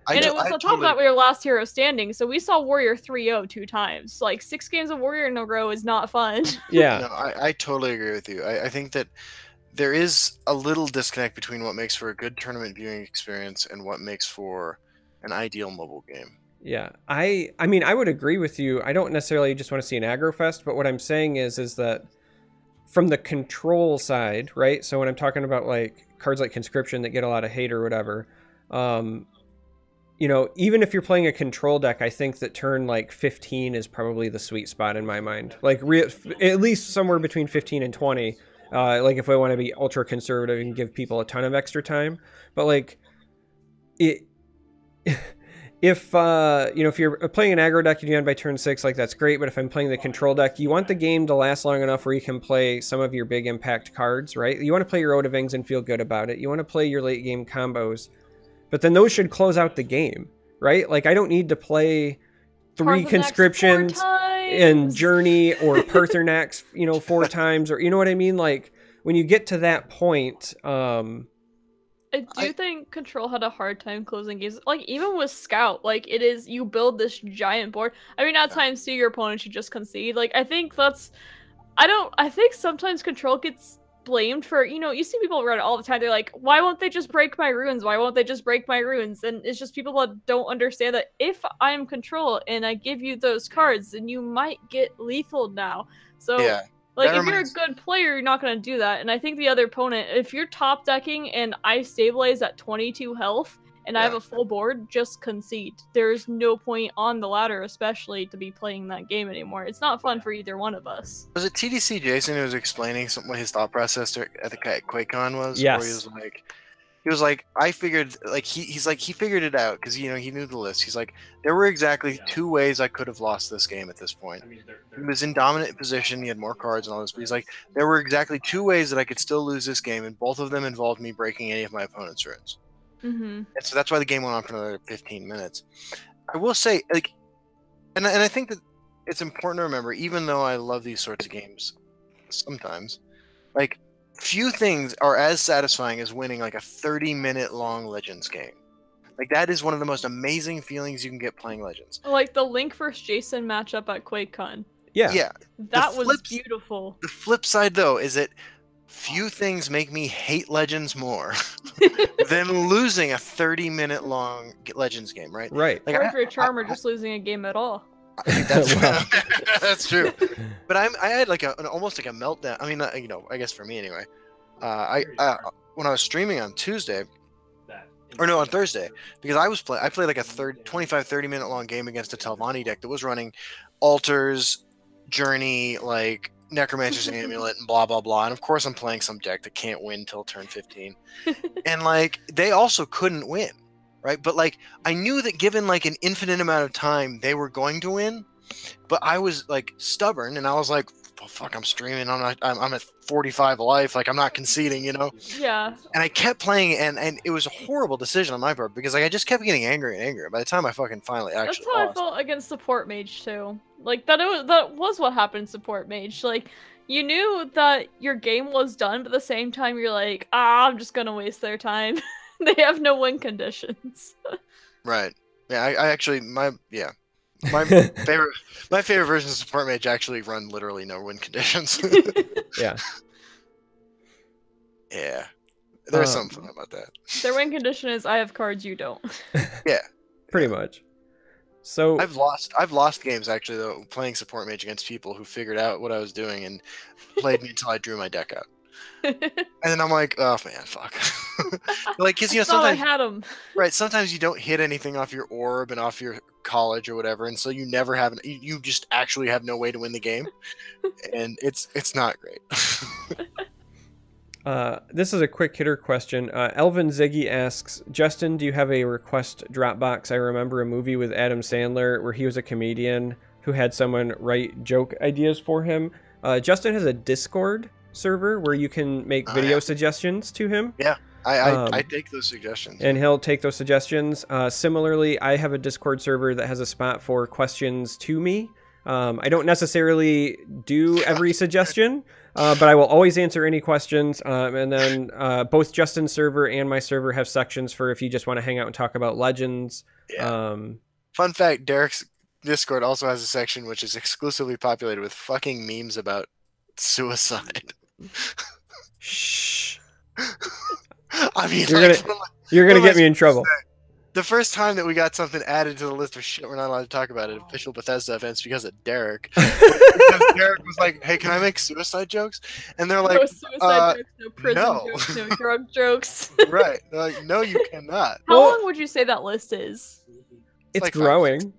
And it was on top of that, we were last hero standing, so we saw Warrior 3-0 2 times. Like, 6 games of Warrior in a row is not fun. Yeah. No, I totally agree with you. I think that there is a little disconnect between what makes for a good tournament viewing experience and what makes for an ideal mobile game. Yeah, I mean, I would agree with you. I don't necessarily just want to see an aggro fest, but what I'm saying is that from the control side, right? So when I'm talking about like cards like Conscription that get a lot of hate or whatever, you know, even if you're playing a control deck, I think that turn like 15 is probably the sweet spot in my mind. Like at least somewhere between 15 and 20. Like if I want to be ultra conservative and give people a ton of extra time, but like it. If you know, if you're playing an aggro deck, you do end by turn 6, like that's great. But if I'm playing the control deck, you want the game to last long enough where you can play some of your big impact cards, right? You want to play your Odavings and feel good about it. You want to play your late game combos, but then those should close out the game, right? Like I don't need to play 3 conscriptions and Journey or Perthernax, you know, 4 times, or you know what I mean? Like when you get to that point, I do think Control had a hard time closing games. Like, even with Scout, like, it is, you build this giant board. I mean, at times, too, your opponent should just concede. Like, I think that's, I think sometimes Control gets blamed for, you know, you see people run it all the time. They're like, why won't they just break my runes? Why won't they just break my runes? And it's just people that don't understand that if I'm Control and I give you those cards, then you might get lethal now. So... yeah. Like, if you're a good player, you're not going to do that. And I think the other opponent, if you're top decking and I stabilize at 22 health and I have a full board, just concede. There's no point on the ladder, especially, to be playing that game anymore. It's not fun for either one of us. Was it TDC Jason who was explaining what his thought process at the QuakeCon was? Yes. Where he was like, I figured, like, he's like, he figured it out because, you know, he knew the list. He's like, there were exactly 2 ways I could have lost this game at this point. He was in dominant position, he had more cards and all this, but he's like, there were exactly 2 ways that I could still lose this game, and both of them involved me breaking any of my opponent's runes. And so that's why the game went on for another 15 minutes. I will say, like, and I think that it's important to remember, even though I love these sorts of games sometimes, like, few things are as satisfying as winning like a 30-minute long Legends game. Like, that is one of the most amazing feelings you can get playing Legends. Like the Link vs. Jason matchup at QuakeCon. Yeah. Yeah. That was beautiful. The flip side, though, is that few things make me hate Legends more than losing a 30-minute long Legends game, right? Right. Like, or if you're a Charmer, just losing a game at all. I think that's that's true. But I had like almost like a meltdown. I mean, you know, I guess for me anyway. When I was streaming on Tuesday, or no, on Thursday, because I played like a 25-30 minute long game against a Telvanni deck that was running altars, journey, like Necromancer's Amulet, and blah blah blah. And of course, I'm playing some deck that can't win till turn 15, and like they also couldn't win, right? But like I knew that given like an infinite amount of time, they were going to win. But I was like stubborn, and I was like, oh, "Fuck, I'm streaming. I'm at 45 life. Like I'm not conceding, you know." Yeah. And I kept playing, and it was a horrible decision on my part because like I just kept getting angry and angrier. By the time I fucking finally actually That's how lost. I felt against support mage too. Like that was what happened to support mage. Like you knew that your game was done, but at the same time you're like, I'm just gonna waste their time. They have no win conditions. Right. Yeah. I actually my favorite versions of support mage actually run literally no win conditions. Yeah. Yeah. There's something fun about that. Their win condition is I have cards you don't. Yeah. Pretty much. So I've lost games actually though playing support mage against people who figured out what I was doing and played me until I drew my deck out. And then I'm like, oh man, fuck. Like, cause you know Thought I sometimes had them. right, sometimes you don't hit anything off your orb and off your college or whatever, and so you never have you just actually have no way to win the game, and it's not great. This is a quick hitter question. Elvin Ziggy asks, Justin, do you have a request Dropbox? I remember a movie with Adam Sandler where he was a comedian who had someone write joke ideas for him. Justin has a Discord server where you can make video suggestions to him. Yeah, I take those suggestions. And he'll take those suggestions. Similarly, I have a Discord server that has a spot for questions to me. I don't necessarily do every suggestion, but I will always answer any questions. And then both Justin's server and my server have sections for if you just want to hang out and talk about Legends. Yeah. Fun fact, Derek's Discord also has a section which is exclusively populated with fucking memes about suicide. Shh. I mean, you're gonna get me in trouble. The first time that we got something added to the list of shit we're not allowed to talk about at official Bethesda events because of Derek. Because Derek was like, hey, can I make suicide jokes? And they're like, no suicide jokes, no prison no. jokes, no drug jokes. Right. They're like, no, you cannot. How long would you say that list is? It's like growing.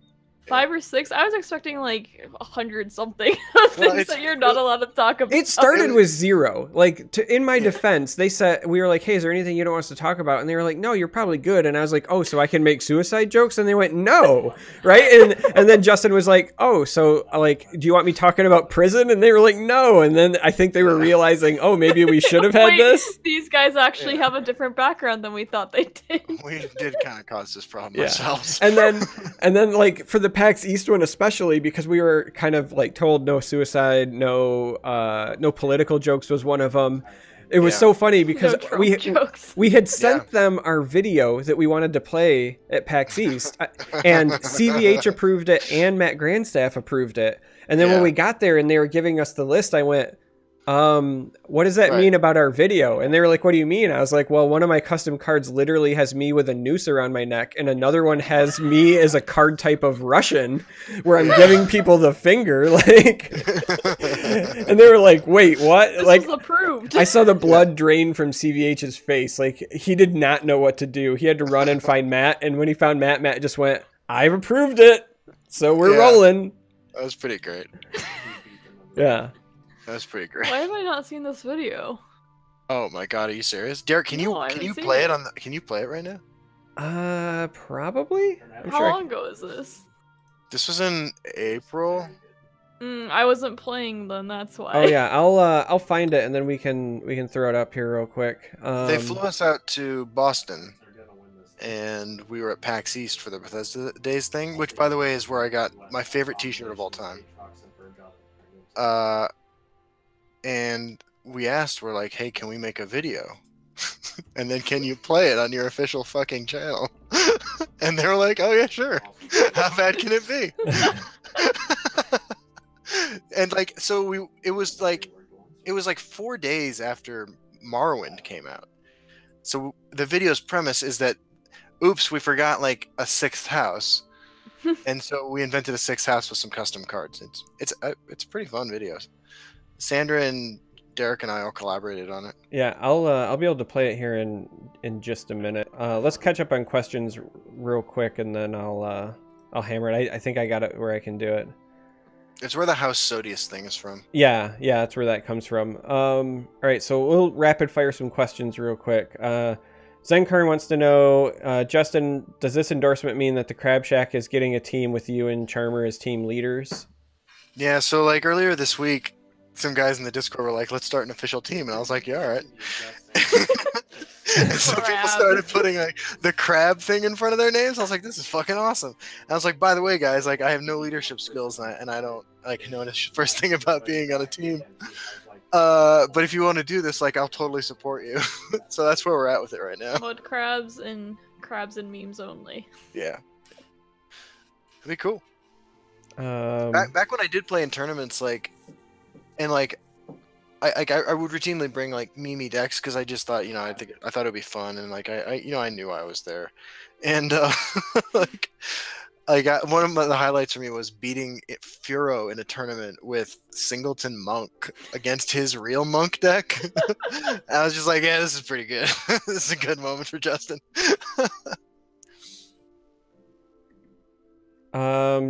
5 or 6? I was expecting like 100 something of things that you're not allowed to talk about. It started with 0. Like, in my defense, they said, we were like, hey, is there anything you don't want us to talk about? And they were like, no, you're probably good. And I was like, oh, so I can make suicide jokes? And they went, no. Right? And then Justin was like, oh, so like, do you want me talking about prison? And they were like, no. And then I think they were realizing, oh, maybe we should have had this. These guys actually have a different background than we thought they did. We did kind of cause this problem ourselves. And then like for the PAX East one especially, because we were kind of like told no suicide, no political jokes was one of them. It was so funny because we had sent them our video that we wanted to play at PAX East, and CVH approved it and Matt Grandstaff approved it. And then when we got there and they were giving us the list, I went, what does that mean about our video? And they were like, what do you mean? I was like, well, one of my custom cards literally has me with a noose around my neck, and another one has me as a card type of Russian where I'm giving people the finger, like. And they were like, wait, what? This like, was approved. I saw the blood drain from CVH's face. Like, he did not know what to do. He had to run and find Matt, and when he found Matt, Matt just went, I've approved it, so we're rolling. That was pretty great. Yeah. That was pretty great. Why have I not seen this video? Oh my god, are you serious? Derek, can you play it can you play it right now? Probably. How long ago is this? This was in April. I wasn't playing then, that's why. Oh yeah, I'll find it and then we can throw it up here real quick. They flew us out to Boston, and we were at PAX East for the Bethesda Days thing, which by the way is where I got my favorite T-shirt of all time. And we asked, we're like, hey, can we make a video? And then can you play it on your official fucking channel? And they were like, oh yeah, sure. How bad can it be? And like, so it was like 4 days after Morrowind came out. So the video's premise is that, oops, we forgot like a 6th house. And so we invented a 6th house with some custom cards. It's pretty fun videos. Sandra and Derek and I all collaborated on it. Yeah, I'll be able to play it here in just a minute. Let's catch up on questions real quick, and then I'll hammer it. I think I got it where I can do it. It's where the House Sodeus thing is from. Yeah, that's where that comes from. All right, so we'll rapid fire some questions real quick. Zenkarn wants to know, Justin, does this endorsement mean that the Crab Shack is getting a team with you and Charmer as team leaders? Yeah, so like earlier this week, some guys in the Discord were like, let's start an official team. And I was like, yeah, all right. And so people started putting like the crab thing in front of their names. I was like, this is fucking awesome. And I was like, by the way, guys, like I have no leadership skills and I don't like know the first thing about being on a team. But if you want to do this, like I'll totally support you. So that's where we're at with it right now. Mud crabs and memes only. Yeah. It'd be cool. Back when I did play in tournaments, like, and like, I would routinely bring like Mimi decks because I just thought, I thought it'd be fun, and like I knew I was there, and like I got one of the highlights for me was beating Furo in a tournament with Singleton Monk against his real Monk deck. I was just like, yeah, this is pretty good. This is a good moment for Justin.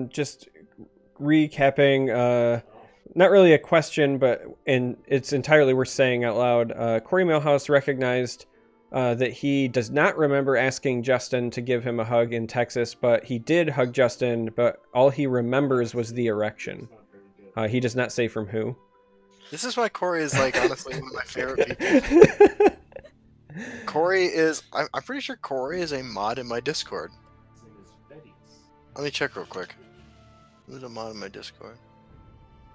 Just recapping, not really a question, and it's entirely worth saying out loud. Corey Milhouse recognized that he does not remember asking Justin to give him a hug in Texas, but he did hug Justin, but all he remembers was the erection. He does not say from who. This is why Corey is like honestly one of my favorite people. Corey is, I'm pretty sure Corey is a mod in my Discord. Let me check real quick. Who's a mod in my Discord?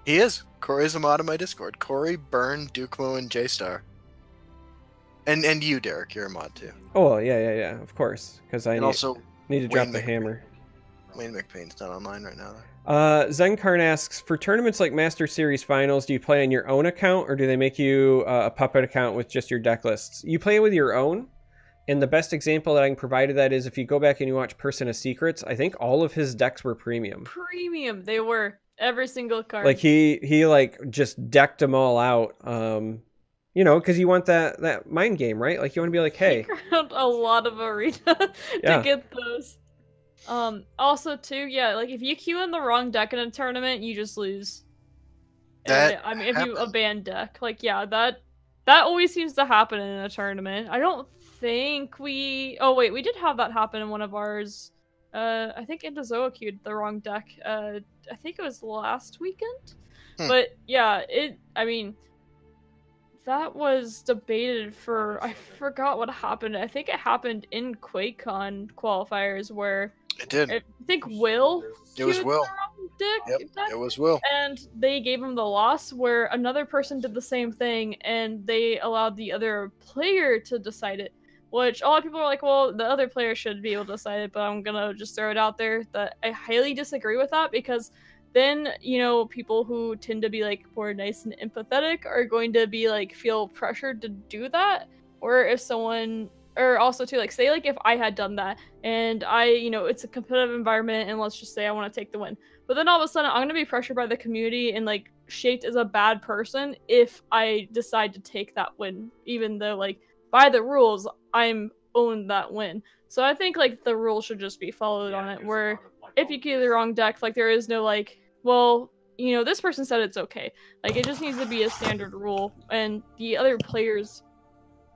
He is. Corey is a mod in my Discord. Corey, Byrne, Dukemo, and J-Star. And you, Derek, you're a mod too. Oh, well, yeah, of course. Because I need to drop the hammer. Wayne McPain's not online right now, though. Zenkarn asks, for tournaments like Master Series Finals, do you play on your own account, or do they make you a puppet account with just your deck lists? You play with your own, and the best example that I can provide of that is if you go back and you watch Person of Secrets, I think all of his decks were premium. Premium, they were. Every single card. Like he like just decked them all out. Because you want that mind game, right? Like you want to be like, hey, around a lot of arena to get those. Also too, yeah, like if you queue in the wrong deck in a tournament, you just lose. If you abandon deck, like that always seems to happen in a tournament. I don't think we. Oh wait, we did have that happen in one of ours. I think Indozoa queued the wrong deck. I think it was last weekend. But yeah, that was debated for, I forgot what happened. I think it happened in QuakeCon qualifiers where it did. I think Will. It was Will. Yep, it was Will. And they gave him the loss where another person did the same thing and they allowed the other player to decide it. Which a lot of people are like, well, the other player should be able to decide it, but I'm gonna just throw it out there that I highly disagree with that, because then, people who tend to be like more nice and empathetic are going to be like feel pressured to do that. Or if someone, or also too, like say like if I had done that and it's a competitive environment and let's just say I want to take the win, but then all of a sudden I'm gonna be pressured by the community and like shaped as a bad person if I decide to take that win, even though like by the rules, I'm owned that win. So I think like the rules should just be followed on it, where if you queue the wrong deck, like there is no like, well, this person said it's okay. Like it just needs to be a standard rule, and the other player's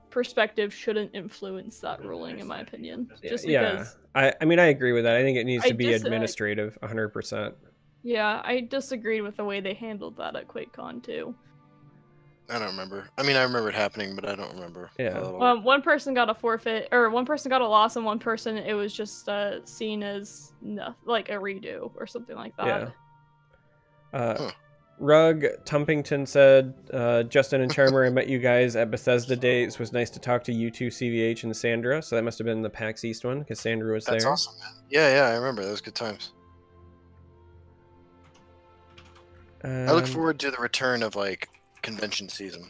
perspective shouldn't influence that ruling, in my opinion. Just because. I agree with that. I think it needs to be administrative, 100%. Yeah, I disagreed with the way they handled that at QuakeCon too. I don't remember. I remember it happening, but I don't remember. Yeah. One person got a forfeit, or one person got a loss, and one person it was just seen as like a redo or something like that. Yeah. Rug Tumpington said, Justin and Charmer, I met you guys at Bethesda Days. It was nice to talk to you two, CVH and Sandra. So that must have been the PAX East one, because Sandra was there. That's awesome, man. Yeah, I remember. Those good times. I look forward to the return of like convention season.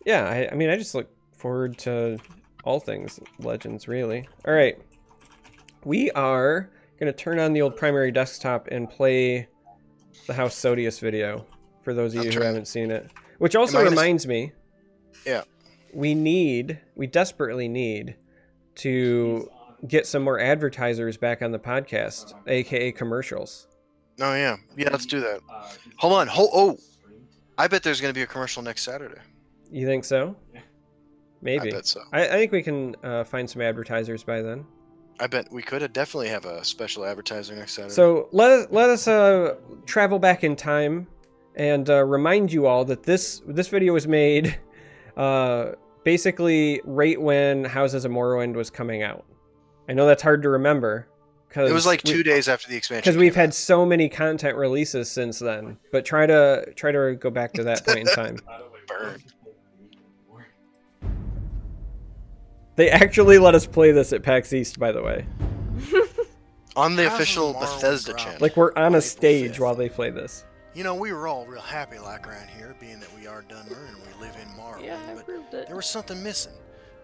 Yeah, I just look forward to all things Legends, really. All right, we are gonna turn on the old primary desktop and play the House Sodeus video for those of you who haven't seen it. Which also Am I reminds me, Yeah. we desperately need to get some more advertisers back on the podcast, aka commercials. Oh yeah. Yeah, let's do that. Hold on. Oh, I bet there's going to be a commercial next Saturday. You think so? Maybe. I bet so. I think we can find some advertisers by then. I bet we could definitely have a special advertiser next Saturday. So let us travel back in time and remind you all that this video was made basically right when Houses of Morrowind was coming out. I know that's hard to remember. It was like 2 days after the expansion. Because we've had so many content releases since then. But try to go back to that point in time. Burn. They actually let us play this at PAX East, by the way. On the Houses of official Morrowind Bethesda dropped. channel. Like we're on a April stage 5th. while they play this. You know, we were all real happy like around here, being that we are Dunmer and we live in Morrowind, Yeah, I but proved it. there was something missing.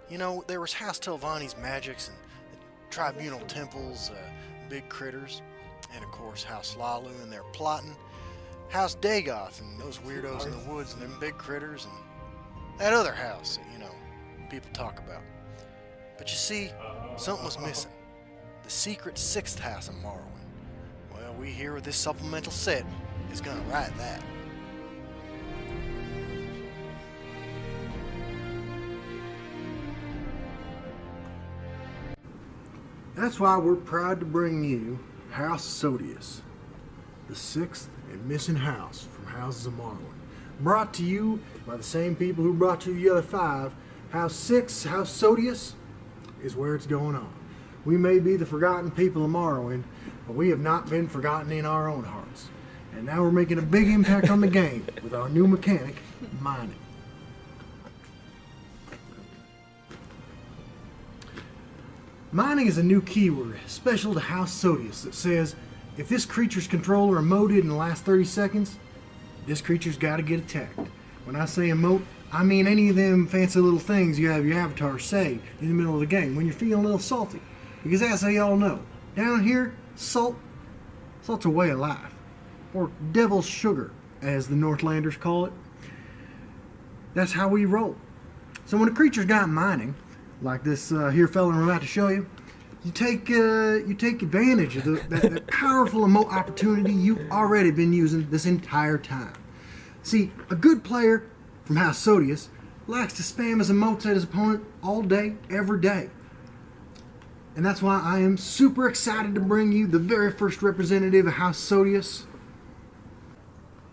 You know, there was House Telvanni's magics and tribunal temples, big critters, and of course House Lalu and their plotting, House Dagoth and those weirdos in the woods and them big critters, and that other house that, you know, people talk about. But you see, something was missing. The secret 6th house of Morrowind. Well, we here with this supplemental set is gonna write that. That's why we're proud to bring you House Sodeus, the 6th and missing house from Houses of Morrowind. Brought to you by the same people who brought you the other 5. House 6, House Sodeus, is where it's going on. We may be the forgotten people of Morrowind, but we have not been forgotten in our own hearts. And now we're making a big impact on the game with our new mechanic, mining. Mining is a new keyword, special to House Sodeus, that says, if this creature's controller emoted in the last 30 seconds, this creature's got to get attacked. When I say emote, I mean any of them fancy little things you have your avatar say in the middle of the game when you're feeling a little salty. Because as they all know, down here, salt's a way of life. Or devil's sugar, as the Northlanders call it. That's how we roll. So when a creature's got mining, like this here fella I'm about to show you, you take advantage of that powerful emote opportunity you've already been using this entire time. See, a good player from House Sodeus likes to spam his emotes at his opponent all day, every day. And that's why I am super excited to bring you the very first representative of House Sodeus.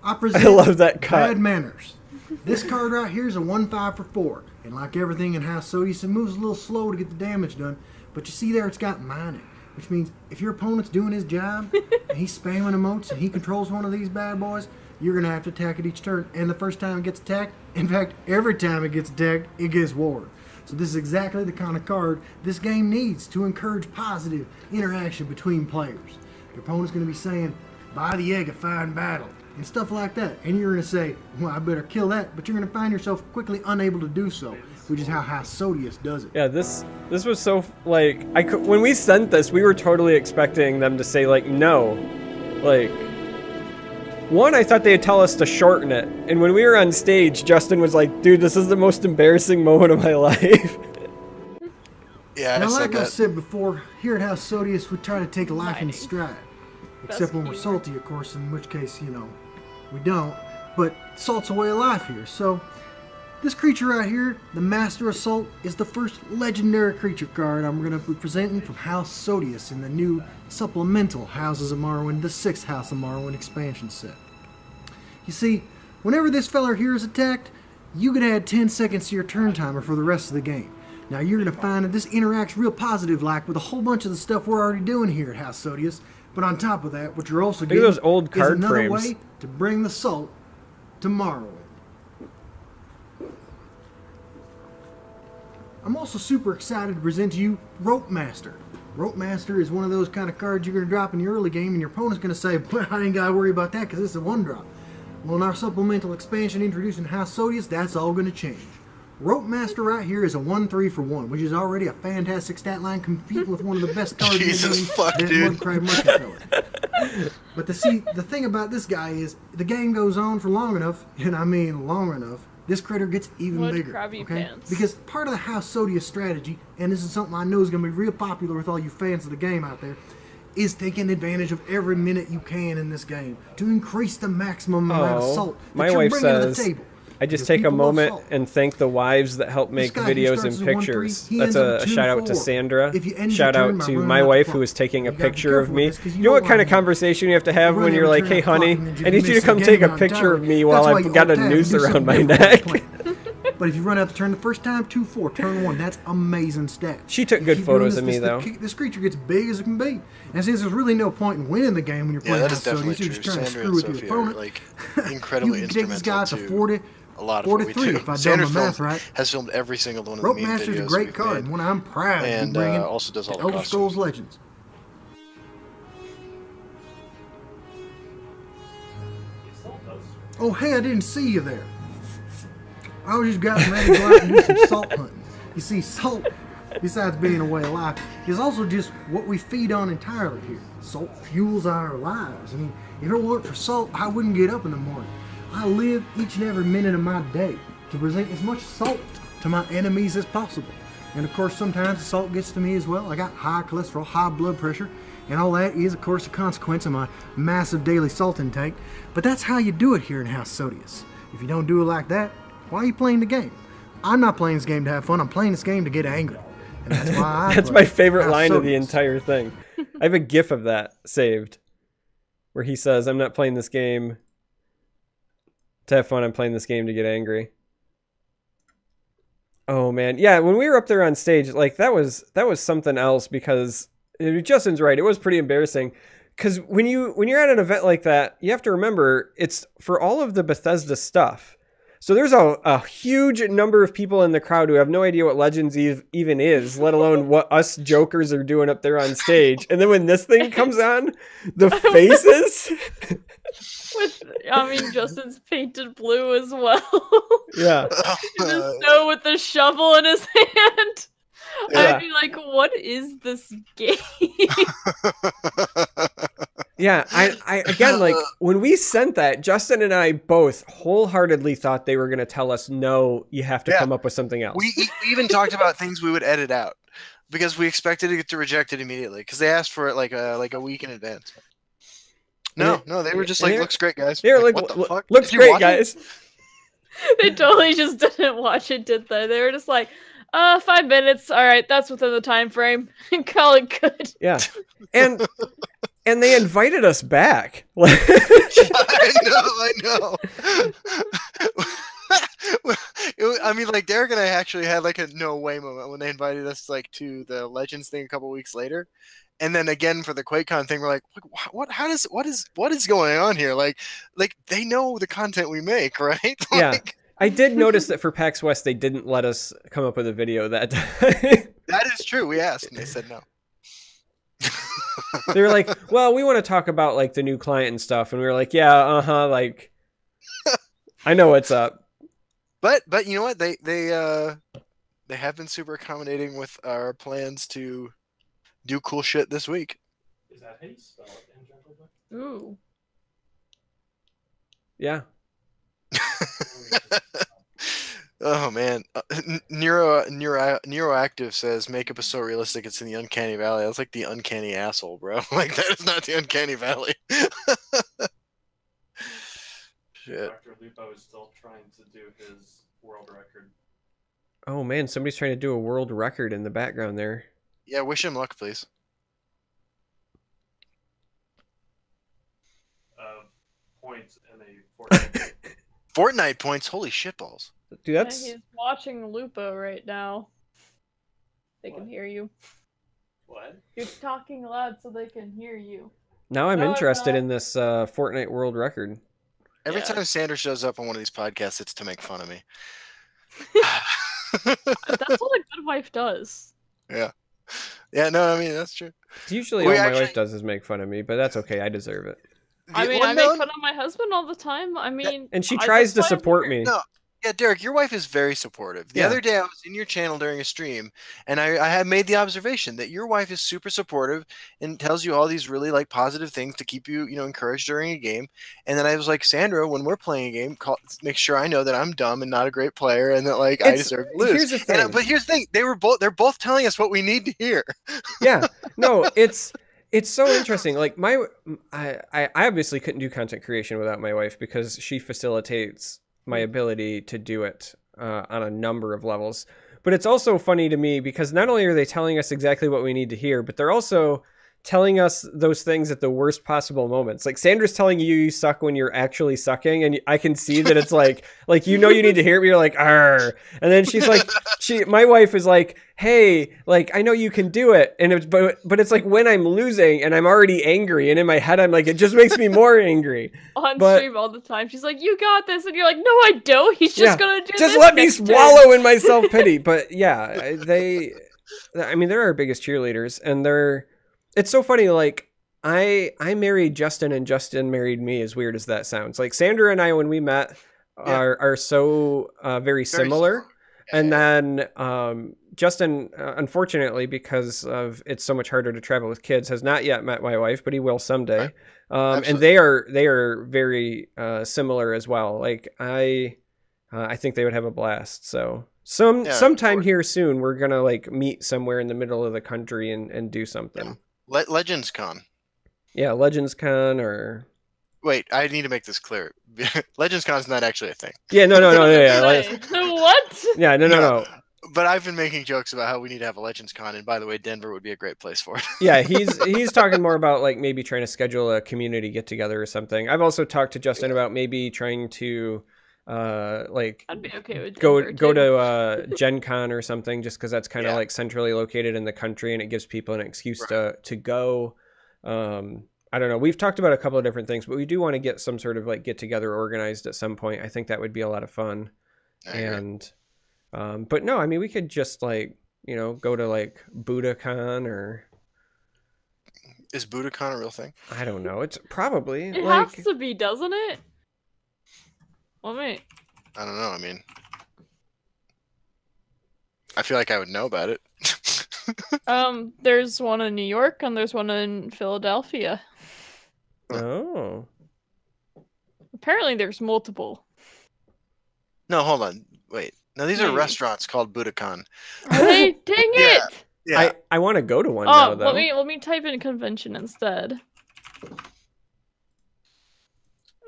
I love that cut. Bad Manners. This card right here is a 1/5 for 4. And like everything in House Sodeus, it moves a little slow to get the damage done. But you see there, it's got mining. Which means if your opponent's doing his job, and he's spamming emotes, and he controls one of these bad boys, you're going to have to attack it each turn. And the first time it gets attacked, in fact, every time it gets attacked, it gets ward. So this is exactly the kind of card this game needs to encourage positive interaction between players. Your opponent's going to be saying, buy the egg, a fine battle, and stuff like that. And you're going to say, well, I better kill that, but you're going to find yourself quickly unable to do so, which is how House Sodeus does it. Yeah, this was so, like, when we sent this, we were totally expecting them to say, like, no. Like, one, I thought they'd tell us to shorten it. And when we were on stage, Justin was like, dude, this is the most embarrassing moment of my life. Yeah, Now, I said like I that. said before, here at House Sodeus, we try to take life in Mining. stride. Best Except when we're keyword. salty, of course, in which case, you know, we don't. But salt's a way of life here. So, this creature right here, the Master of Salt, is the first legendary creature card I'm going to be presenting from House Sodeus in the new supplemental Houses of Morrowind, the 6th House of Morrowind expansion set. You see, whenever this feller here is attacked, you can add 10 seconds to your turn timer for the rest of the game. Now you're going to find that this interacts real positive like with a whole bunch of the stuff we're already doing here at House Sodeus. But on top of that, what you're also Look at getting those old is card another frames. way to bring the salt to Morrowind. I'm also super excited to present to you Rope Master. Rope Master is one of those kind of cards you're going to drop in the early game and your opponent's going to say, well, I ain't got to worry about that because it's a 1-drop. Well, in our supplemental expansion introducing House Sodeus, that's all going to change. Rope Master right here is a 1/3 for 1, which is already a fantastic stat line competing with one of the best cards Jesus in the game, fuck, that dude. Mudcrab Merchant Filler. But the thing about this guy is the game goes on for long enough, and I mean long enough, this critter gets even bigger. Crabby Okay? pants. Because part of the House Sodeus strategy, and this is something I know is going to be real popular with all you fans of the game out there, is taking advantage of every minute you can in this game to increase the maximum amount of salt that my you're wife bringing to the says, table. I just Because take a people love moment salt. and thank the wives that help make This guy who videos starts and as a 1-3, pictures. he That's ends up a shout out to 2-4. Sandra. If you end Shout your turn out by to running my out the wife clock. who was taking a You gotta be picture of careful me. with this, 'cause You know what don't kind wanna of conversation you have to have run when you're every like, turn hey out the clock honey, and then just I need you to miss the come game take a out picture of entirely. me while That's why I've you got a alt-tab and noose do around something my different neck. when you play. But if you run out the turn the first time, 2-4, turn 1, that's amazing stats. She took You good keep doing photos this, of me, though. This creature gets big as it can be. And since there's really no point in winning the game when you're Yeah, playing that is House definitely Sodeus, you're true. just trying to Sandra screw and with your Sophia are opponent. like You incredibly can take this guy instrumental to to 40, a lot of what we 43 do. if I done Sandra's my math filmed, right. has filmed every single one of the Rope meme Master's a videos great we've card, made. and one I'm proud to be And bringing also does all to the Elder costumes. Scrolls Legends. He still does. Oh, hey, I didn't see you there. I was just getting ready to go out and do some salt hunting. You see, salt, besides being a way of life, is also just what we feed on entirely here. Salt fuels our lives. I mean, if it weren't for salt, I wouldn't get up in the morning. I live each and every minute of my day to present as much salt to my enemies as possible. And of course, sometimes the salt gets to me as well. I got high cholesterol, high blood pressure, and all that is, of course, a consequence of my massive daily salt intake. But that's how you do it here in House Sodeus. If you don't do it like that, why are you playing the game? I'm not playing this game to have fun. I'm playing this game to get angry. And that's why I That's play my favorite House line of the Sodeus. entire thing. I have a gif of that saved where he says, I'm not playing this game to have fun, I'm playing this game to get angry. Oh man, yeah, when we were up there on stage, like that was something else, because Justin's right, it was pretty embarrassing. Because when you're at an event like that, you have to remember it's for all of the Bethesda stuff. So there's a huge number of people in the crowd who have no idea what Legends even is, let alone what us jokers are doing up there on stage. And then when this thing comes on, the faces. Justin's painted blue as well. Yeah. The snow with the shovel in his hand. Yeah. I'd be like, what is this game? Yeah, I again, like, when we sent that, Justin and I both wholeheartedly thought they were going to tell us, no, you have to come up with something else. We even talked about things we would edit out because we expected it to reject it immediately because they asked for it like a week in advance. No, they were just like, looks great, guys. They were like, what the fuck? looks Did you great, watch it? guys. They totally just didn't watch it, did they? They were just like, 5 minutes. All right, that's within the time frame. Call it good. Yeah. And they invited us back. I know. I mean, like, Derek and I actually had like a no way moment when they invited us like to the Legends thing a couple weeks later, and then again for the QuakeCon thing, we're like, what? What is going on here? Like they know the content we make, right? Yeah. I did notice that for PAX West, they didn't let us come up with a video that time. That is true. We asked, and they said no. They were like, well, we want to talk about like the new client and stuff. And we were like, yeah, like, I know what's up. But you know what? They have been super accommodating with our plans to do cool shit this week. Is that how you spell it in Jungle Book? Ooh. Yeah. Oh man, Neuroactive says makeup is so realistic it's in the uncanny valley. That's like the uncanny asshole, bro. Like that is not the uncanny valley. Shit. Dr. Lupo is still trying to do his world record. Oh man, somebody's trying to do a world record in the background there. Yeah, wish him luck, please. Points in a Fortnite. Fortnite points, holy shitballs. Dude, that's Yeah, he's watching Lupo right now. They can hear you. What? You're talking loud so they can hear you. now I'm No, I'm interested not. in this Fortnite world record. Every Yeah. time Sanders shows up on one of these podcasts, it's to make fun of me. That's what a good wife does. Yeah. Yeah, no, I mean, that's true. It's usually We all my actually- wife does is make fun of me, but that's okay. I deserve it. I mean, Well, I make fun of my husband all the time. I mean, And she I tries just to find support weird. me. No, Yeah, Derek, your wife is very supportive. The other day I was in your channel during a stream, and I had made the observation that your wife is super supportive and tells you all these really like positive things to keep you, encouraged during a game. And then I was like, Sandra, when we're playing a game, make sure I know that I'm dumb and not a great player, and that like I deserve to lose. Here's the thing. But here's the thing: they're both telling us what we need to hear. Yeah, no, it's so interesting. Like I obviously couldn't do content creation without my wife because she facilitates my ability to do it on a number of levels. But it's also funny to me because not only are they telling us exactly what we need to hear, but they're also telling us those things at the worst possible moments. Like Sandra's telling you suck when you're actually sucking, and I can see that it's like you need to hear it, but you're like, arr. And then she's like, my wife is like, hey, like I know you can do it, and but it's like when I'm losing and I'm already angry, and in my head I'm like, it just makes me more angry. On stream all the time, she's like, you got this, and you're like, no, I don't. He's just gonna do this. Just let me swallow in my self pity. But yeah, I mean, they're our biggest cheerleaders, and it's so funny, like, I married Justin and Justin married me, as weird as that sounds. Like, Sandra and I, when we met, are so very similar. And then Justin, unfortunately, because of it's so much harder to travel with kids, has not yet met my wife, but he will someday. And they are very similar as well. Like, I think they would have a blast, so... sometime here soon, we're going to, like, meet somewhere in the middle of the country and do something. Yeah. Legends Con. Yeah, Legends Con or... Wait, I need to make this clear. Legends Con is not actually a thing. Yeah, no. What? Yeah, no. But I've been making jokes about how we need to have a Legends Con, and by the way, Denver would be a great place for it. Yeah, he's talking more about like maybe trying to schedule a community get together or something. I've also talked to Justin about maybe trying to like I'd be okay with go to Gen Con or something, just because that's kind of like centrally located in the country and it gives people an excuse to go. I don't know, we've talked about a couple of different things, but we do want to get some sort of like get together organized at some point. I think that would be a lot of fun. But no, I mean, we could just like, go to like Budokan or... Is Budokan a real thing? I don't know. It's probably... It has to be, doesn't it? Well, wait. I don't know. I mean, I feel like I would know about it. There's one in New York and there's one in Philadelphia. Oh. Apparently there's multiple. No, hold on. Wait. No, these are restaurants called Budokan. Hey, dang it! Yeah. I want to go to one now, though. Let me type in convention instead.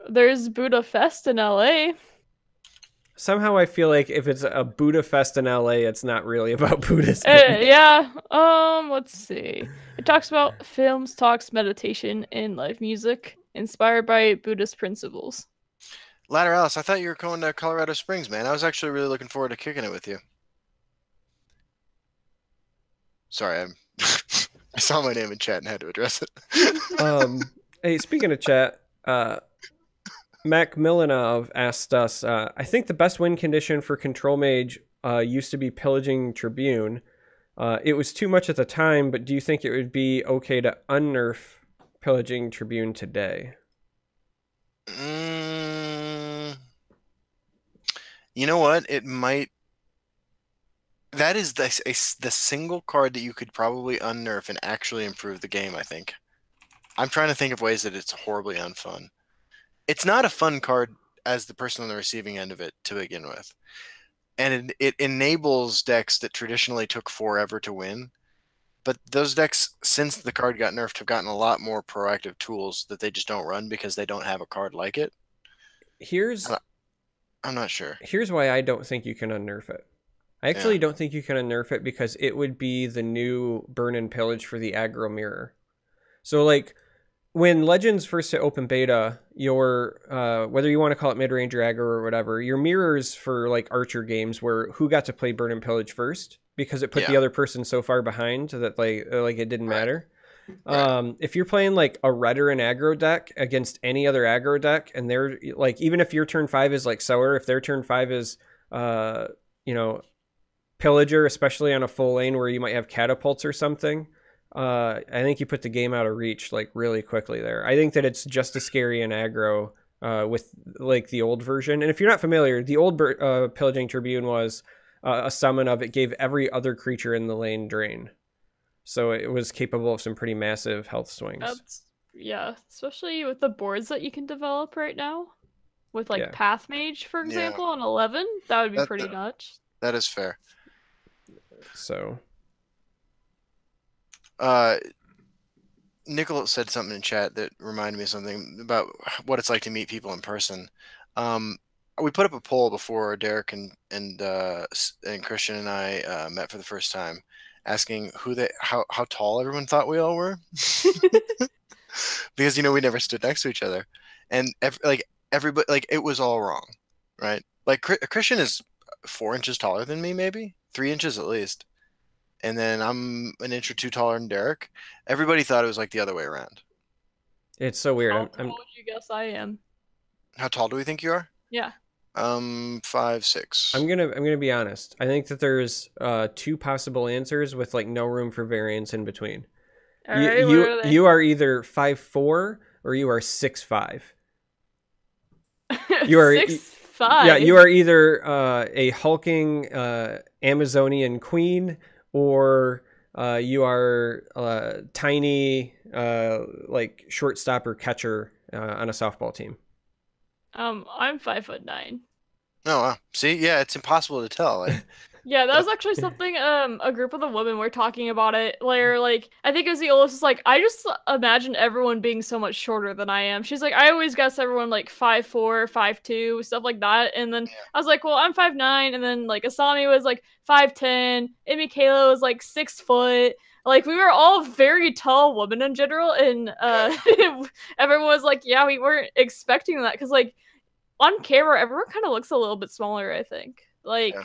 There's Buddha Fest in LA. Somehow I feel like if it's a Buddha Fest in LA, it's not really about Buddhism. Yeah. Let's see. It talks about films, talks, meditation, and live music inspired by Buddhist principles. Ladder Alice, I thought you were going to Colorado Springs, man. I was actually really looking forward to kicking it with you. Sorry, I saw my name in chat and had to address it. Hey, speaking of chat, Mac Milanov asked us, I think the best win condition for Control Mage used to be Pillaging Tribune. It was too much at the time, but do you think it would be okay to unnerf Pillaging Tribune today? You know what? It might... That is the single card that you could probably unnerf and actually improve the game, I think. I'm trying to think of ways that it's horribly unfun. It's not a fun card as the person on the receiving end of it to begin with. And it enables decks that traditionally took forever to win. But those decks, since the card got nerfed, have gotten a lot more proactive tools that they just don't run because they don't have a card like it. I'm not sure. Here's why I don't think you can unnerf it. I actually don't think you can unnerf it because it would be the new burn and pillage for the aggro mirror. So like when Legends first hit open beta, your whether you want to call it mid-range or aggro or whatever, your mirrors for like Archer games were who got to play burn and pillage first because it put the other person so far behind that like it didn't matter. If you're playing like a red or an aggro deck against any other aggro deck, and they're like, even if your turn 5 is like sour, if their turn 5 is pillager, especially on a full lane where you might have catapults or something, I think you put the game out of reach like really quickly there. I think that it's just as scary in aggro with like the old version. And if you're not familiar, the old Pillaging Tribune was a summon of it gave every other creature in the lane drain. So it was capable of some pretty massive health swings. Yeah, especially with the boards that you can develop right now. With like Path Mage, for example, on 11, that would be pretty nuts. That is fair. So, Nicholas said something in chat that reminded me of something about what it's like to meet people in person. We put up a poll before Derek and Christian and I met for the first time, asking how tall everyone thought we all were, because we never stood next to each other, and everybody, like, it was all wrong, right? Like Christian is 4 inches taller than me, maybe 3 inches at least. And then I'm an inch or two taller than Derek. Everybody thought it was like the other way around. It's so weird. How tall would you guess I am? How tall do we think you are? Yeah. 5'6". I'm gonna be honest. I think that there's 2 possible answers with like no room for variance in between. All right, you are either 5'4" or you are 6'5". You are 6'5". Yeah, you are either a hulking Amazonian queen, or you are tiny like shortstop or catcher on a softball team. I'm 5'9". Oh, wow. See, yeah, it's impossible to tell. Like, yeah, that was actually something a group of the women were talking about it, where like I think it was the oldest was like, I just imagine everyone being so much shorter than I am. She's like, I always guess everyone like 5'4", 5'2", stuff like that. And then I was like, well, I'm 5'9", and then like Asami was like 5'10", and Michaela was like 6 foot. Like, we were all very tall women in general, and everyone was like, yeah, we weren't expecting that, because like on camera everyone kind of looks a little bit smaller, I think. Like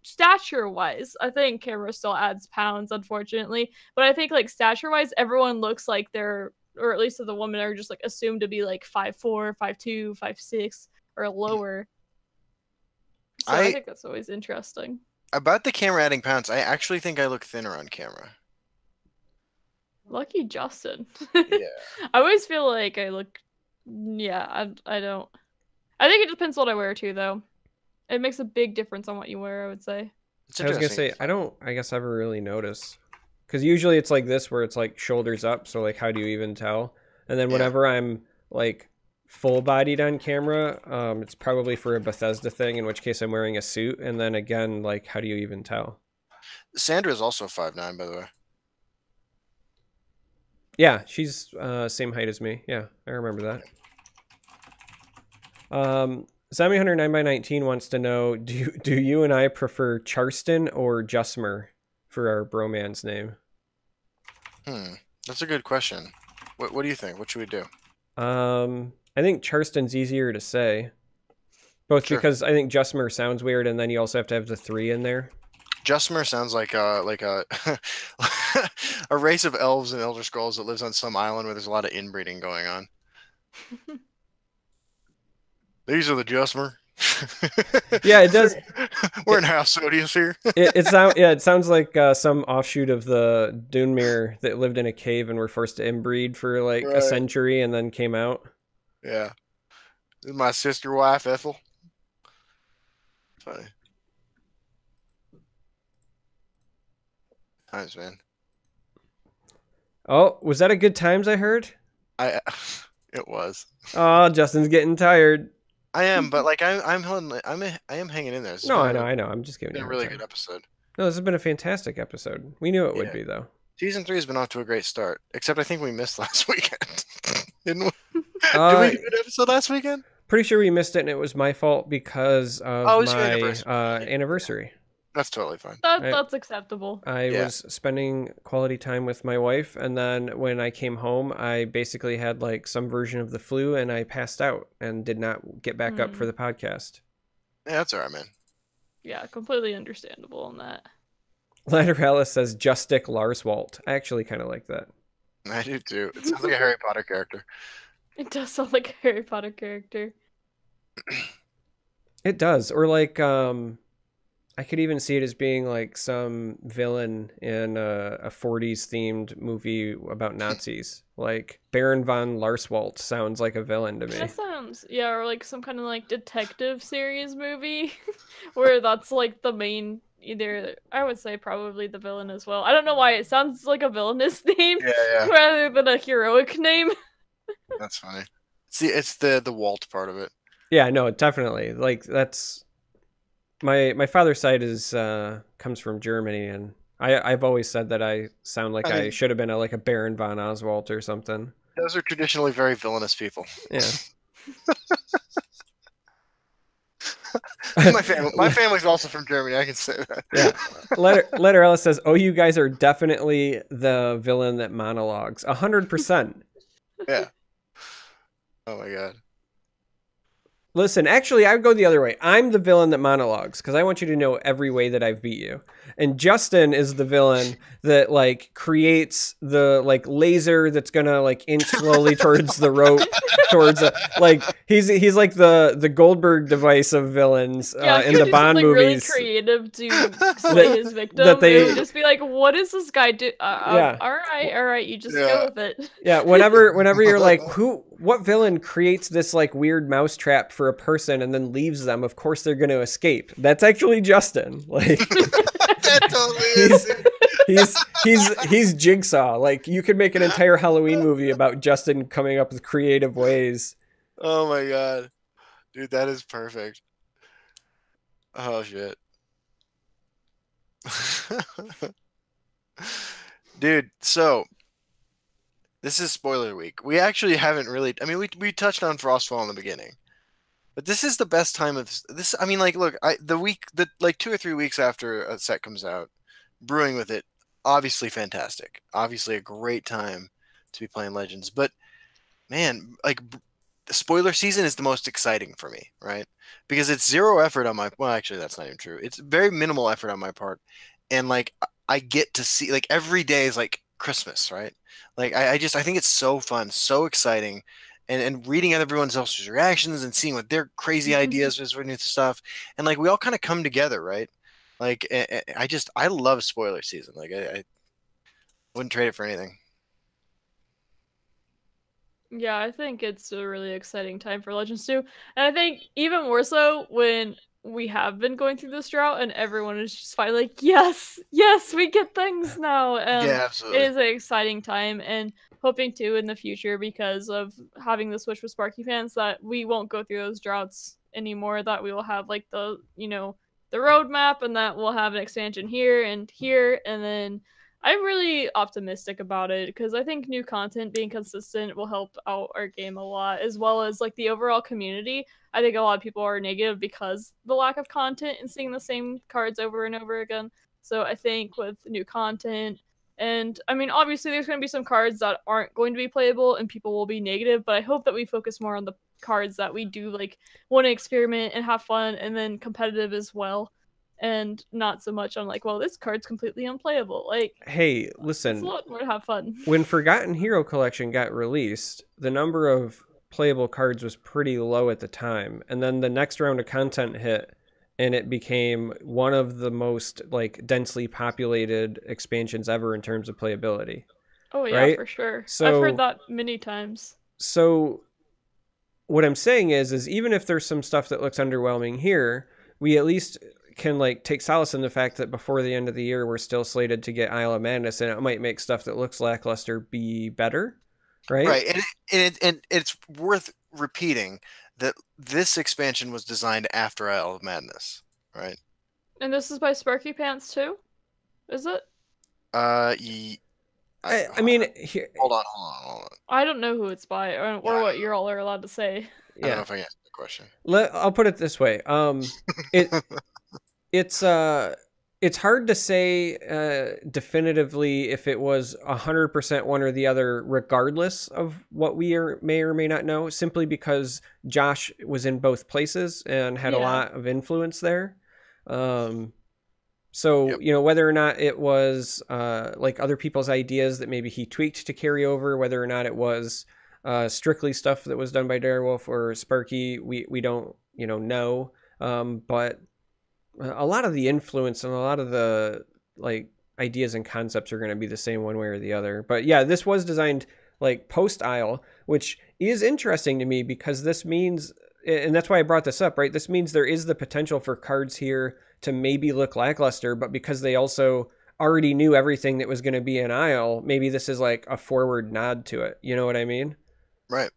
stature-wise, I think camera still adds pounds, unfortunately. But I think, like, stature-wise, everyone looks like they're, or at least the women are just, like, assumed to be, like, 5'4", 5'2", 5'6", or lower. So I think that's always interesting. About the camera adding pounds, I actually think I look thinner on camera. Lucky Justin. Yeah. I always feel like I look... Yeah, I don't... I think it depends what I wear, too, though. It makes a big difference on what you wear, I would say. I was gonna say, I guess ever really notice, because usually it's like this where it's like shoulders up, so like how do you even tell? And then whenever I'm like full bodied on camera, it's probably for a Bethesda thing, in which case I'm wearing a suit, and then again, like, how do you even tell? Sandra is also 5'9", by the way. Yeah, she's same height as me. Yeah, I remember that. Sammy Hunter 9x19 wants to know, do you and I prefer Charston or Jusmer for our bromance name? That's a good question. What do you think? What should we do? I think Charston's easier to say. Both because I think Jusmer sounds weird, and then you also have to have the 3 in there. Jusmer sounds like a a race of elves in Elder Scrolls that lives on some island where there's a lot of inbreeding going on. These are the Jusmer. Yeah, it does. We're in House Sodeus here. It sounds like some offshoot of the Dunmere that lived in a cave and were forced to inbreed for like a century and then came out. Yeah. This is my sister wife, Ethel. Funny. Times, man. Oh, was that a good times I heard? It was. Oh, Justin's getting tired. I am, but like I am hanging in there. No, I know. I'm just giving you a really good episode. No, this has been a fantastic episode. We knew it would be, though. Season 3 has been off to a great start, except I think we missed last weekend. Didn't we? Did we do an episode last weekend? Pretty sure we missed it, and it was my fault because of my anniversary. That's totally fine. That's acceptable. I was spending quality time with my wife, and then when I came home, I basically had like some version of the flu, and I passed out and did not get back up for the podcast. Yeah, that's all right, man. Yeah, completely understandable on that. Lateralis says Justic Larswalt. I actually kind of like that. I do too. It sounds like a Harry Potter character. It does sound like a Harry Potter character. It does. Or like, I could even see it as being like some villain in a 40s themed movie about Nazis. Like Baron von Larswalt sounds like a villain to me. That sounds, yeah, or like some kind of like detective series movie where that's like the main, either, I would say probably the villain as well. I don't know why it sounds like a villainous name Yeah. rather than a heroic name. That's funny. See, it's the Walt part of it. Yeah, no, definitely. Like that's my father's side is comes from Germany, and I've always said that I sound like I should have been like a Baron von Oswald or something. Those are traditionally very villainous people. Yeah. my family's also from Germany. I can say that. Yeah. Letter Ellis says, "Oh, you guys are definitely the villain that monologues. 100%." Yeah. Oh my god. Listen, actually, I would go the other way. I'm the villain that monologues because I want you to know every way that I've beat you. And Justin is the villain that like creates the like laser that's gonna like inch slowly towards the rope, towards like he's like the Goldberg device of villains in the Bond like movies. Really creative to slay his victim. That they would just be like, "What is this guy do?" Yeah. All right, you just go with it. Yeah. Whenever you're like, what villain creates this like weird mousetrap for a person and then leaves them? Of course they're going to escape. That's actually Justin. Like That totally is. he's Jigsaw. Like you could make an entire Halloween movie about Justin coming up with creative ways. Oh my god. Dude, that is perfect. Oh shit. Dude, so this is spoiler week. We actually haven't really, I mean, we touched on Frostfall in the beginning. But this is the best time of this. I mean, like, look, like 2 or 3 weeks after a set comes out, brewing with it, obviously fantastic. Obviously a great time to be playing Legends. But man, like, spoiler season is the most exciting for me, right? Because it's zero effort on my, well, actually, that's not even true. It's very minimal effort on my part. And like, I get to see, like, every day is like Christmas, right? Like, I think it's so fun, so exciting. And reading everyone else's reactions and seeing what their crazy ideas is for new stuff. And like, we all kind of come together, right? Like, I love spoiler season. Like, I wouldn't trade it for anything. Yeah, I think it's a really exciting time for Legends 2. And I think even more so when we have been going through this drought and everyone is just finally like, yes, we get things now. Yeah, absolutely. It is an exciting time, and hoping to in the future, because of having the Switch with Sparky fans, that we won't go through those droughts anymore, that we will have like the roadmap, and that we'll have an expansion here, and then I'm really optimistic about it because I think new content being consistent will help out our game a lot, as well as like the overall community. I think a lot of people are negative because the lack of content and seeing the same cards over and over again. So I think with new content, and I mean, obviously there's going to be some cards that aren't going to be playable and people will be negative, but I hope that we focus more on the cards that we do like want to experiment and have fun, and then competitive as well. And not so much on like, well, this card's completely unplayable. Like, hey, listen, it's a lot more to have fun. When Forgotten Hero Collection got released, the number of playable cards was pretty low at the time, and then the next round of content hit, and it became one of the most like densely populated expansions ever in terms of playability. Oh yeah, right? For sure. So, I've heard that many times. So what I'm saying is even if there's some stuff that looks underwhelming here, we at least can like take solace in the fact that before the end of the year we're still slated to get Isle of Madness, and it might make stuff that looks lackluster be better, right? And it's worth repeating that this expansion was designed after Isle of Madness, right? And this is by Sparky Pants too, is it? I mean, here, hold on. I don't know who it's by, or what you all are allowed to say. I don't know if I answered the question. I'll put it this way. It's hard to say definitively if it was 100% one or the other, regardless of what we may or may not know, simply because Josh was in both places and had a lot of influence there. So, whether or not it was like other people's ideas that maybe he tweaked to carry over, whether or not it was strictly stuff that was done by Direwolf or Sparky, we don't, know. But a lot of the influence and a lot of the like ideas and concepts are going to be the same one way or the other. But yeah, this was designed like post Isle, which is interesting to me because this means, and that's why I brought this up, right? This means there is the potential for cards here to maybe look lackluster, but because they also already knew everything that was going to be in Isle, maybe this is like a forward nod to it. You know what I mean? Right.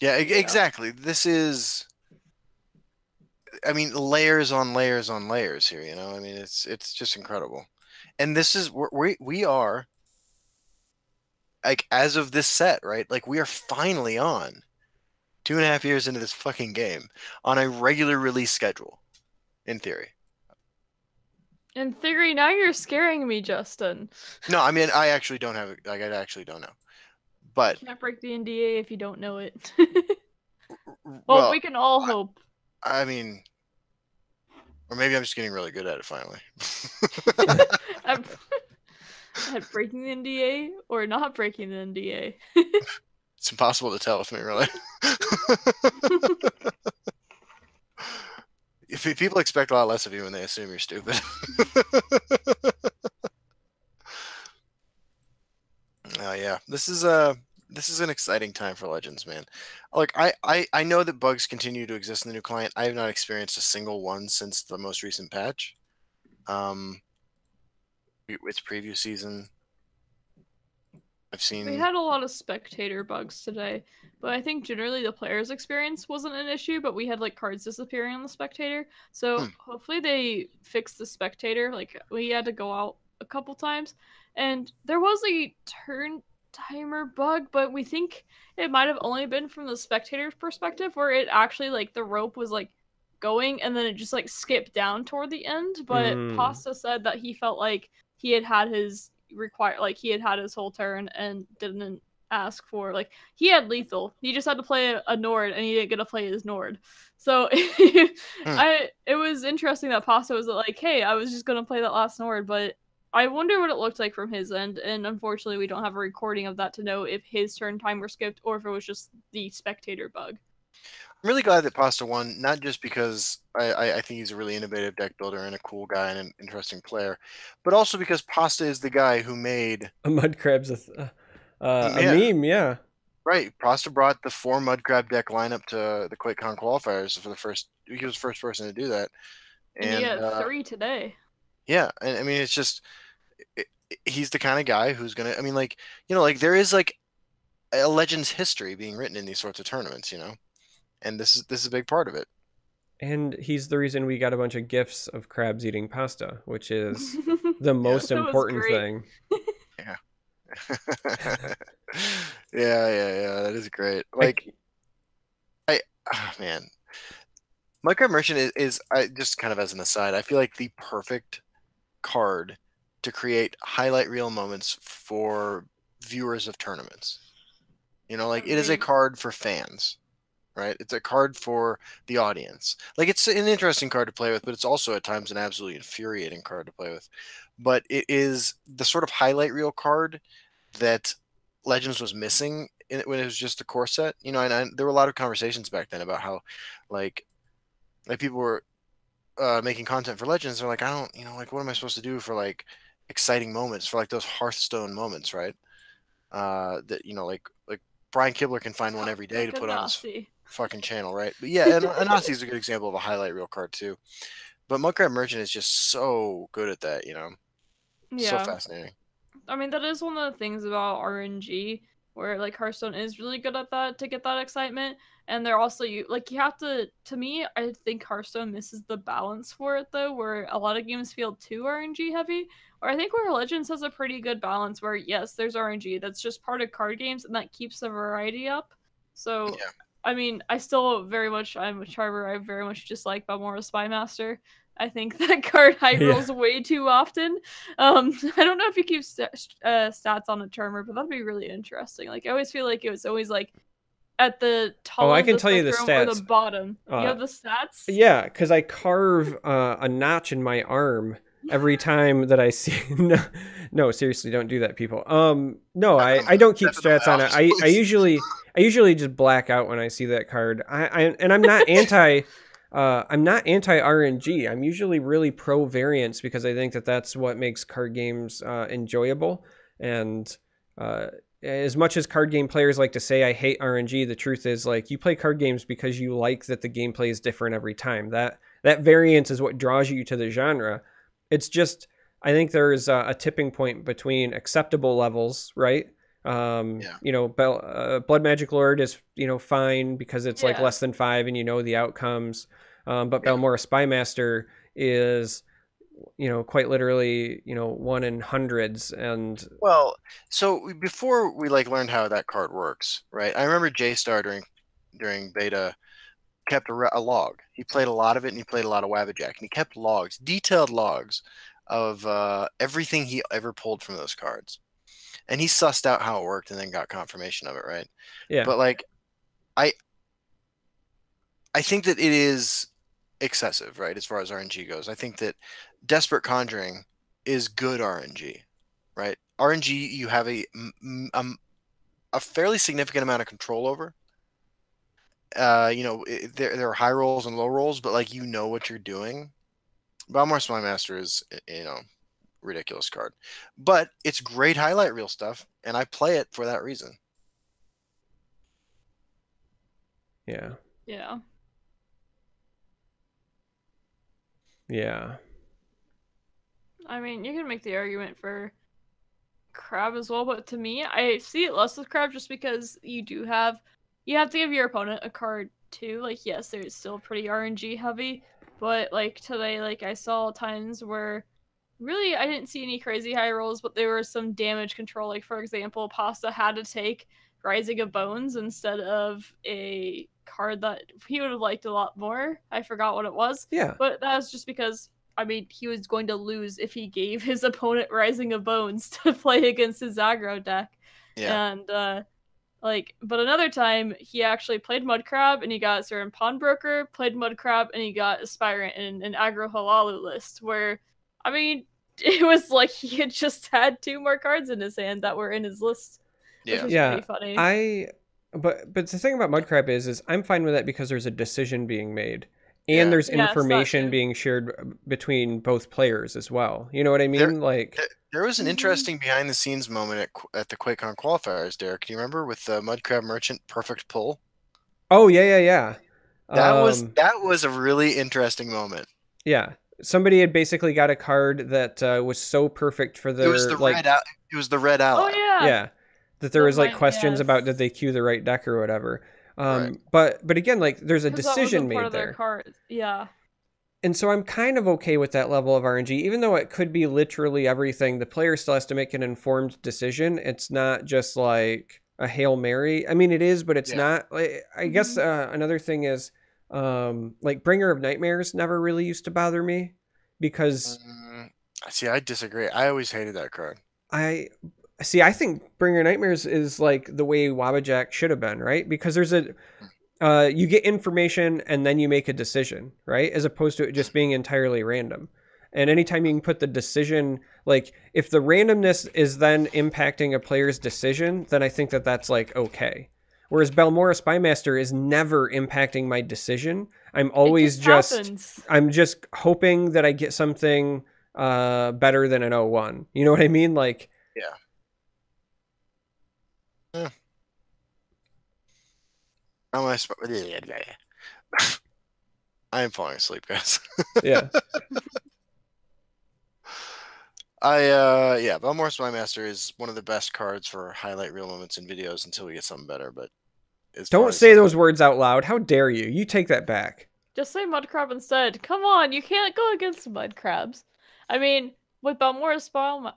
Yeah, exactly. This is, I mean, layers on layers on layers here, you know? I mean, it's just incredible. And this is, we are, like, as of this set, right? Like, we are finally on 2.5 years into this fucking game on a regular release schedule, in theory. In theory, now you're scaring me, Justin. No, I mean, I actually don't have it. Like, I actually don't know. But Can't break the NDA if you don't know it. well, we can all hope. I mean, or maybe I'm just getting really good at it finally. At breaking the NDA or not breaking the NDA. It's impossible to tell with me, really. If people expect a lot less of you when they assume you're stupid. Oh yeah, this is an exciting time for Legends, man. Like I know that bugs continue to exist in the new client. I have not experienced a single one since the most recent patch. It's preview season. I've seen. We had a lot of spectator bugs today, but I think generally the player's experience wasn't an issue, but we had like cards disappearing on the spectator. So hopefully they fix the spectator. Like we had to go out a couple times, and there was a turn timer bug, but we think it might have only been from the spectator's perspective, where it actually like the rope was like going and then it just like skipped down toward the end. But Pasta said that he felt like he had his he had his whole turn and didn't ask for, like, he had lethal. He just had to play a Nord and he didn't get to play his Nord. So it was interesting that Pasta was like, hey, I was just gonna play that last Nord, but I wonder what it looked like from his end, and unfortunately we don't have a recording of that to know if his turn timer skipped or if it was just the spectator bug. I'm really glad that Pasta won, not just because I think he's a really innovative deck builder and a cool guy and an interesting player, but also because Pasta is the guy who made a Mudcrab's a meme, yeah. Right, Pasta brought the 4 Mudcrab deck lineup to the QuakeCon qualifiers for the first. He was the first person to do that, and he had 3 today. Yeah, and I mean it's just he's the kind of guy who's gonna. I mean, like, you know, like there is like a Legends history being written in these sorts of tournaments, you know. And this is a big part of it. And he's the reason we got a bunch of gifs of crabs eating pasta, which is the most important thing. Yeah. yeah, that is great. Like, man, Mudcrab Merchant is just kind of as an aside, I feel like the perfect card to create highlight reel moments for viewers of tournaments. You know, like, it is a card for fans. Right, it's a card for the audience. Like, it's an interesting card to play with, but it's also at times an absolutely infuriating card to play with. But it is the sort of highlight reel card that Legends was missing when it was just a core set. You know, and there were a lot of conversations back then about how, like people were making content for Legends. They're like, I don't, you know, like, what am I supposed to do for like exciting moments, for like those Hearthstone moments, right? That, you know, like Brian Kibler can find one every day to put on his fucking channel, right? But yeah, and Anasi is a good example of a highlight reel card too. But Mudcrab Merchant is just so good at that, you know? Yeah. So fascinating. I mean, that is one of the things about RNG, where like Hearthstone is really good at that, to get that excitement. And they're also, you have to me, I think Hearthstone misses the balance for it though, where a lot of games feel too RNG heavy. Or I think where Legends has a pretty good balance where, yes, there's RNG, that's just part of card games, and that keeps the variety up. So, yeah. I mean, I'm a Charver I very much dislike Balmora Spymaster. I think that card high rolls way too often. I don't know if you keep stats on a Termer, but that'd be really interesting. Like, I always feel like it was always like at the top. Oh, I can tell you the stats. Or the bottom. You have the stats? Yeah, because I carve a notch in my arm every time that I see. No, seriously, don't do that, people. No, I don't keep stats on it. I usually just black out when I see that card. And I'm not I'm not anti-RNG. I'm usually really pro-variance because I think that that's what makes card games enjoyable. And as much as card game players like to say I hate RNG, the truth is, like, you play card games because you like that the gameplay is different every time. That variance is what draws you to the genre. It's just, I think there's a tipping point between acceptable levels, right? You know, Blood Magic Lord is, you know, fine because it's like less than 5 and you know the outcomes. But Balmora Spymaster is, you know, quite literally, you know, 1 in hundreds. And well, so before we like learned how that card works, right? I remember J-Star during beta kept a log. He played a lot of it, and he played a lot of Wabbajack, and he kept logs, detailed logs of everything he ever pulled from those cards. And he sussed out how it worked and then got confirmation of it, right? yeah. But like, I think that it is excessive, right, as far as RNG goes. I think that Desperate Conjuring is good RNG, right? RNG you have a fairly significant amount of control over. You know, there are high rolls and low rolls, but like, you know what you're doing. Balmor Spymaster is, you know, ridiculous card, but it's great highlight reel stuff, and I play it for that reason. Yeah. Yeah. Yeah. I mean, you can make the argument for Crab as well, but to me, I see it less with Crab just because you have to give your opponent a card too. Like, yes, there's still pretty RNG heavy, but like today, like I saw times where really I didn't see any crazy high rolls, but there was some damage control. Like, for example, Pasta had to take Rising of Bones instead of a card that he would have liked a lot more. I forgot what it was. Yeah. But that was just because, I mean, he was going to lose if he gave his opponent Rising of Bones to play against his aggro deck. Yeah. And, like, but another time, he actually played Mudcrab, and he got Serum Pawnbroker, played Mudcrab, and he got Aspirant in an aggro Halalu list, where, I mean, it was like he had just had 2 more cards in his hand that were in his list. Yeah. Which was pretty funny. But the thing about Mudcrab is I'm fine with that because there's a decision being made. And there's information being shared between both players as well. You know what I mean? There was an interesting behind-the-scenes moment at the QuakeCon qualifiers, Derek. Do you remember with the Mudcrab Merchant perfect pull? Oh, yeah. That was a really interesting moment. Yeah. Somebody had basically got a card that was so perfect for their... It was the red ally. Oh, yeah. Yeah. That there was like questions about did they queue the right deck or whatever. Right. But again, like, there's a decision made there. Yeah. And so I'm kind of okay with that level of RNG, even though it could be literally everything. The player still has to make an informed decision. It's not just like a Hail Mary. I mean, it is, but it's not. Like, I guess another thing is, like, Bringer of Nightmares never really used to bother me because... see, I disagree. I always hated that card. I think Bringer of Nightmares is like the way Wabbajack should have been, right? Because there's you get information and then you make a decision, right? As opposed to it just being entirely random. And anytime you can put the decision, like, if the randomness is then impacting a player's decision, then I think that that's like okay. Whereas Balmora Spymaster is never impacting my decision. I'm always I'm just hoping that I get something better than an 0-1. You know what I mean? Like, yeah. I am falling asleep, guys. Yeah. Balmor Spymaster is one of the best cards for highlight reel moments in videos until we get something better, but don't say those words out loud. How dare you? You take that back. Just say Mudcrab instead. Come on, you can't go against Mudcrabs. I mean, with Balmora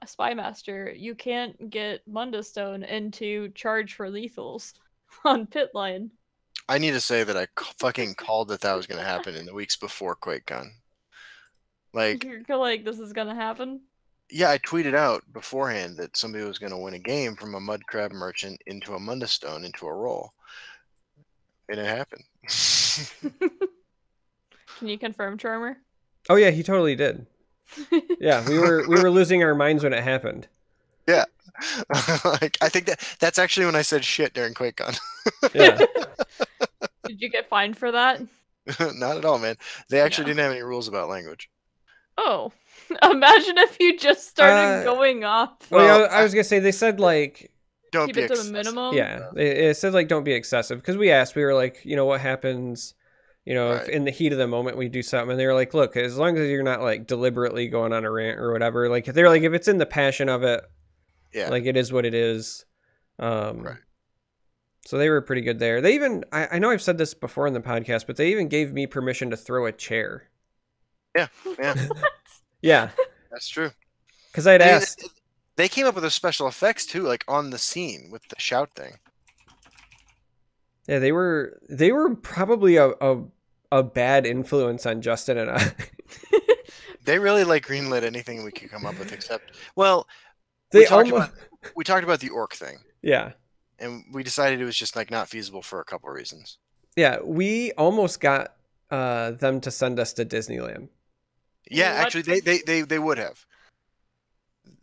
Spymaster, you can't get Mundastone into charge for lethals on Pitline. I need to say that I fucking called that was going to happen in the weeks before QuakeCon. Like, you're like, this is going to happen? Yeah, I tweeted out beforehand that somebody was going to win a game from a Mudcrab Merchant into a Mundastone into a roll. And it happened. Can you confirm, Charmer? Oh yeah, he totally did. Yeah, we were losing our minds when it happened. Yeah. Like, I think that's actually when I said shit during QuakeCon. Yeah. Did you get fined for that? Not at all, man. They actually No. didn't have any rules about language. Oh, imagine if you just started going off. Well, Well, I was gonna say they said like, Don't Keep be it to a excessive. minimum. yeah, it said like don't be excessive because we asked, we were like, you know, what happens, you know, if Right. in the heat of the moment we do something, and they were like, look, as long as you're not like deliberately going on a rant or whatever, like they're like if it's in the passion of it, Yeah. like it is what it is. Right. So they were pretty good there. They even, I know I've said this before in the podcast, but they even gave me permission to throw a chair. Yeah. Yeah, That's true. because I'd I mean, asked. they came up with the special effects too, like on the scene with the shout thing. Yeah, they were probably a bad influence on Justin and I. They really like greenlit anything we could come up with, except we They talked almost, about the orc thing, yeah, and we decided it was just like not feasible for a couple of reasons. yeah, we almost got them to send us to Disneyland. Yeah, What? actually, they would have.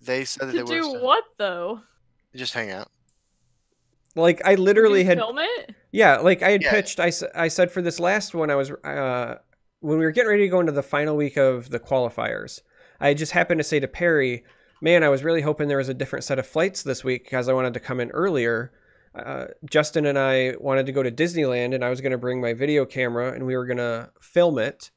They said that To they would have do what though? just hang out. Like I Did literally you had, film it? yeah, like I had Yeah. pitched. I said for this last one, I was when we were getting ready to go into the final week of the qualifiers, I just happened to say to Perry, man, I was really hoping there was a different set of flights this week because I wanted to come in earlier. Justin and I wanted to go to Disneyland, and I was going to bring my video camera, and we were going to film it.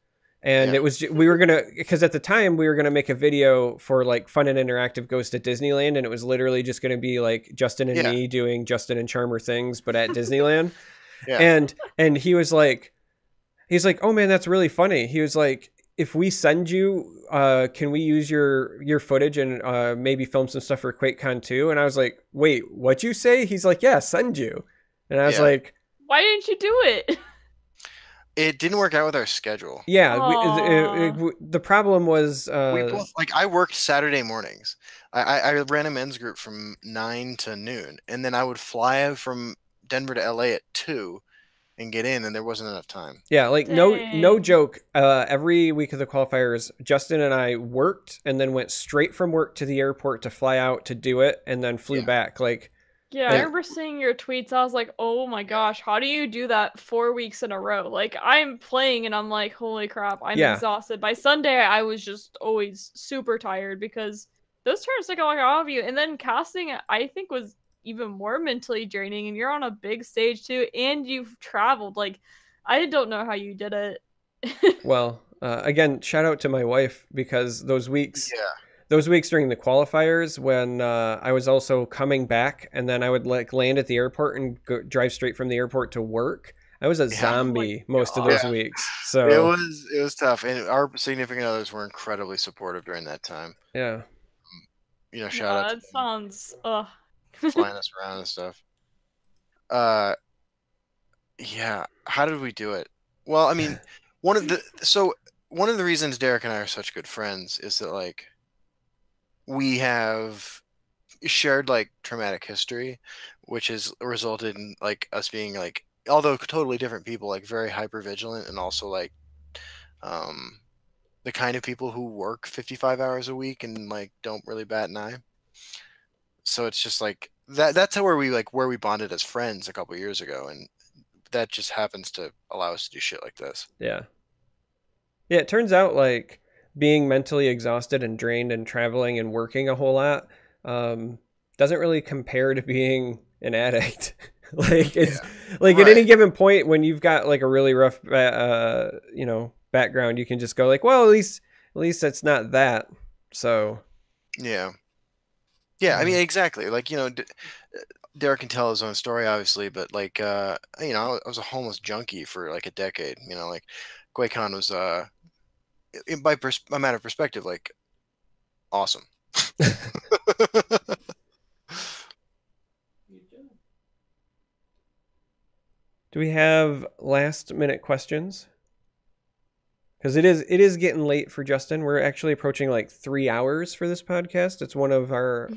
And Yeah. it was, we were going to, because at the time we were going to make a video for like Fun and Interactive Goes to Disneyland. And it was literally just going to be like Justin and Yeah. me doing Justin and Charmer things, but at Disneyland. Yeah. And he's like, oh man, that's really funny. He was like, if we send you, can we use your footage and maybe film some stuff for QuakeCon too? And I was like, wait, what'd you say? He's like, yeah, send you. And I was Yeah. like, Why didn't you do it? It didn't work out with our schedule. yeah, Aw. the problem was, We both I worked Saturday mornings. I ran a men's group from 9 to noon, and then I would fly from Denver to LA at 2 and get in, and there wasn't enough time. yeah, like no Dang. joke. Every week of the qualifiers, Justin and I worked and then went straight from work to the airport to fly out to do it, and then flew Yeah. back. Like, Yeah, I remember seeing your tweets. I was like, oh my gosh, how do you do that 4 weeks in a row? Like, I'm playing and I'm like, holy crap, I'm Yeah. exhausted. By Sunday, I was just always super tired because those turns take a lot out of you. And then casting, I think, was even more mentally draining. And you're on a big stage too, and you've traveled. Like, I don't know how you did it. well, again, shout out to my wife because those weeks Yeah. during the qualifiers when I was also coming back, and then I would like land at the airport and drive straight from the airport to work. I was a zombie most of those Yeah. weeks. So It was tough, and our significant others were incredibly supportive during that time. yeah, You know, shout out to That sounds. Ugh. them flying us around and stuff. Yeah. How did we do it? Well, I mean, one of the reasons Derek and I are such good friends is that like we have shared like traumatic history, which has resulted in like us being like, although totally different people, like very hyper vigilant, and also like the kind of people who work 55 hours a week and like don't really bat an eye. So it's just like that's where we bonded as friends a couple years ago, and that just happens to allow us to do shit like this. yeah. It turns out like being mentally exhausted and drained and traveling and working a whole lot doesn't really compare to being an addict. Like it's like at any given point when you've got like a really rough background, you can just go like, well, at least it's not that. So Yeah, I mean, exactly. Like, you know, Derek can tell his own story, obviously, but like, you know, I was a homeless junkie for like a decade. You know, like, QuakeCon was, by a matter of perspective, like, awesome. do we have last minute questions? Because it is getting late for Justin. We're actually approaching like 3 hours for this podcast. It's one of our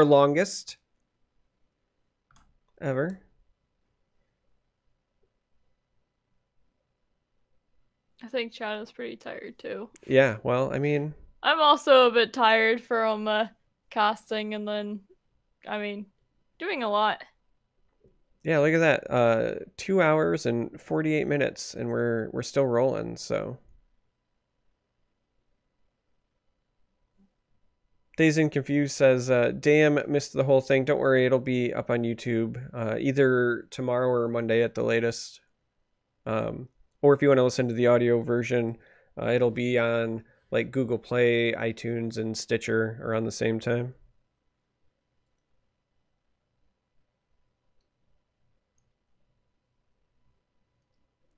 longest ever. I think Chad is pretty tired too. Yeah, well, I mean, I'm also a bit tired from casting and then, I mean, doing a lot. Yeah, look at that. 2 hours and 48 minutes, and we're still rolling. So, Dazed and Confused says, "Damn, missed the whole thing. Don't worry, it'll be up on YouTube either tomorrow or Monday at the latest. Or if you want to listen to the audio version, it'll be on like Google Play, iTunes, and Stitcher around the same time."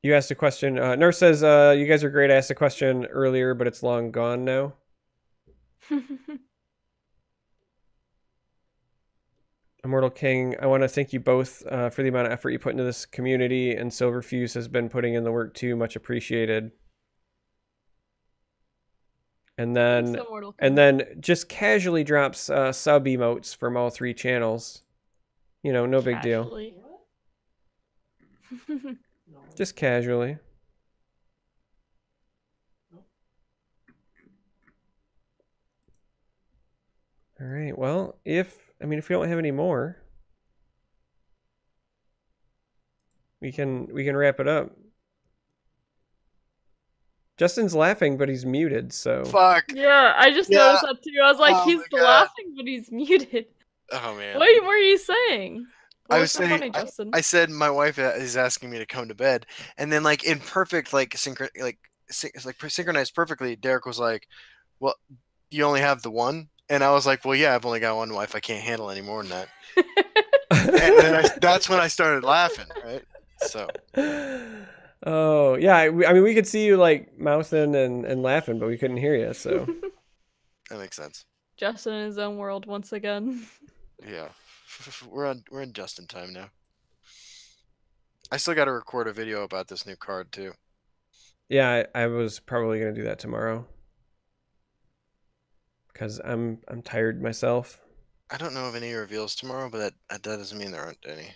You asked a question. Nurse says, "You guys are great. I asked a question earlier, but it's long gone now." Immortal King, I want to thank you both for the amount of effort you put into this community, and Silverfuse has been putting in the work too. Much appreciated. And then just casually drops sub emotes from all 3 channels. You know, no big deal. Just casually. All right. Well, if we don't have any more, we can wrap it up. Justin's laughing, but he's muted. So Fuck. Yeah, I just noticed that too. I was like, Oh he's my God. laughing, but he's muted. Oh man. What were you saying? I was saying, funny, Justin? I said my wife is asking me to come to bed, and then like in perfect synchronized perfectly, Derek was like, "Well, you only have the one," and I was like, "Well, yeah, I've only got one wife. I can't handle any more than that." And then that's when I started laughing, right? So. Oh yeah, I mean we could see you like mouthing and laughing, but we couldn't hear you. So That makes sense. Justin in his own world once again. Yeah. We're in Justin time now. I still got to record a video about this new card too. yeah, I was probably gonna do that tomorrow because I'm tired myself. I don't know of any reveals tomorrow, but that doesn't mean there aren't any.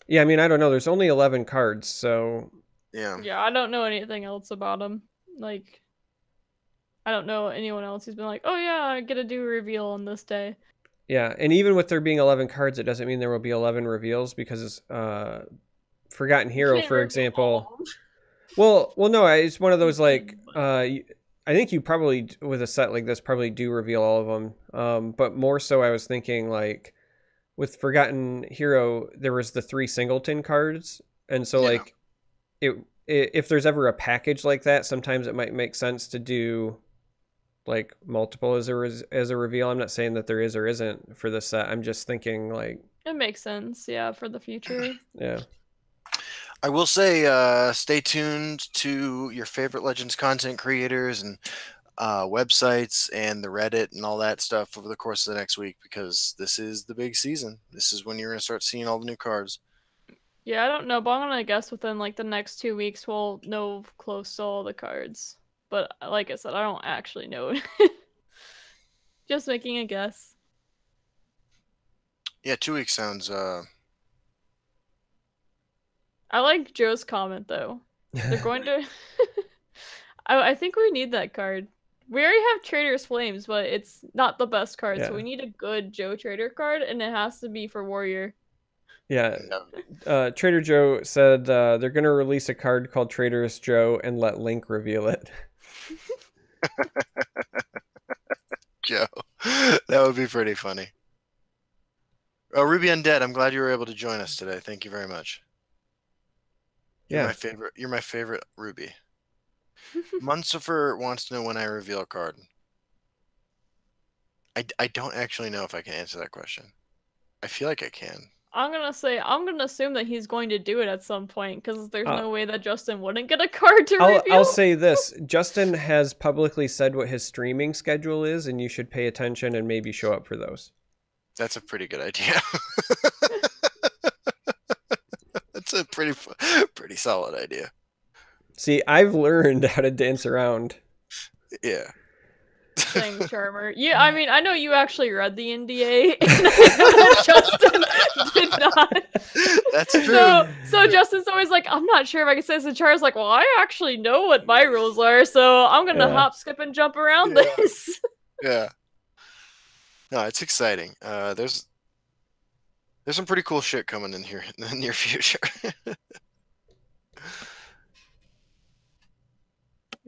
Yeah, I mean I don't know. There's only 11 cards, so Yeah. Yeah, I don't know anything else about him. Like, I don't know anyone else who's been like, oh yeah, I get to do a reveal on this day. yeah. And even with there being 11 cards, it doesn't mean there will be 11 reveals because Forgotten Hero, for example. Well, no, it's one of those like I think you probably with a set like this probably do reveal all of them. But more so, I was thinking like with Forgotten Hero, there was the 3 singleton cards, and so like if there's ever a package like that, sometimes it might make sense to do like multiple as a reveal. I'm not saying that there is or isn't for this set. I'm just thinking like it makes sense, yeah, for the future. Yeah. I will say, stay tuned to your favorite Legends content creators and websites and the Reddit and all that stuff over the course of the next week, because this is the big season. This is when you're going to start seeing all the new cards. Yeah, I don't know, but I'm gonna guess within like the next 2 weeks we'll know close to all the cards. But like I said, I don't actually know. Just making a guess. Yeah, 2 weeks sounds. I like Joe's comment though. They're going to. I think we need that card. We already have Trader's Flames, but it's not the best card, so we need a good Joe Trader card, and it has to be for Warrior. Yeah. Trader Joe said they're going to release a card called Trader's Joe and let Link reveal it. Joe. That would be pretty funny. Oh, Ruby Undead, I'm glad you were able to join us today. Thank you very much. Yeah. You're my favorite Ruby. Munsifer wants to know when I reveal a card. I don't actually know if I can answer that question. I feel like I can. I'm gonna assume that he's going to do it at some point, because there's no way that Justin wouldn't get a card to reveal. I'll say this. Justin has publicly said what his streaming schedule is, and you should pay attention and maybe show up for those. That's a pretty good idea. That's a pretty solid idea. See, I've learned how to dance around. Yeah. Saying Charmer. Yeah, I mean, I know you actually read the NDA, and I know that Justin did not. That's true. So Justin's always like, I'm not sure if I can say this, and Char's like, well, I actually know what my rules are, so I'm gonna hop, skip, and jump around this. Yeah. No, it's exciting. There's There's some pretty cool shit coming in here in the near future.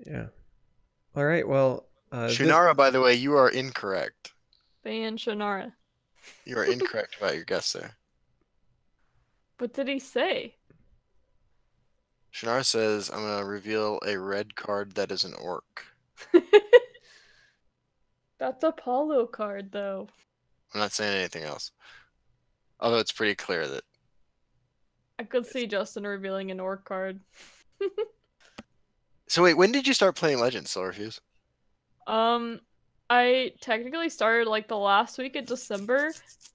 Yeah. All right. Well, Shunara, by the way, you are incorrect. Ban Shannara. You are incorrect about your guess there. What did he say? Shunara says, I'm going to reveal a red card that is an orc. That's a Apollo card, though. I'm not saying anything else. Although it's pretty clear that... I could see Justin revealing an orc card. So wait, when did you start playing Legends, Silverfuse? I technically started like the last week of December,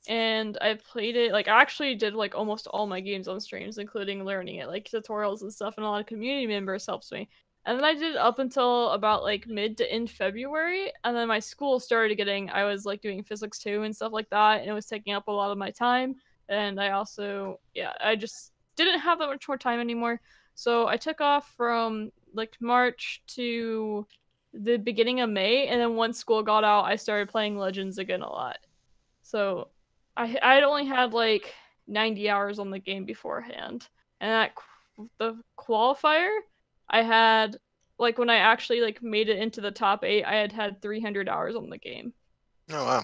and I played it, like I actually did like almost all my games on streams, including learning it, like tutorials and stuff, and a lot of community members helped me. And then I did it up until about like mid to end February, and then my school started getting, I was like doing physics 2 and stuff like that, and it was taking up a lot of my time. And I also, yeah, I just didn't have that much more time anymore. So I took off from like March to the beginning of May, and then once school got out, I started playing Legends again a lot. So I'd only had like 90 hours on the game beforehand, and the qualifier, I had like when I actually like made it into the top 8, I had 300 hours on the game. Oh wow.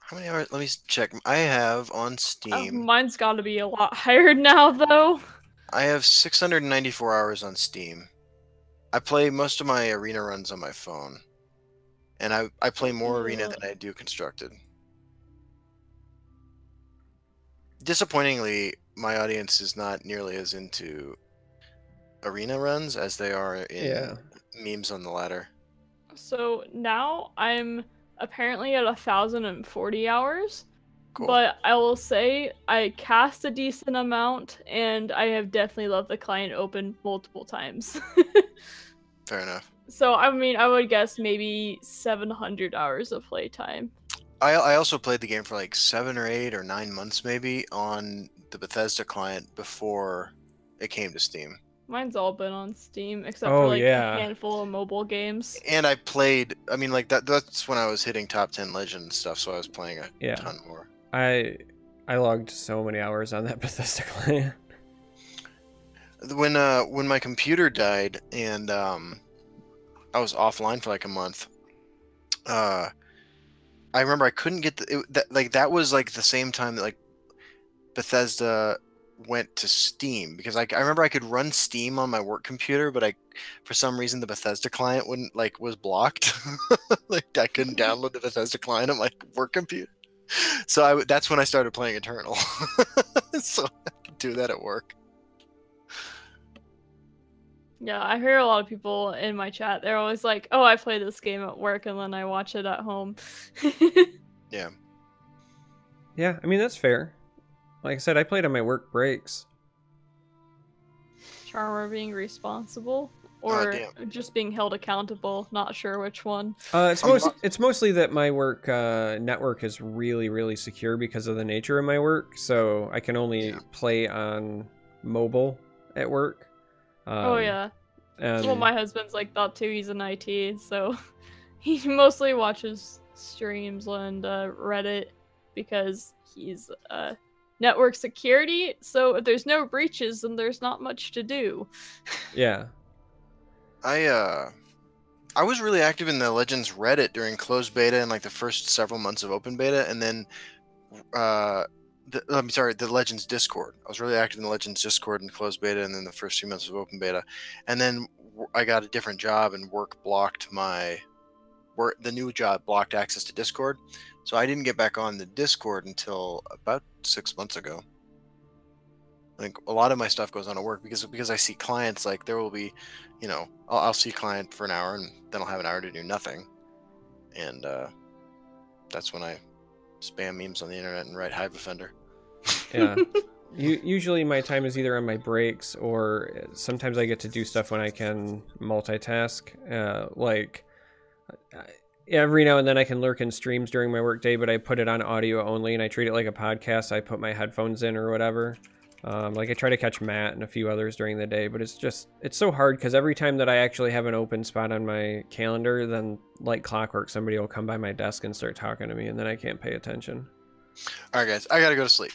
How many hours? Let me check. I have on Steam. Mine's got to be a lot higher now, though. I have 694 hours on Steam. I play most of my arena runs on my phone. And I play more arena than I do constructed. Disappointingly, my audience is not nearly as into arena runs as they are in memes on the ladder. So now I'm apparently at 1,040 hours. Cool. But I will say I cast a decent amount, and I have definitely left the client open multiple times. Fair enough. So, I mean, I would guess maybe 700 hours of playtime. I also played the game for like 7 or 8 or 9 months maybe on the Bethesda client before it came to Steam. Mine's all been on Steam, except for like a handful of mobile games. And I played, I mean, like that's when I was hitting top 10 legend and stuff, so I was playing a ton more. I logged so many hours on that Bethesda client. When my computer died and I was offline for like a month, I remember I couldn't get that was like the same time that like Bethesda went to Steam, because I remember I could run Steam on my work computer, but for some reason the Bethesda client was blocked. Like I couldn't download the Bethesda client on my work computer. So that's when I started playing Eternal. So I could do that at work. Yeah, I hear a lot of people in my chat, they're always like, oh, I play this game at work and then I watch it at home. Yeah. Yeah, I mean, that's fair. Like I said, I played on my work breaks. Charmer being responsible, or just being held accountable, not sure which one. It's mostly that my work network is really, really secure because of the nature of my work, so I can only play on mobile at work. Oh yeah. Well, my husband's like that too. He's in IT, so he mostly watches streams and Reddit because he's network security. So if there's no breaches, then there's not much to do. Yeah. I was really active in the Legends Reddit during closed beta and like the first several months of open beta, and then the Legends Discord. I was really active in the Legends Discord in closed beta, and then the first few months of open beta, and then I got a different job, and work blocked the new job blocked access to Discord, so I didn't get back on the Discord until about 6 months ago. I think a lot of my stuff goes on at work because I see clients, like there will be, I'll see a client for an hour and then I'll have an hour to do nothing, and that's when I spam memes on the internet and write Hive Offender. Yeah. Usually my time is either on my breaks, or sometimes I get to do stuff when I can multitask. Like every now and then I can lurk in streams during my workday, but I put it on audio only and I treat it like a podcast. I put my headphones in or whatever. Like I try to catch Matt and a few others during the day, but it's so hard because every time that I actually have an open spot on my calendar, then like clockwork, somebody will come by my desk and start talking to me, and then I can't pay attention. All right, guys, I gotta go to sleep.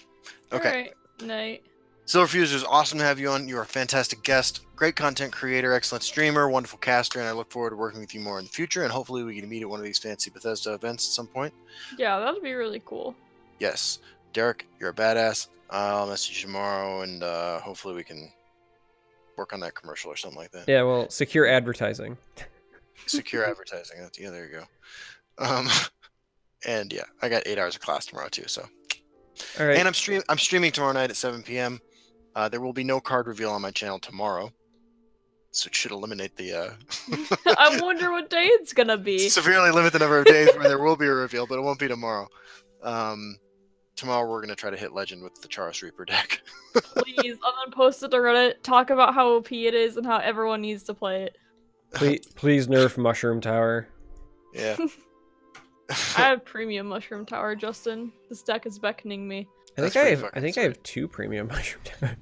Okay. All right. Night. Silverfuse, it was awesome to have you on. You're a fantastic guest, great content creator, excellent streamer, wonderful caster, and I look forward to working with you more in the future. And hopefully, we can meet at one of these fancy Bethesda events at some point. Yeah, that'd be really cool. Yes, Derek, you're a badass. I'll message you tomorrow, and hopefully, we can work on that commercial or something like that. Yeah, well, secure advertising. Secure advertising. Yeah, there you go. And yeah, I got 8 hours of class tomorrow too. So, All right. and I'm streaming tomorrow night at 7 p.m. There will be no card reveal on my channel tomorrow, so it should eliminate the. I wonder what day it's gonna be. Severely limit the number of days where there will be a reveal, but it won't be tomorrow. Tomorrow we're gonna try to hit legend with the Charos Reaper deck. Please, I'm gonna post it to Reddit. Talk about how OP it is and how everyone needs to play it. Please nerf Mushroom Tower. Yeah. I have premium Mushroom Tower, Justin. This deck is beckoning me. I think I have 2 premium Mushroom Towers.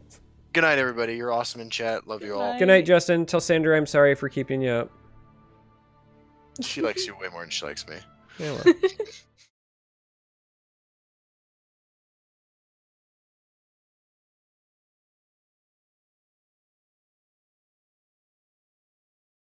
Good night, everybody. You're awesome in chat. Love you all. Good night, Justin. Tell Sandra I'm sorry for keeping you up. She likes you way more than she likes me. Yeah, well.